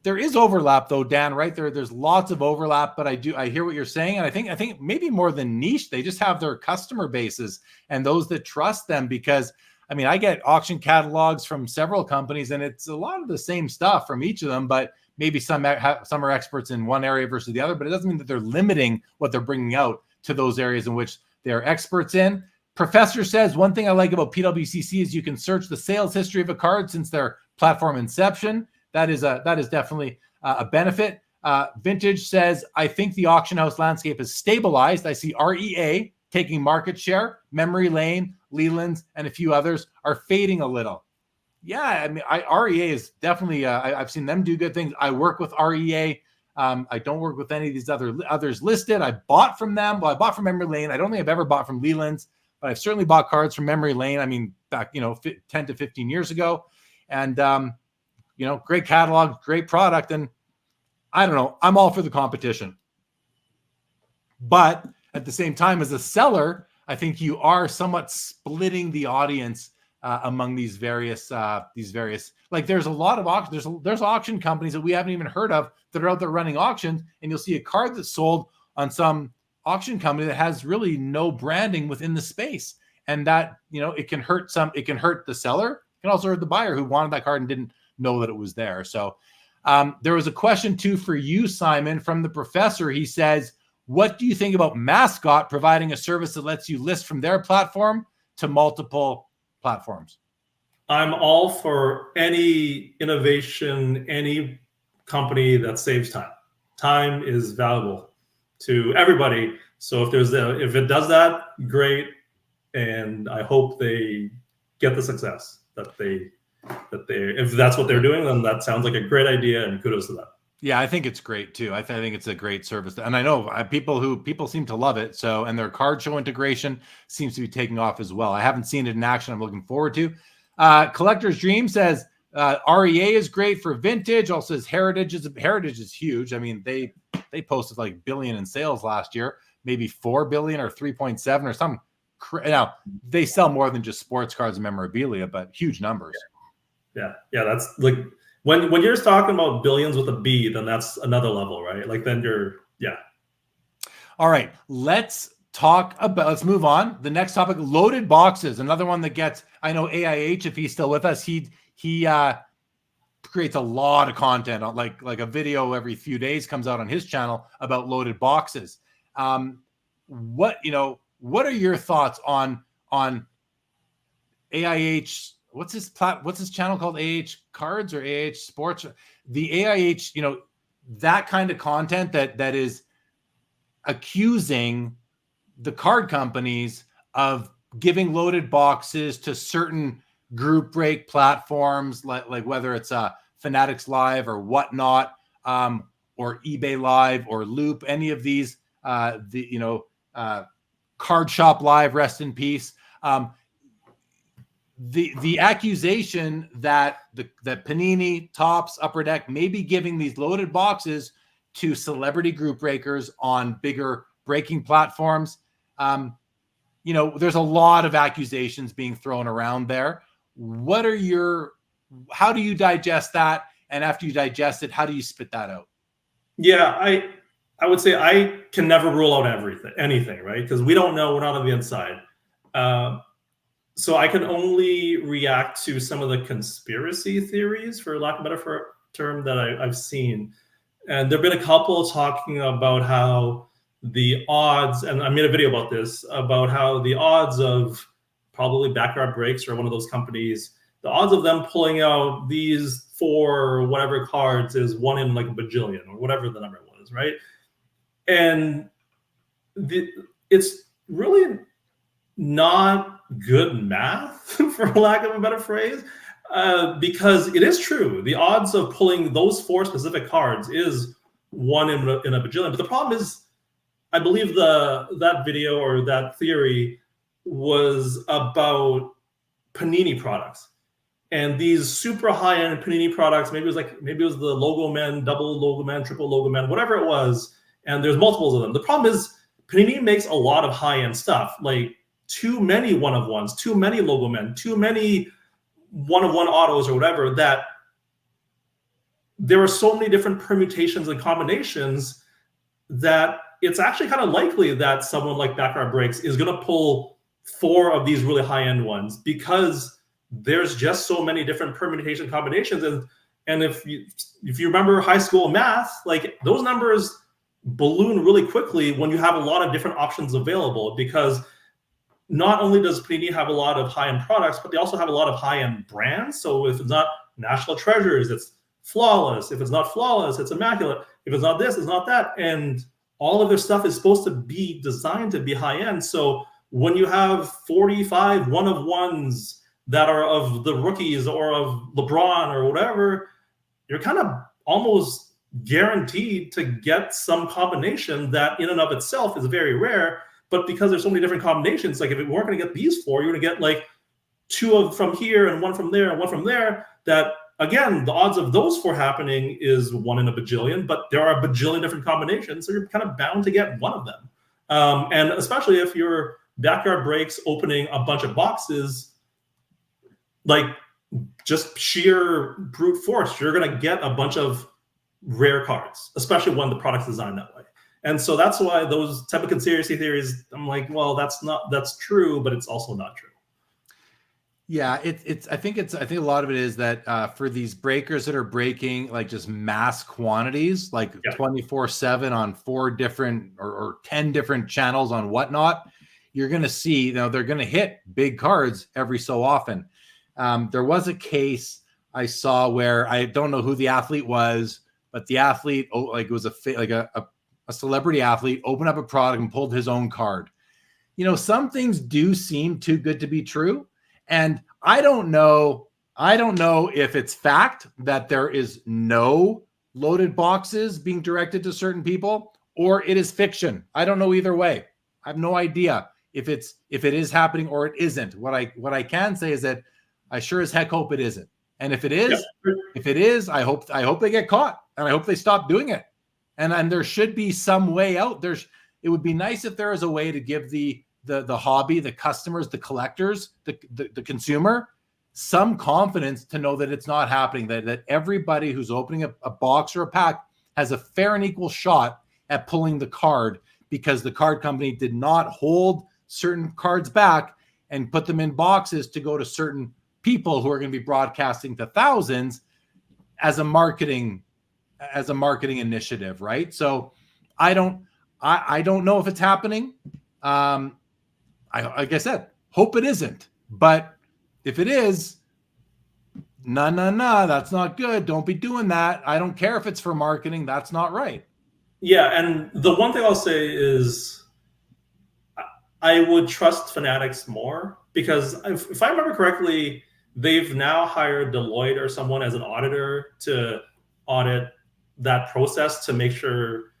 There is overlap though, Dan, right? There's lots of overlap, but I hear what you're saying. And I think maybe more than niche, they just have their customer bases and those that trust them, because I get auction catalogs from several companies and it's a lot of the same stuff from each of them, but maybe some are experts in one area versus the other, but it doesn't mean that they're limiting what they're bringing out to those areas in which they're experts in. Professor says, one thing I like about PWCC is you can search the sales history of a card since their platform inception. That is definitely a benefit. Vintage says, I think the auction house landscape is stabilized. I see REA taking market share. Memory Lane, Leland's, and a few others are fading a little. Yeah, REA is definitely, I've seen them do good things. I work with REA. I don't work with any of these others listed. I bought from them. Well, I bought from Memory Lane. I don't think I've ever bought from Leland's, but I've certainly bought cards from Memory Lane. Back, 10 to 15 years ago. And, great catalog, great product. And I don't know, I'm all for the competition. But at the same time, as a seller, I think you are somewhat splitting the audience among these various, like there's a lot of auctions. There's auction companies that we haven't even heard of that are out there running auctions, and you'll see a card that's sold on some auction company that has really no branding within the space, and that it can hurt the seller. It can also hurt the buyer who wanted that card and didn't know that it was there. So there was a question too for you, Simon, from the professor. He says, what do you think about Mascot providing a service that lets you list from their platform to multiple platforms? I'm all for any innovation, any company that saves time. Time is valuable to everybody. So if it does that, great. And I hope they get the success that if that's what they're doing, then that sounds like a great idea, and kudos to them. Yeah, I think it's great too. I think it's a great service, and I know people seem to love it. So, and their card show integration seems to be taking off as well. I haven't seen it in action. I'm looking forward to. Collector's Dream says REA is great for vintage. Also says Heritage is huge. they posted like billion in sales last year, maybe 4 billion or 3.7 or something. Now they sell more than just sports cards and memorabilia, but huge numbers. Yeah. That's like when you're just talking about billions with a B, then that's another level, right? Like then yeah. All right, let's move on. The next topic, loaded boxes. Another one that gets, I know AIH, if he's still with us, he creates a lot of content on like a video every few days comes out on his channel about loaded boxes. What are your thoughts on AIH? What's his channel called? AIH Cards or AIH Sports? The AIH, that kind of content that is accusing the card companies of giving loaded boxes to certain group break platforms, like whether it's Fanatics Live or Whatnot, or eBay Live or Loop, any of these, Card Shop Live, rest in peace. The accusation that Panini, Topps, Upper Deck may be giving these loaded boxes to celebrity group breakers on bigger breaking platforms. There's a lot of accusations being thrown around there. How do you digest that? And after you digest it, how do you spit that out? Yeah, I would say I can never rule out anything, right? Because we don't know, we're not on the inside. So I can only react to some of the conspiracy theories, for lack of a better term, that I've seen. And there have been a couple talking about how the odds, and I made a video about this, about how the odds of probably Backyard Breaks or one of those companies, the odds of them pulling out these 4 or whatever cards is 1 in like a bajillion or whatever the number was, right? And it's really not good math, for lack of a better phrase, because it is true. The odds of pulling those 4 specific cards is 1 in a bajillion. But the problem is, I believe that video or that theory was about Panini products. And these super high-end Panini products, maybe it was the Logo Men, double Logo Men, triple Logo Men, whatever it was, and there's multiples of them. The problem is Panini makes a lot of high-end stuff, like too many one-of-ones, too many Logo Men, too many one-of-one autos or whatever, that there are so many different permutations and combinations that it's actually kind of likely that someone like Backyard Breaks is going to pull 4 of these really high-end ones, because there's just so many different permutation combinations. And if you remember high school math, like those numbers balloon really quickly when you have a lot of different options available, because not only does Panini have a lot of high-end products, but they also have a lot of high-end brands. So if it's not National Treasures, it's Flawless. If it's not Flawless, it's Immaculate. If it's not this, it's not that. And all of their stuff is supposed to be designed to be high-end. So when you have 45 one-of-ones that are of the rookies or of LeBron or whatever, you're kind of almost guaranteed to get some combination that in and of itself is very rare. But because there's so many different combinations, like if we weren't going to get these 4, you're going to get like 2 from here and 1 from there and 1 from there. That, again, the odds of those 4 happening is 1 in a bajillion, but there are a bajillion different combinations. So you're kind of bound to get one of them. And especially if your Backyard Breaks opening a bunch of boxes, like just sheer brute force, you're going to get a bunch of rare cards, especially when the product's designed that way. And so that's why those type of conspiracy theories, I'm like, well, that's true, but it's also not true. Yeah, I think a lot of it is that for these breakers that are breaking like just mass quantities, like 24/7 on 4 different or 10 different channels on Whatnot, you're going to see, they're going to hit big cards every so often. There was a case I saw where I don't know who the athlete was, but the athlete, it was a celebrity athlete, opened up a product and pulled his own card. Some things do seem too good to be true. And I don't know if it's fact that there is no loaded boxes being directed to certain people, or it is fiction. I don't know either way. I have no idea if it is happening or it isn't. What I can say is that I sure as heck hope it isn't. And if it is, I hope they get caught, and I hope they stop doing it. And there should be some way out. It would be nice if there was a way to give the hobby, the customers, the collectors, the consumer some confidence to know that it's not happening, that everybody who's opening a box or a pack has a fair and equal shot at pulling the card, because the card company did not hold certain cards back and put them in boxes to go to certain people who are going to be broadcasting to thousands as a marketing initiative, right? So I don't know if it's happening. Like I said, hope it isn't. But if it is, no, that's not good. Don't be doing that. I don't care if it's for marketing. That's not right. Yeah, and the one thing I'll say is I would trust Fanatics more, because if I remember correctly, they've now hired Deloitte or someone as an auditor to audit that process to make sure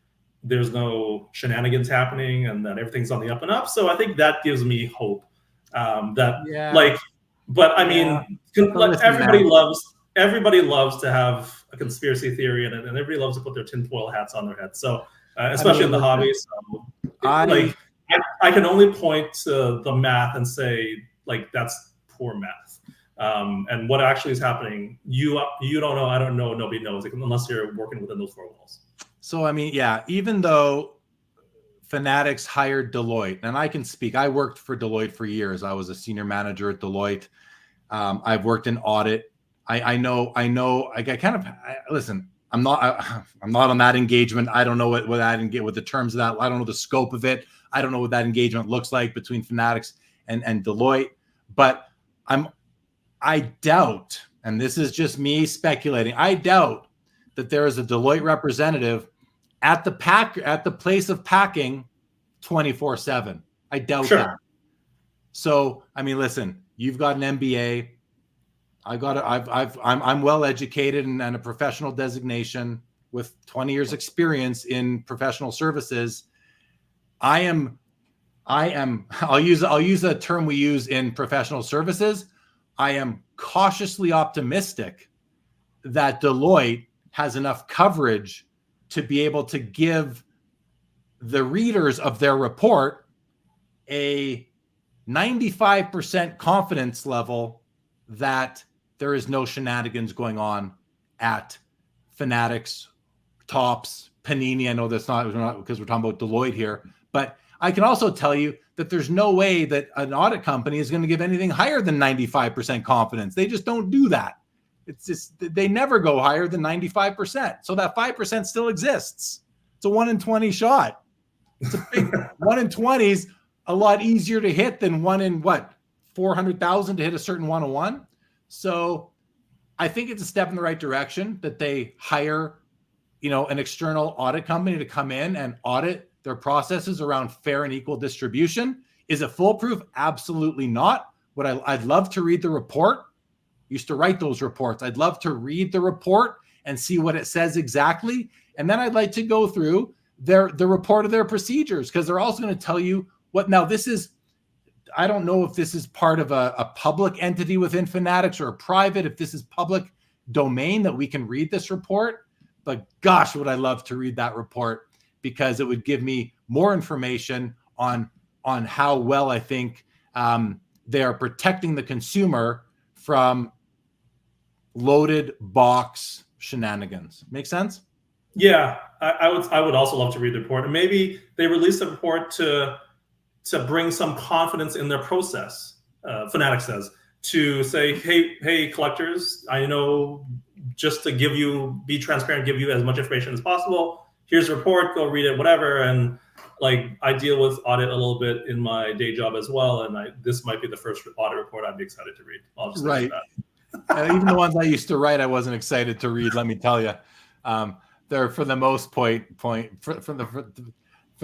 there's no shenanigans happening and that everything's on the up and up. So I think that gives me hope but I mean, everybody loves to have a conspiracy theory in it, and everybody loves to put their tinfoil hats on their heads. So especially in the hobby. So I can only point to the math and say, like, that's poor math. And what actually is happening, you don't know, I don't know, nobody knows, unless you're working within those four walls. So, I mean, yeah, even though Fanatics hired Deloitte, and I can speak, I worked for Deloitte for years. I was a senior manager at Deloitte. I've worked in audit. I know, listen, I'm not on that engagement. I don't know what the terms of that. I don't know the scope of it. I don't know what that engagement looks like between Fanatics and Deloitte, but I doubt, and this is just me speculating, I doubt that there is a Deloitte representative at the place of packing 24/7. I doubt that. So, I mean, listen, you've got an MBA. I'm well educated and a professional designation with 20 years experience in professional services. I'll use a term we use in professional services. I am cautiously optimistic that Deloitte has enough coverage to be able to give the readers of their report a 95% confidence level that there is no shenanigans going on at Fanatics, Topps, Panini. I know that's not because we're talking about Deloitte here, but I can also tell you that there's no way that an audit company is going to give anything higher than 95% confidence. They just don't do that. It's just, they never go higher than 95%. So that 5% still exists. It's a 1 in 20 shot. It's a big 1 in 20 is a lot easier to hit than 1 in 400,000 to hit a certain 101. So I think it's a step in the right direction that they hire, an external audit company to come in and audit their processes around fair and equal distribution. Is it foolproof? Absolutely not. I'd love to read the report. Used to write those reports. I'd love to read the report and see what it says exactly. And then I'd like to go through the report of their procedures, because they're also going to tell you what. Now, this is, I don't know if this is part of a public entity within Fanatics or a private, if this is public domain that we can read this report. But gosh, would I love to read that report, because it would give me more information on how well I think they are protecting the consumer from loaded box shenanigans. Make sense? Yeah, I would also love to read the report, and maybe they release the report to bring some confidence in their process. Fanatics says, to say, hey, collectors, I know, just to be transparent, give you as much information as possible. Here's a report, go read it, whatever. And I deal with audit a little bit in my day job as well, and this might be the first audit report I'd be excited to read. I'll just right. Even the ones I used to write, I wasn't excited to read. Let me tell you, they're for the most for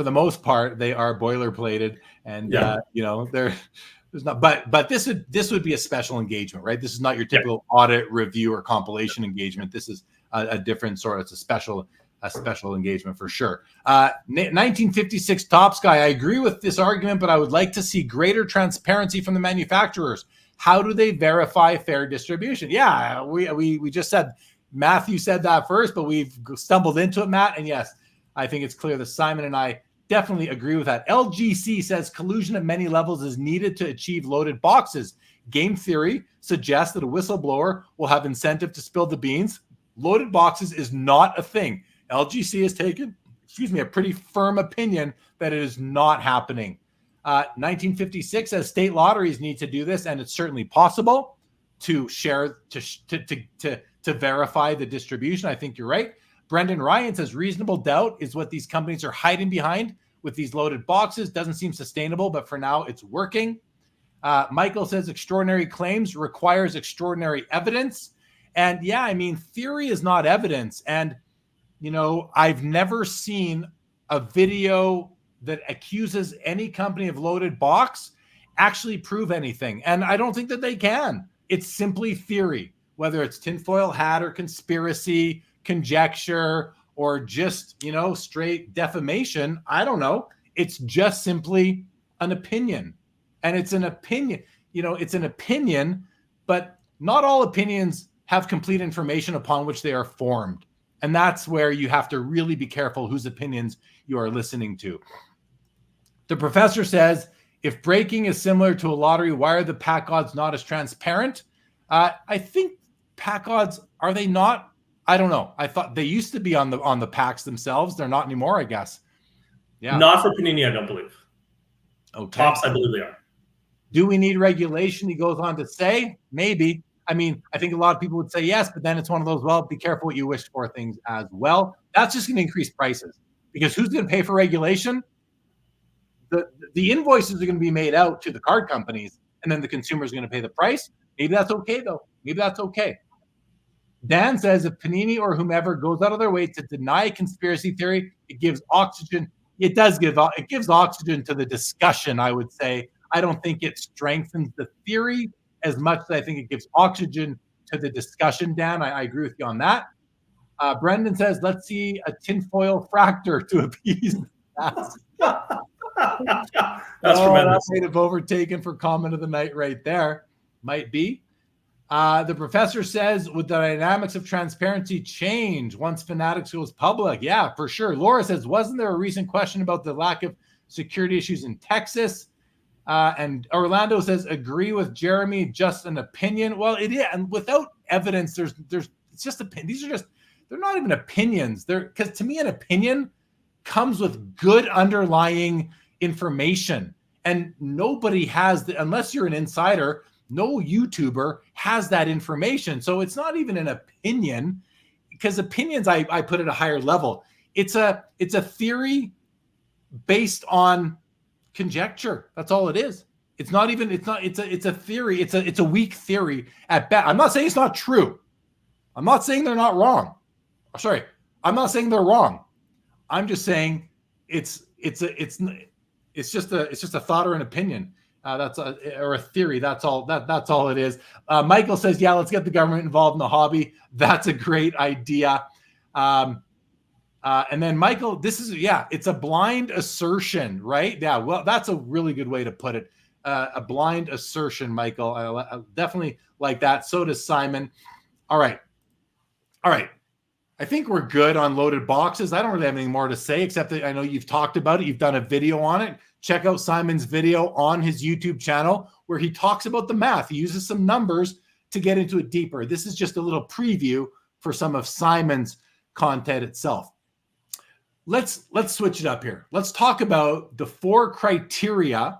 the most part, they are boilerplated, and there's not. But this would be a special engagement, right? This is not your typical audit review or compilation engagement. This is a different sort. It's a special engagement for sure. 1956 Topps guy. I agree with this argument, but I would like to see greater transparency from the manufacturers. How do they verify fair distribution? Yeah, we just said, Matthew said that first, but we've stumbled into it, Matt. And yes, I think it's clear that Simon and I definitely agree with that. LGC says collusion at many levels is needed to achieve loaded boxes. Game theory suggests that a whistleblower will have incentive to spill the beans. Loaded boxes is not a thing. LGC has taken, a pretty firm opinion that it is not happening. 1956 says state lotteries need to do this, and it's certainly possible to share, to verify the distribution. I think you're right. Brendan Ryan says reasonable doubt is what these companies are hiding behind with these loaded boxes. Doesn't seem sustainable, but for now it's working. Michael says extraordinary claims requires extraordinary evidence. And yeah, I mean, theory is not evidence. And, I've never seen a video that accuses any company of loaded box actually prove anything. And I don't think that they can. It's simply theory, whether it's tinfoil hat or conspiracy, conjecture, or just, straight defamation. I don't know. It's just simply an opinion. And it's an opinion, it's an opinion, but not all opinions have complete information upon which they are formed. And that's where you have to really be careful whose opinions you are listening to. The professor says, if breaking is similar to a lottery, why are the pack odds not as transparent? I think pack odds, are they not? I don't know. I thought they used to be on the packs themselves. They're not anymore, I guess. Yeah. Not for Panini, I don't believe. Okay. Tops, I believe they are. Do we need regulation? He goes on to say, maybe. I mean, I think a lot of people would say yes, but then it's one of those, well, be careful what you wish for things as well. That's just going to increase prices, because who's going to pay for regulation? The invoices are going to be made out to the card companies, and then the consumer is going to pay the price. Maybe that's okay, though. Maybe that's okay. Dan says if Panini or whomever goes out of their way to deny conspiracy theory, it gives oxygen. It gives oxygen to the discussion, I would say. I don't think it strengthens the theory as much as I think it gives oxygen to the discussion, Dan. I agree with you on that. Brendan says, let's see a tinfoil fractor to appease that. That's tremendous. That might have overtaken for comment of the night right there. Might be. The professor says, would the dynamics of transparency change once Fanatics goes public? Yeah, for sure. Laura says, wasn't there a recent question about the lack of security issues in Texas? And Orlando says, agree with Jeremy, just an opinion. Well, it is, and without evidence, it's just these are just, they're not even opinions. Because to me, an opinion comes with good underlying information, and nobody has unless you're an insider. No YouTuber has that information. So it's not even an opinion, because opinions, I put at a higher level. It's a theory based on conjecture. That's all it is. It's a theory. It's a weak theory at best. I'm not saying it's not true. I'm not saying they're not wrong. Sorry. I'm not saying they're wrong. I'm just saying it's just a thought or an opinion. Or a theory. That's all it is. Michael says, yeah, let's get the government involved in the hobby. That's a great idea. And then Michael, it's a blind assertion, right? Yeah, well, that's a really good way to put it. A blind assertion, Michael. I definitely like that. So does Simon. All right. I think we're good on loaded boxes. I don't really have anything more to say, except that I know you've talked about it. You've done a video on it. Check out Simon's video on his YouTube channel where he talks about the math. He uses some numbers to get into it deeper. This is just a little preview for some of Simon's content itself. Let's switch it up here. Let's talk about the 4 criteria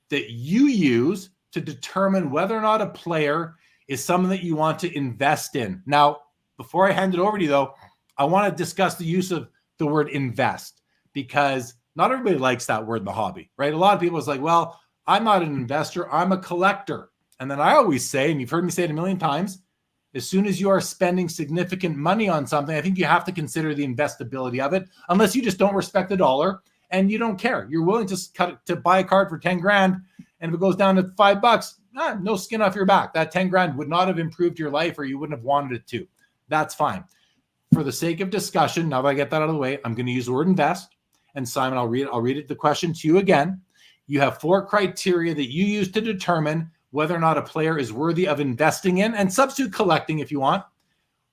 that you use to determine whether or not a player is someone that you want to invest in. Now, before I hand it over to you, though, I want to discuss the use of the word invest, because not everybody likes that word in the hobby, right? A lot of people is like, well, I'm not an investor, I'm a collector. And then I always say, and you've heard me say it a million times, as soon as you are spending significant money on something, I think you have to consider the investability of it, unless you just don't respect the dollar and you don't care. You're willing to buy a card for 10 grand, and if it goes down to $5, no skin off your back. That 10 grand would not have improved your life, or you wouldn't have wanted it to. That's fine. For the sake of discussion, now that I get that out of the way, I'm going to use the word invest. And Simon, I'll read the question to you again. You have 4 criteria that you use to determine whether or not a player is worthy of investing in, and substitute collecting if you want.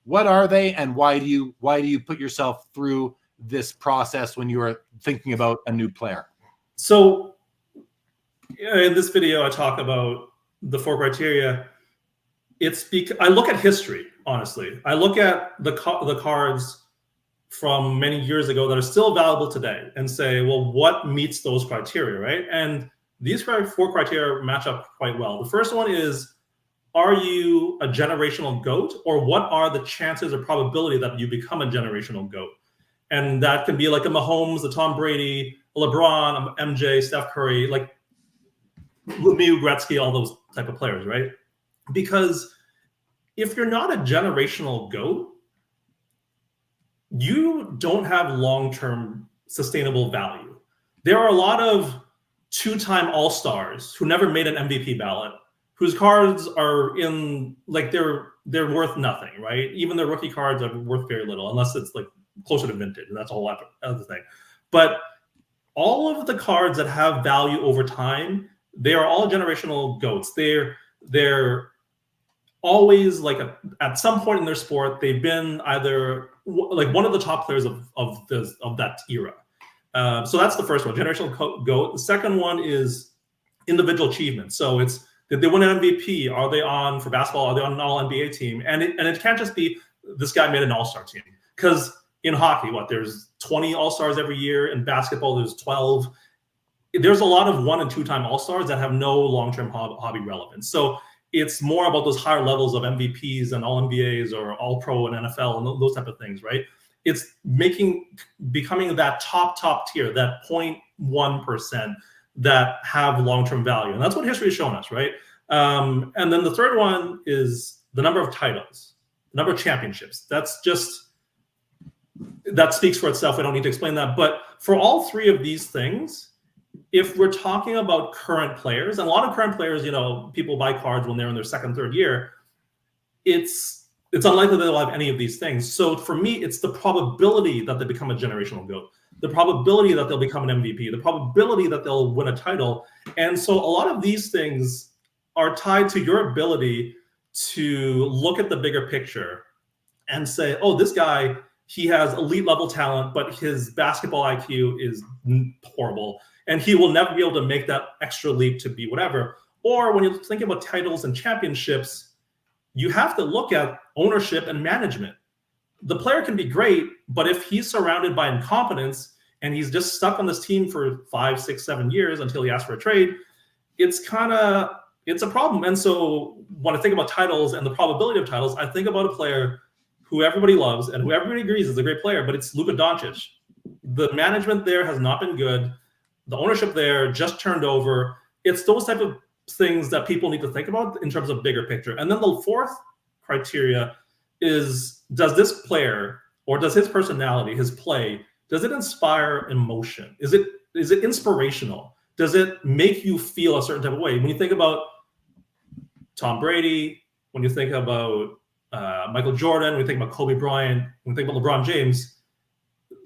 What are they, and why do you put yourself through this process when you were thinking about a new player? So in this video, I talk about the 4 criteria. I look at history, honestly. I look at the cards from many years ago that are still valuable today and say, well, what meets those criteria, right? And these 4 criteria match up quite well. The first one is, are you a generational GOAT, or what are the chances or probability that you become a generational GOAT? And that can be like a Mahomes, a Tom Brady, a LeBron, a MJ, Steph Curry, like Lemieux, Gretzky, all those type of players, right? Because if you're not a generational GOAT, you don't have long-term sustainable value. There are a lot of 2-time All-Stars who never made an MVP ballot, whose cards are in, like, they're worth nothing, right? Even their rookie cards are worth very little, unless it's like closer to vintage, and that's a whole other thing. But all of the cards that have value over time, they are all generational GOATs. They're always, like, at some point in their sport, they've been either like one of the top players of that era. So that's the first one, generational GOAT. The second one is individual achievement. So it's, did they win an MVP? Are they on, for basketball, are they on an all NBA team? And it can't just be this guy made an all-star team. Because in hockey, there's 20 all-stars every year. In basketball, there's 12. There's a lot of 1- and 2-time all-stars that have no long-term hobby relevance. So it's more about those higher levels of MVPs and all NBAs or all pro and NFL and those type of things, right? It's becoming that top tier, that 0.1% that have long-term value. And that's what history has shown us, right? And then the third one is the number of titles, the number of championships. That speaks for itself. I don't need to explain that. But for all 3 of these things, if we're talking about current players, and a lot of current players, people buy cards when they're in their 2nd, 3rd year, it's unlikely that they'll have any of these things. So for me, it's the probability that they become a generational GOAT, the probability that they'll become an MVP, the probability that they'll win a title. And so a lot of these things are tied to your ability to look at the bigger picture and say, oh, this guy, he has elite level talent, but his basketball IQ is horrible, and he will never be able to make that extra leap to be whatever. Or when you think about titles and championships, you have to look at ownership and management. The player can be great, but if he's surrounded by incompetence and he's just stuck on this team for 5, 6, 7 years until he asks for a trade, it's a problem. And so when I think about titles and the probability of titles, I think about a player who everybody loves and who everybody agrees is a great player, but it's Luka Doncic. The management there has not been good. The ownership there just turned over. It's those type of things that people need to think about in terms of bigger picture. And then the 4th criteria is, does this player, or does his personality, his play, does it inspire emotion? Is it inspirational? Does it make you feel a certain type of way? When you think about Tom Brady, when you think about Michael Jordan, when you think about Kobe Bryant, when you think about LeBron James,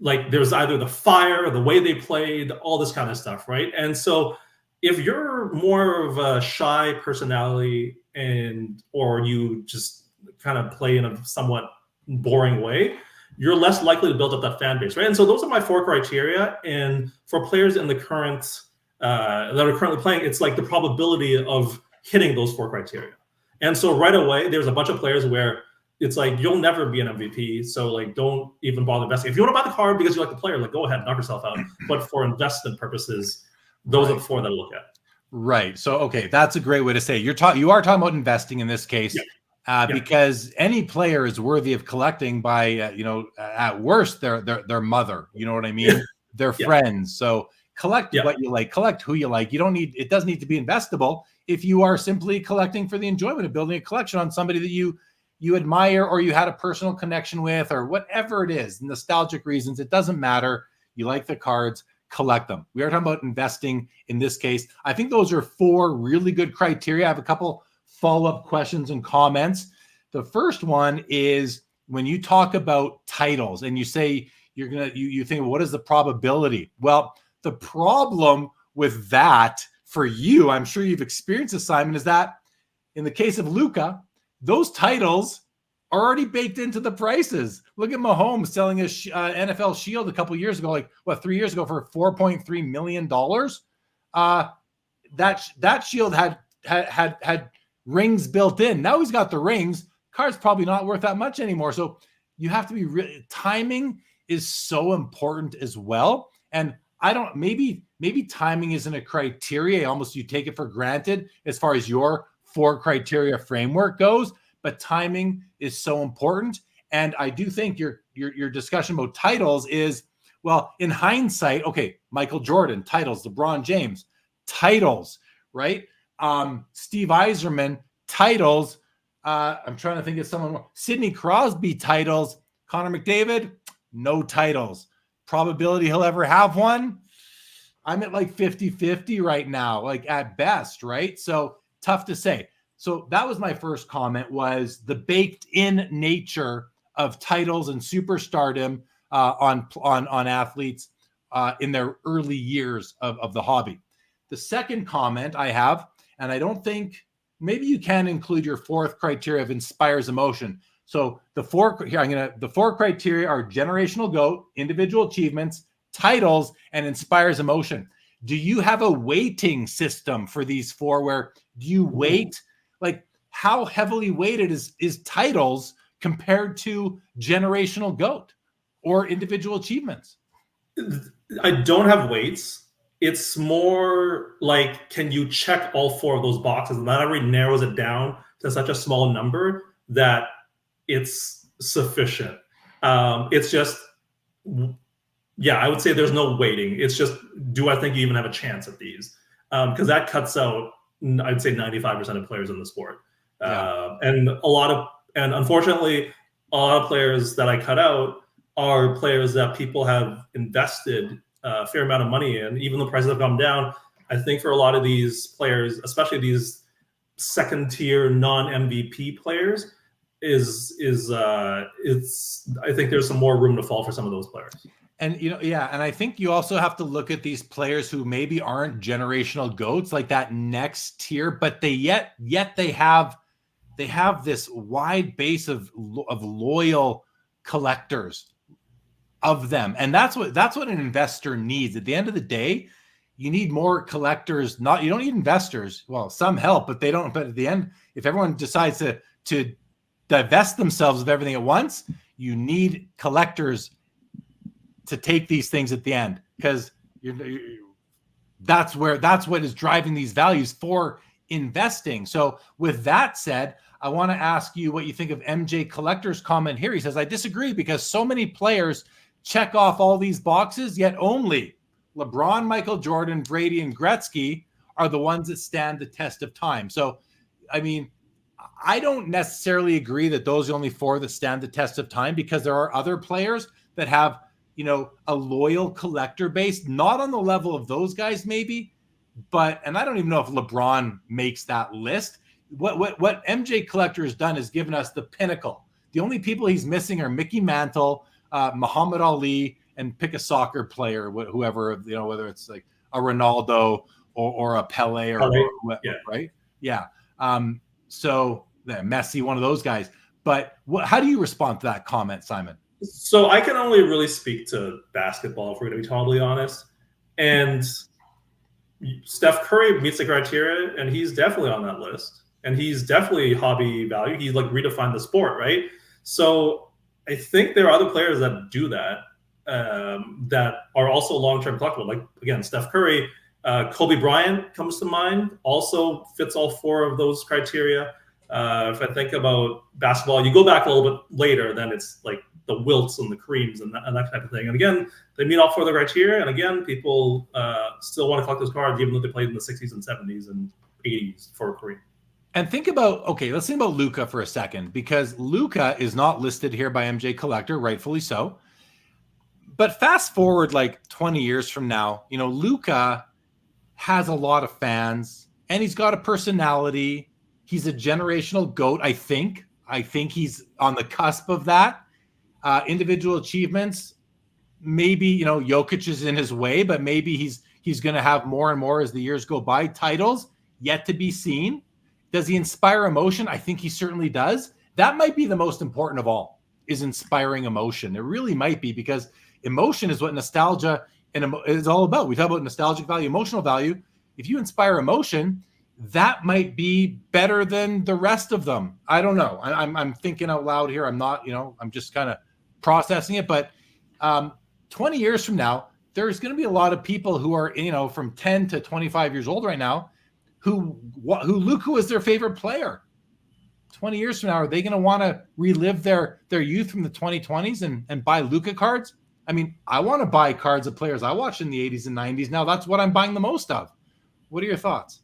like, there's either the fire, the way they played, all this kind of stuff, right? And so if you're more of a shy personality or you just kind of play in a somewhat boring way, you're less likely to build up that fan base, right? And so those are my 4 criteria. And for players in the current that are currently playing, it's like the probability of hitting those 4 criteria. And so right away, there's a bunch of players where it's like, you'll never be an MVP, so like, don't even bother investing. If you want to buy the card because you like the player, like, go ahead, knock yourself out. But for investment purposes, those are the 4 that I look at. Right. So, okay, that's a great way to say it. You are talking about investing in this case, because any player is worthy of collecting by, at worst, their mother. You know what I mean? Their friends. So collect what you like, collect who you like. It doesn't need to be investable if you are simply collecting for the enjoyment of building a collection on somebody that you admire, or you had a personal connection with, or whatever it is, nostalgic reasons. It doesn't matter. You like the cards, collect them. We are talking about investing in this case. I think those are 4 really good criteria. I have a couple follow-up questions and comments. The first one is, when you talk about titles and you say you think, what is the probability? Well, the problem with that for you, I'm sure you've experienced this, Simon, is that in the case of Luka, those titles already baked into the prices. Look at Mahomes selling a NFL Shield a couple years ago, 3 years ago for $4.3 million. That Shield had rings built in. Now he's got the rings. Card's probably not worth that much anymore. So you have to be timing is so important as well. And maybe timing isn't a criteria. Almost you take it for granted as far as your 4 criteria framework goes, but timing is so important. And I do think your discussion about titles is, well, in hindsight, okay, Michael Jordan, titles, LeBron James, titles, right? Steve Yzerman, titles. I'm trying to think of someone more. Sidney Crosby, titles. Connor McDavid, no titles. Probability he'll ever have one, I'm at like 50-50 right now, like at best, right? So tough to say. So that was my first comment, was the baked in nature of titles and superstardom on athletes in their early years of the hobby. The second comment I have, and I don't think, maybe you can include your 4th criteria of inspires emotion. So the 4 criteria are generational GOAT, individual achievements, titles, and inspires emotion. Do you have a weighting system for these 4? Where do you weight, like how heavily weighted is titles compared to generational GOAT or individual achievements? I don't have weights. It's more like, can you check all 4 of those boxes? And that already narrows it down to such a small number that it's sufficient. It's just, yeah, I would say there's no weighting. It's just, do I think you even have a chance at these? Because that cuts out, I'd say 95% of players in the sport. Yeah. And unfortunately, a lot of players that I cut out are players that people have invested a fair amount of money in, even though prices have come down. I think for a lot of these players, especially these second tier non-MVP players, I think there's some more room to fall for some of those players. And and I think you also have to look at these players who maybe aren't generational GOATs, like that next tier, but they have this wide base of loyal collectors of them. And that's what an investor needs. At the end of the day, you need more collectors. You don't need investors. Well, some help, but they don't. But at the end, if everyone decides to divest themselves of everything at once, you need collectors to take these things at the end, because that's what is driving these values for investing. So with that said, I want to ask you what you think of MJ Collector's comment here. He says, I disagree, because so many players check off all these boxes, yet only LeBron, Michael Jordan, Brady, and Gretzky are the ones that stand the test of time. So, I mean, I don't necessarily agree that those are the only 4 that stand the test of time, because there are other players that have, a loyal collector base, not on the level of those guys maybe, and I don't even know if LeBron makes that list. What MJ Collector has done is given us the pinnacle. The only people he's missing are Mickey Mantle, Muhammad Ali, and pick a soccer player, whoever, whether it's like a Ronaldo or a Pele or whoever, yeah. Right? Yeah. So Messi, one of those guys. But how do you respond to that comment, Simon? So I can only really speak to basketball, if we're going to be totally honest. And Steph Curry meets the criteria, and he's definitely on that list. And he's definitely hobby value. He's like redefined the sport, right? So I think there are other players that do that, that are also long-term collectible. Like, again, Steph Curry, Kobe Bryant comes to mind, also fits all 4 of those criteria. If I think about basketball, you go back a little bit later, then it's like the Wilts and the Kareems and that type of thing. And again, they meet all 4 of the criteria. And again, people still want to collect those cards, even though they played in the 60s and 70s and 80s for Kareem. And let's think about Luka for a second, because Luka is not listed here by MJ Collector, rightfully so. But fast forward like 20 years from now, Luka has a lot of fans, and he's got a personality. He's a generational GOAT, I think. I think he's on the cusp of that. Individual achievements, maybe, Jokic is in his way, but maybe he's going to have more and more as the years go by. Titles, yet to be seen. Does he inspire emotion? I think he certainly does. That might be the most important of all, is inspiring emotion. It really might be, because emotion is what nostalgia is all about. We talk about nostalgic value, emotional value. If you inspire emotion, that might be better than the rest of them. I don't know. I'm thinking out loud here. I'm not, I'm just kind of processing it. But 20 years from now, there's going to be a lot of people who are, from 10 to 25 years old right now, who Luka is their favorite player. 20 years from now, are they going to want to relive their youth from the 2020s and buy Luka cards? I mean, I want to buy cards of players I watched in the 80s and 90s. Now that's what I'm buying the most of. What are your thoughts?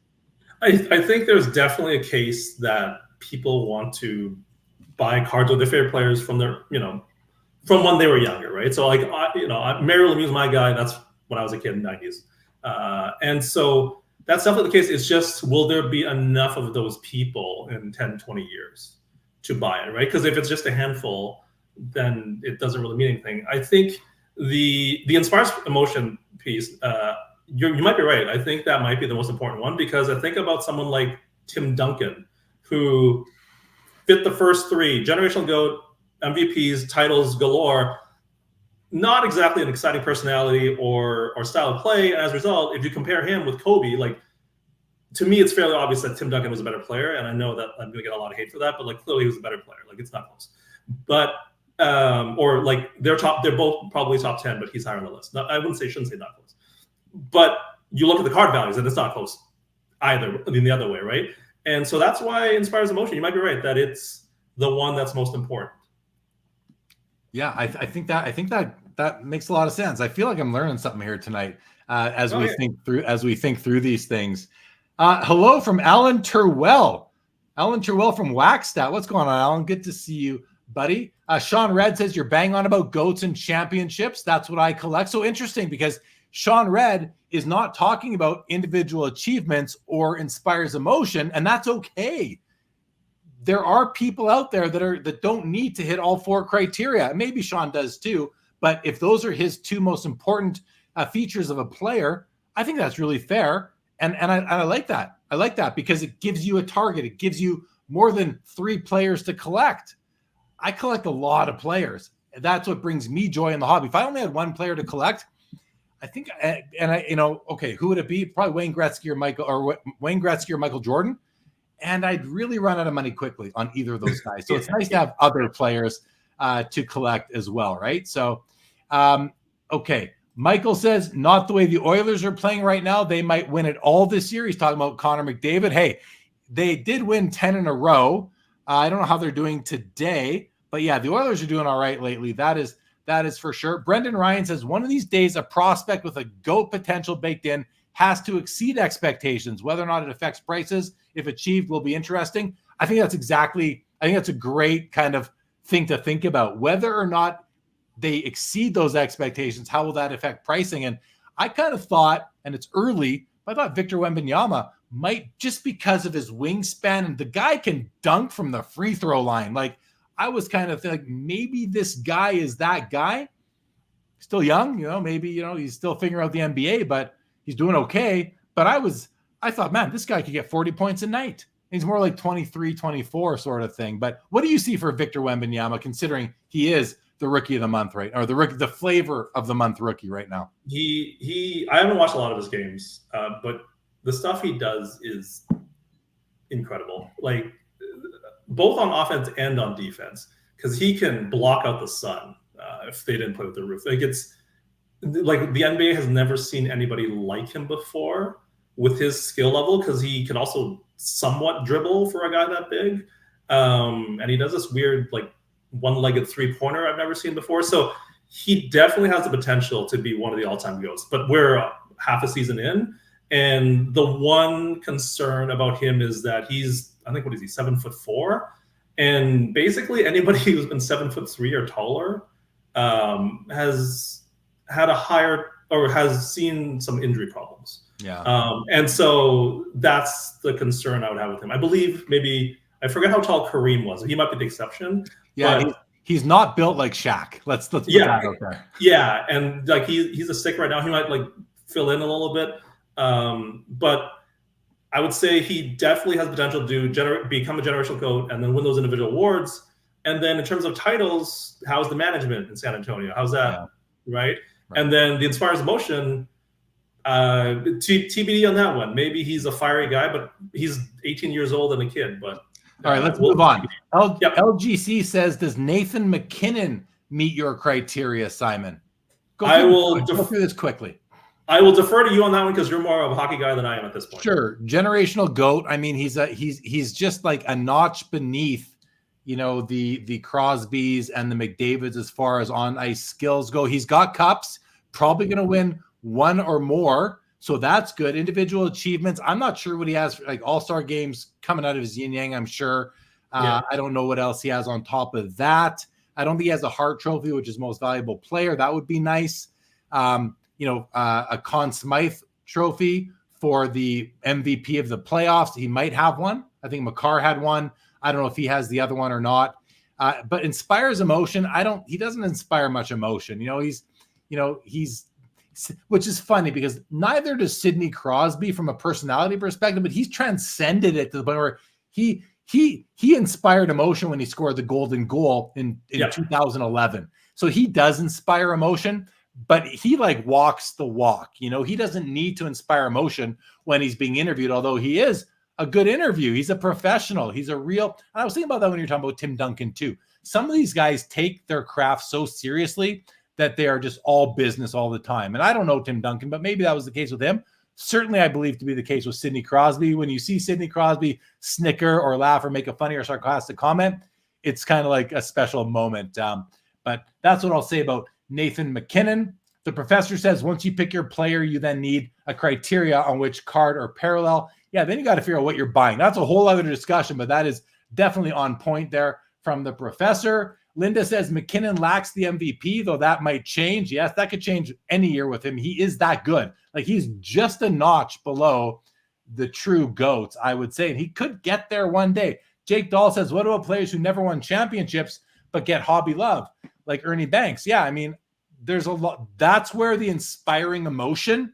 I think there's definitely a case that people want to buy cards of their favorite players from their, from when they were younger, right? So like, Mario Lemieux's my guy. That's when I was a kid in the 90s. And so that's definitely the case. It's just, will there be enough of those people in 10, 20 years to buy it, right? Because if it's just a handful, then it doesn't really mean anything. I think the inspires emotion piece, you might be right. I think that might be the most important one, because I think about someone like Tim Duncan, who fit the first three: generational GOAT, MVPs, titles galore. Not exactly an exciting personality or style of play. As a result, if you compare him with Kobe, like, to me, it's fairly obvious that Tim Duncan was a better player. And I know that I'm going to get a lot of hate for that, but like, clearly he was a better player. Like, it's not close. But or like they're both probably top 10, but he's higher on the list. Shouldn't say not close. But you look at the card values and it's not close either, in the other way, right? And so that's why it inspires emotion. You might be right that it's the one that's most important. Yeah, I think that makes a lot of sense. I feel like I'm learning something here tonight as we think through these things. Hello from Alan Terwell. Alan Terwell from Waxstat. What's going on, Alan? Good to see you, buddy. Sean Red says you're bang on about GOATs and championships. That's what I collect. So interesting, because Sean Red is not talking about individual achievements or inspires emotion, and that's okay. There are people out there that don't need to hit all four criteria. Maybe Sean does too, but if those are his two most important features of a player, I think that's really fair. And I like that. I like that because it gives you a target. It gives you more than 3 players to collect. I collect a lot of players. That's what brings me joy in the hobby. If I only had 1 player to collect, I think, okay, who would it be? Probably Wayne Gretzky or Michael Jordan. And I'd really run out of money quickly on either of those guys. So it's nice to have other players to collect as well, right? So, okay. Michael says, not the way the Oilers are playing right now. They might win it all this year. He's talking about Connor McDavid. Hey, they did win 10 in a row. I don't know how they're doing today, but yeah, the Oilers are doing all right lately. That is for sure. Brendan Ryan says, one of these days, a prospect with a GOAT potential baked in has to exceed expectations. Whether or not it affects prices, if achieved, will be interesting. I think that's a great kind of thing to think about. Whether or not they exceed those expectations, how will that affect pricing? And I kind of thought, and it's early, but I thought Victor Wembanyama might, just because of his wingspan, and the guy can dunk from the free throw line. Like, I was kind of like, maybe this guy is that guy. Still young, maybe, he's still figuring out the NBA, but he's doing okay. But I thought, man, this guy could get 40 points a night. He's more like 23, 24 sort of thing. But what do you see for Victor Wembanyama, considering he is the rookie of the month, right? Or the flavor of the month rookie right now? I haven't watched a lot of his games, but the stuff he does is incredible. Like, both on offense and on defense, because he can block out the sun if they didn't play with the roof. Like, it's like the NBA has never seen anybody like him before with his skill level, because he can also somewhat dribble for a guy that big. And he does this weird, like, one-legged three-pointer I've never seen before. So he definitely has the potential to be one of the all-time GOATs. But we're half a season in, and the one concern about him is that he's, I think, 7'4", and basically anybody who's been 7'3" or taller has had a higher, or has seen some injury problems. Yeah. And so that's the concern I would have with him. I believe maybe, I forget how tall Kareem was. He might be the exception. Yeah, but he's not built like Shaq. Let's put that out there. Yeah, and like he's a stick right now. He might like fill in a little bit. But I would say he definitely has potential to become a generational GOAT and then win those individual awards. And then in terms of titles, how's the management in San Antonio? How's that, right? And then the Inspires Emotion, TBD on that one. Maybe he's a fiery guy, but he's 18 years old and a kid. But all right, let's move on. LGC says, does Nathan McKinnon meet your criteria, Simon? Go through this quickly. I will defer to you on that one because you're more of a hockey guy than I am at this point. Sure, generational GOAT. I mean, he's just like a notch beneath, the Crosbys and the McDavids as far as on ice skills go. He's got cups, probably going to win one or more, so that's good. Individual achievements, I'm not sure what he has, like all-star games coming out of his yin yang, I'm sure. I don't know what else he has on top of that. I don't think he has a Hart Trophy, which is most valuable player. That would be nice. A Conn Smythe Trophy for the MVP of the playoffs. He might have one. I think Makar had one. I don't know if he has the other one or not. But inspires emotion. He doesn't inspire much emotion. He's which is funny because neither does Sidney Crosby from a personality perspective, but he's transcended it to the point where he inspired emotion when he scored the golden goal in 2011. So he does inspire emotion, but he like walks the walk. He doesn't need to inspire emotion when he's being interviewed, although he is a good interview. He's a professional. He's a real, and I was thinking about that when you're talking about Tim Duncan too. Some of these guys take their craft so seriously that they are just all business all the time. And I don't know Tim Duncan, but maybe that was the case with him. Certainly, I believe to be the case with Sidney Crosby. When you see Sidney Crosby snicker or laugh or make a funny or sarcastic comment, it's kind of like a special moment. But that's what I'll say about Nathan McKinnon. The professor says once you pick your player, you then need a criteria on which card or parallel. Yeah, then you got to figure out what you're buying. That's a whole other discussion, but that is definitely on point there from the professor. Linda says McKinnon lacks the MVP, though that might change. Yes, that could change any year with him. He is that good. Like he's just a notch below the true GOATs, I would say. And he could get there one day. Jake Dahl says, what about players who never won championships but get hobby love, like Ernie Banks? Yeah, I mean, there's a lot. That's where the inspiring emotion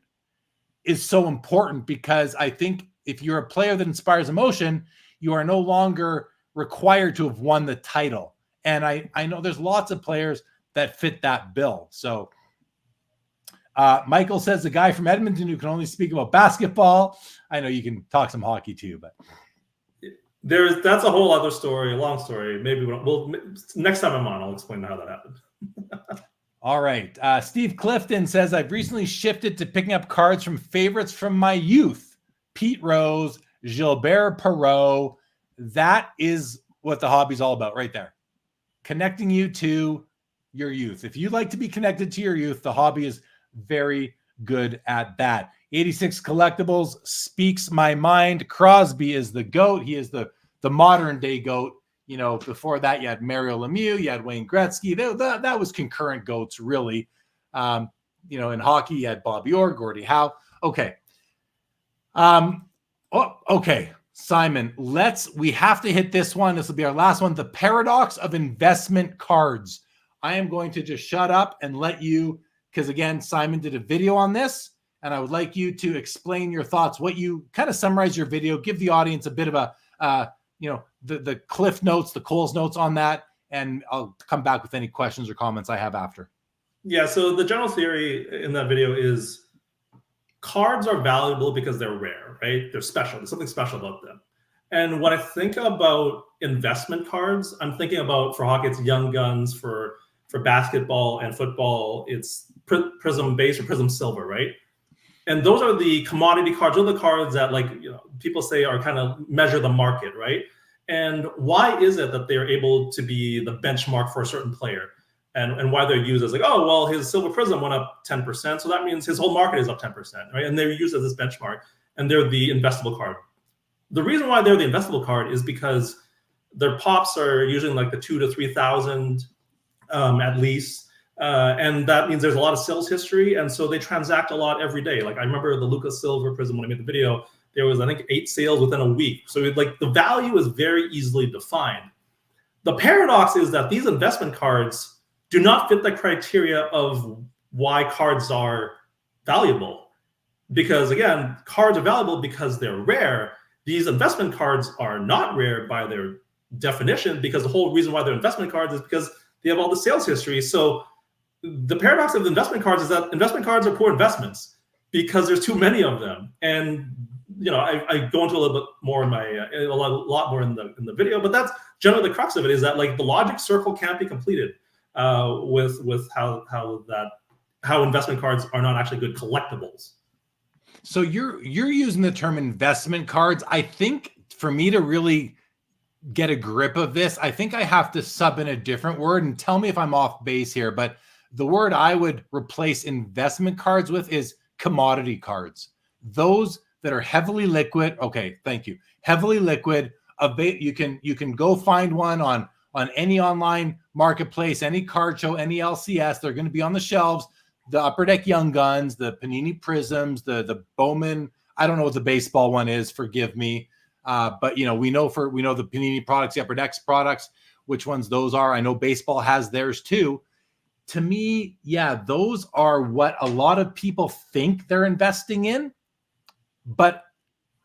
is so important, because I think if you're a player that inspires emotion, you are no longer required to have won the title. And I know there's lots of players that fit that bill. So Michael says the guy from Edmonton who can only speak about basketball. I know you can talk some hockey too, but that's a whole other story, a long story. Maybe we'll next time I'm on, I'll explain how that happened. All right. Steve Clifton says, I've recently shifted to picking up cards from favorites from my youth. Pete Rose, Gilbert Perreault. That is what the hobby's all about right there. Connecting you to your youth. If you like to be connected to your youth, the hobby is very good at that. 86 Collectibles speaks my mind. Crosby is the GOAT. He is the modern day GOAT. Before that, you had Mario Lemieux, you had Wayne Gretzky. That was concurrent GOATs, really. In hockey, you had Bobby Orr, Gordie Howe. Okay. Okay. Simon, we have to hit this one. This will be our last one. The paradox of investment cards. I am going to just shut up and let you, because again, Simon did a video on this, and I would like you to explain your thoughts, what you kind of summarize your video, give the audience a bit of the Cliff Notes, the Coles Notes on that, and I'll come back with any questions or comments I have after. Yeah, so the general theory in that video is cards are valuable because they're rare, right? They're special. There's something special about them. And when I think about investment cards, I'm thinking about, for hockey, it's Young Guns. For basketball and football, it's Prism Base or Prism Silver, right? And those are the commodity cards. Those are the cards that, people say are kind of measure the market, right? And why is it that they're able to be the benchmark for a certain player? And why they're used as his Silver Prism went up 10%, so that means his whole market is up 10%, right? And they're used as this benchmark, and they're the investable card. The reason why they're the investable card is because their pops are usually like the 2,000 to 3,000 at least, and that means there's a lot of sales history, and so they transact a lot every day. Like I remember the Lucas Silver Prism when I made the video, there was I think 8 sales within a week. So the value is very easily defined. The paradox is that these investment cards do not fit the criteria of why cards are valuable. because again, cards are valuable because they're rare. These investment cards are not rare by their definition, because the whole reason why they're investment cards is because they have all the sales history. So the paradox of investment cards is that investment cards are poor investments because there's too many of them. And I go into a little bit more in my a lot more in the video, but that's generally the crux of it, is that like the logic circle can't be completed with how investment cards are not actually good collectibles. So you're using the term investment cards. I think for me to really get a grip of this, I think I have to sub in a different word, and tell me if I'm off base here, but the word I would replace investment cards with is commodity cards. Those that are heavily liquid. Okay, thank you. Heavily liquid. You can go find one on any online marketplace, any card show, any LCS. They're going to be on the shelves. The Upper Deck Young Guns, the Panini Prisms, the Bowman. I don't know what the baseball one is. Forgive me. But we know the Panini products, the Upper Decks products, which ones those are. I know baseball has theirs too. To me, yeah, those are what a lot of people think they're investing in.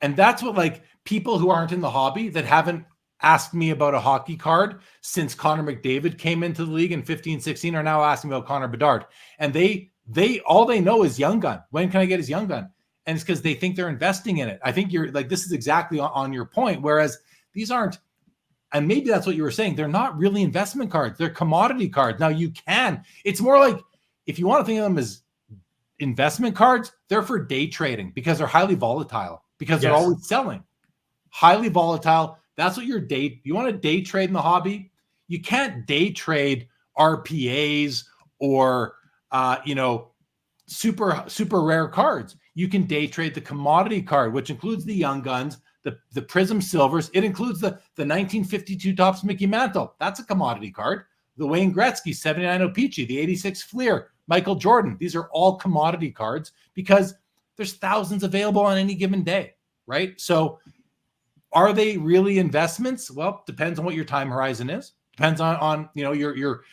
And that's what, like, people who aren't in the hobby, that haven't asked me about a hockey card since Connor McDavid came into the league in 15-16, are now asking about Connor Bedard. And they all they know is Young Gun. When can I get his Young Gun? And it's because they think they're investing in it. I think you're like, this is exactly on your point. Whereas these aren't, and maybe that's what you were saying, they're not really investment cards. They're commodity cards. Now it's more like, if you want to think of them as investment cards, they're for day trading because they're highly volatile, because they're always selling. Highly volatile. That's what you want to day trade in the hobby. You can't day trade RPAs or, super rare cards. You can day trade the commodity card, which includes the Young Guns, the Prism Silvers. It includes the 1952 Topps Mickey Mantle. That's a commodity card. The Wayne Gretzky 79 O-Pee-Chee, the 86 Fleer, Michael Jordan. These are all commodity cards because there's thousands available on any given day, right? So are they really investments? Well, depends on what your time horizon is. Depends on your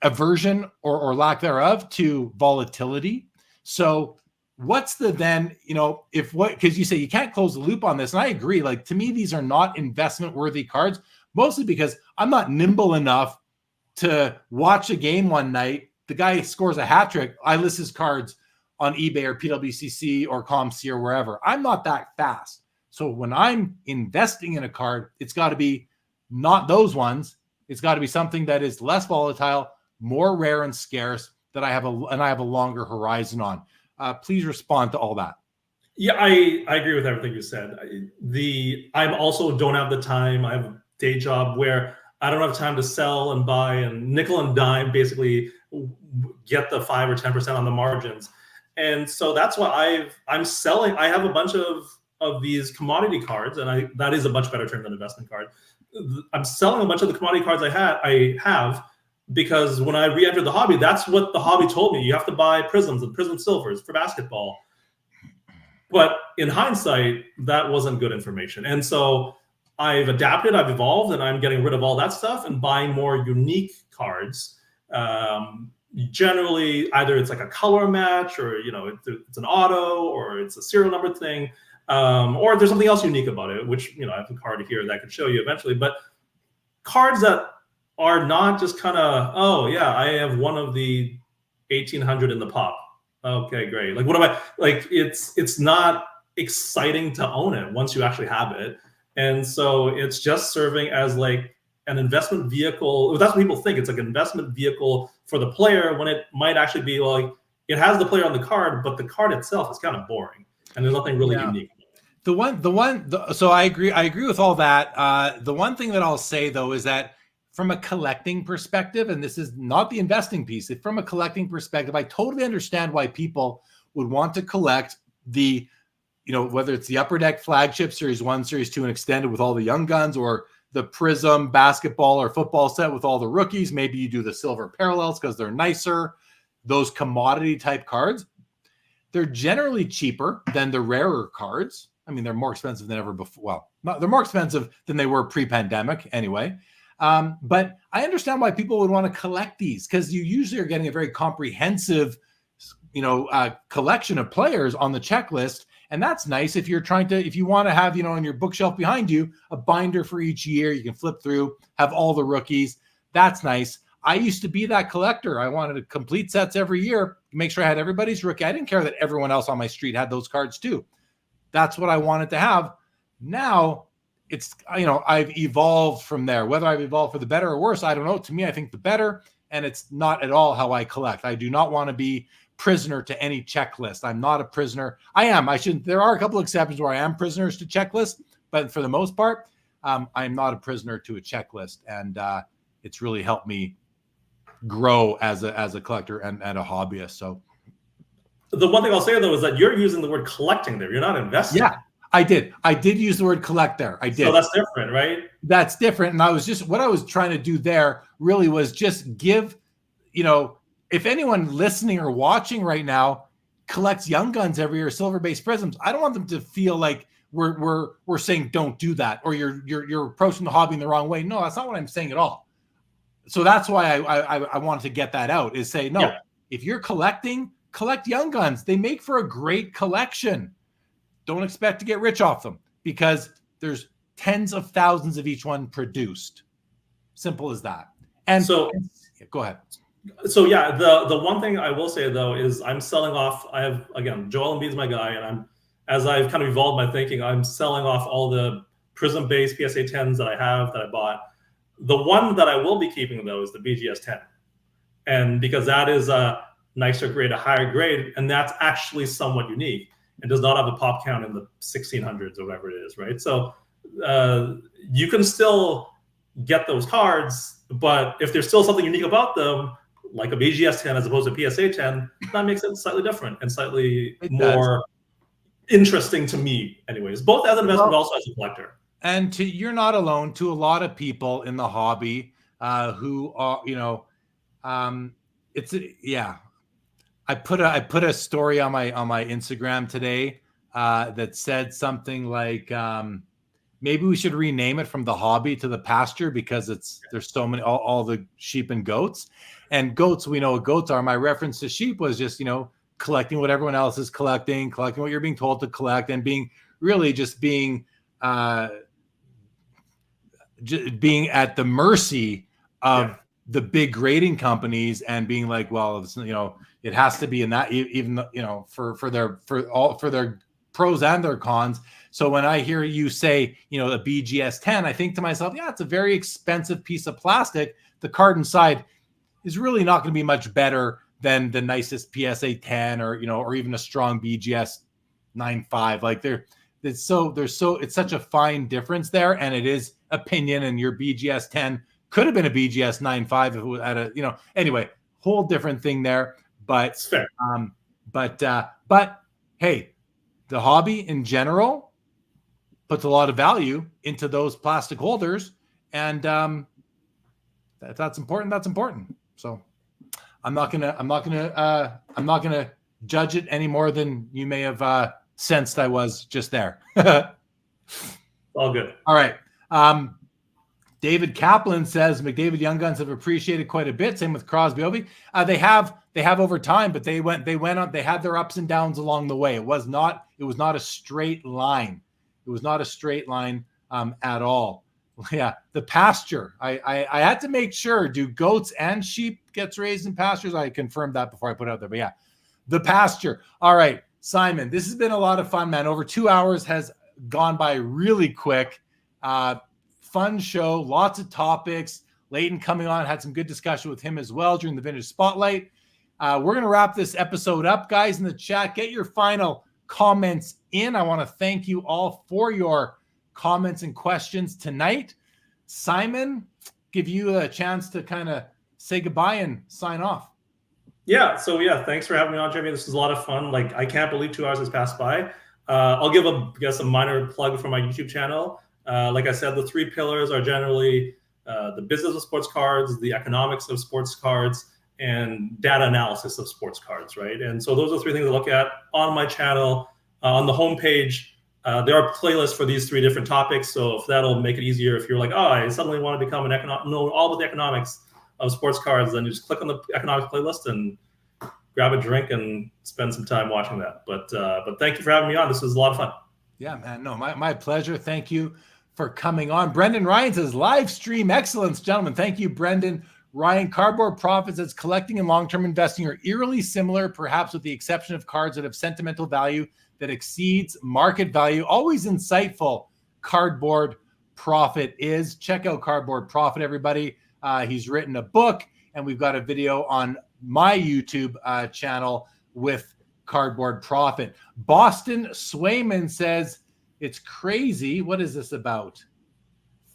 aversion or lack thereof to volatility. So what's because you say you can't close the loop on this. And I agree. Like, to me, these are not investment worthy cards, mostly because I'm not nimble enough to watch a game one night. The guy scores a hat trick. I list his cards on eBay or PWCC or ComC or wherever. I'm not that fast. So when I'm investing in a card, it's got to be not those ones. It's got to be something that is less volatile, more rare and scarce, that I have a longer horizon on. Please respond to all that. Yeah, I agree with everything you said. I also don't have the time. I have a day job where I don't have time to sell and buy and nickel and dime, basically get the 5 or 10% on the margins. And so that's why I'm selling. I have a bunch of these commodity cards, and that is a much better term than investment card. I'm selling a bunch of the commodity cards I have because when I re-entered the hobby, that's what the hobby told me. You have to buy Prisms and Prism Silvers for basketball. But in hindsight, that wasn't good information. And so I've adapted, I've evolved, and I'm getting rid of all that stuff and buying more unique cards. Generally, either it's like a color match, or it's an auto, or it's a serial number thing, or there's something else unique about it, which I have a card here that I can show you eventually. But cards that are not just kind of, oh yeah, I have one of the 1800 in the pop. Okay, great. Like, what am I like? It's not exciting to own it once you actually have it, and so it's just serving as like an investment vehicle. That's what people think. It's like an investment vehicle for the player, when it might actually be like, it has the player on the card, but the card itself is kind of boring, and there's nothing really unique. So I agree with all that. The one thing that I'll say though is that from a collecting perspective, and this is not the investing piece, from a collecting perspective, I totally understand why people would want to collect the, whether it's the Upper Deck Flagship Series 1, Series 2, and Extended with all the Young Guns, or the Prism basketball or football set with all the rookies. Maybe you do the silver parallels because they're nicer. Those commodity type cards, they're generally cheaper than the rarer cards. I mean, they're more expensive than ever before. Well, they're more expensive than they were pre-pandemic anyway. But I understand why people would want to collect these, because you usually are getting a very comprehensive collection of players on the checklist. And that's nice if you want to have, on your bookshelf behind you, a binder for each year. You can flip through, have all the rookies. That's nice. I used to be that collector. I wanted to complete sets every year, make sure I had everybody's rookie. I didn't care that everyone else on my street had those cards too. That's what I wanted to have. Now it's, I've evolved from there. Whether I've evolved for the better or worse, I don't know. To me, I think the better, and it's not at all how I collect. I do not want to be prisoner to any checklist. I'm not a prisoner. There are a couple of exceptions where I am prisoners to checklists, but for the most part, I'm not a prisoner to a checklist. And it's really helped me grow as a collector and a hobbyist. So the one thing I'll say though is that you're using the word collecting there. You're not investing. Yeah, I did use the word collect there. I did. So that's different, right? That's different. And what I was trying to do there really was just give, if anyone listening or watching right now collects Young Guns every year, silver-based prisms, I don't want them to feel like we're saying don't do that, or you're approaching the hobby in the wrong way. No, that's not what I'm saying at all. So that's why I wanted to get that out, is say, no, If you're collecting, collect Young Guns. They make for a great collection. Don't expect to get rich off them, because there's tens of thousands of each one produced. Simple as that. And so go ahead. So the one thing I will say though is I'm selling off. I have, again, Joel Embiid's my guy, and as I've kind of evolved my thinking, I'm selling off all the prism-based PSA 10s that I bought. The one that I will be keeping though is the BGS 10, and because that is a nicer grade, a higher grade, and that's actually somewhat unique. It does not have a pop count in the 1600s or whatever it is, right? So you can still get those cards, but if there's still something unique about them, like a BGS 10 as opposed to PSA 10, that makes it slightly different and slightly more interesting to me, anyways, both as an investment, but also as a collector. And you're not alone. To a lot of people in the hobby who are, I put a story on my Instagram today that said something like, maybe we should rename it from the hobby to the pasture, because there's so many, all the sheep and goats. And goats, we know what goats are. My reference to sheep was just, collecting what everyone else is collecting what you're being told to collect, and being at the mercy of the big grading companies, and being like, well, it has to be in that, even for their pros and their cons. So when I hear you say, a BGS 10, I think to myself, it's a very expensive piece of plastic. The card inside is really not going to be much better than the nicest PSA 10 or even a strong BGS 9.5. Like it's such a fine difference there, and it is opinion. And your BGS 10 could have been a BGS 9.5 if it was at a, anyway, whole different thing there. But it's fair. But hey, the hobby in general puts a lot of value into those plastic holders, and if that's important, that's important. So I'm not gonna judge it any more than you may have sensed I was just there. All good. All right. David Kaplan says McDavid Young Guns have appreciated quite a bit. Same with Crosby Ovi. They have over time, but they went on. They had their ups and downs along the way. It was not a straight line. It was not a straight line at all. Yeah, the pasture. I had to make sure. Do goats and sheep gets raised in pastures? I confirmed that before I put it out there. But yeah, the pasture. All right, Simon. This has been a lot of fun, man. Over 2 hours has gone by really quick. Fun show, lots of topics. Leighton coming on, had some good discussion with him as well during the Vintage Spotlight. We're going to wrap this episode up. Guys in the chat, get your final comments in. I want to thank you all for your comments and questions tonight. Simon, give you a chance to kind of say goodbye and sign off. So thanks for having me on, Jeremy. This was a lot of fun. Like, I can't believe 2 hours has passed by. I'll give a minor plug for my YouTube channel. Like I said, the three pillars are generally the business of sports cards, the economics of sports cards, and data analysis of sports cards, right? And so those are three things to look at on my channel. On the homepage, there are playlists for these three different topics. So if that'll make it easier, if you're like, oh, I suddenly want to become know all about the economics of sports cards, then you just click on the economics playlist and grab a drink and spend some time watching that. But thank you for having me on. This was a lot of fun. Yeah, man. No, my pleasure. Thank you for coming on. Brendan Ryan says, live stream excellence, gentlemen. Thank you, Brendan Ryan. Cardboard profits as collecting and long-term investing are eerily similar, perhaps with the exception of cards that have sentimental value that exceeds market value. Always insightful. Cardboard Profit is. Check out Cardboard Profit, everybody. He's written a book, and we've got a video on my YouTube channel with Cardboard Profit. Boston Swayman says, it's crazy. What is this about?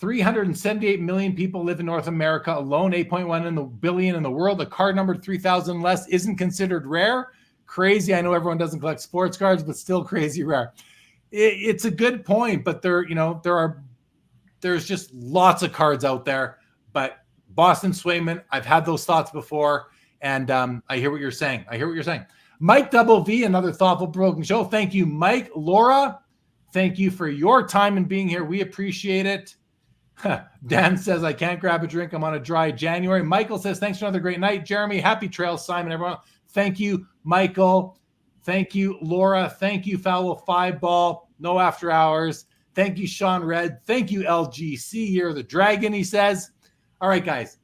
378 million people live in North America alone, 8.1 billion in the world. A card number 3,000 less isn't considered rare. Crazy. I know everyone doesn't collect sports cards, but still crazy rare. It's a good point, but there's just lots of cards out there. But Boston Swayman, I've had those thoughts before, and I hear what you're saying. Mike Double V, another thoughtful provoking show. Thank you, Mike. Laura, thank you for your time and being here. We appreciate it. Dan says, I can't grab a drink. I'm on a dry January. Michael says, thanks for another great night. Jeremy, happy trails. Simon, everyone. Thank you, Michael. Thank you, Laura. Thank you, Foul 5 Ball. No after hours. Thank you, Sean Red. Thank you, LGC. You're the dragon, he says. All right, guys.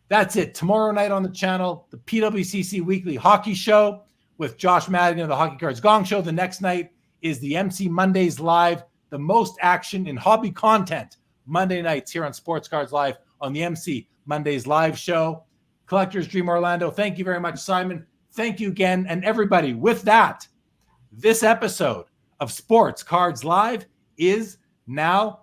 That's it. Tomorrow night on the channel, the PWCC Weekly Hockey Show with Josh Madigan of the Hockey Cards Gong Show. The next night is the MC Mondays Live, the most action in hobby content. Monday nights here on Sports Cards Live on the MC Mondays Live Show. Collector's Dream Orlando. Thank you very much, Simon. Thank you again. And everybody, with that, this episode of Sports Cards Live is now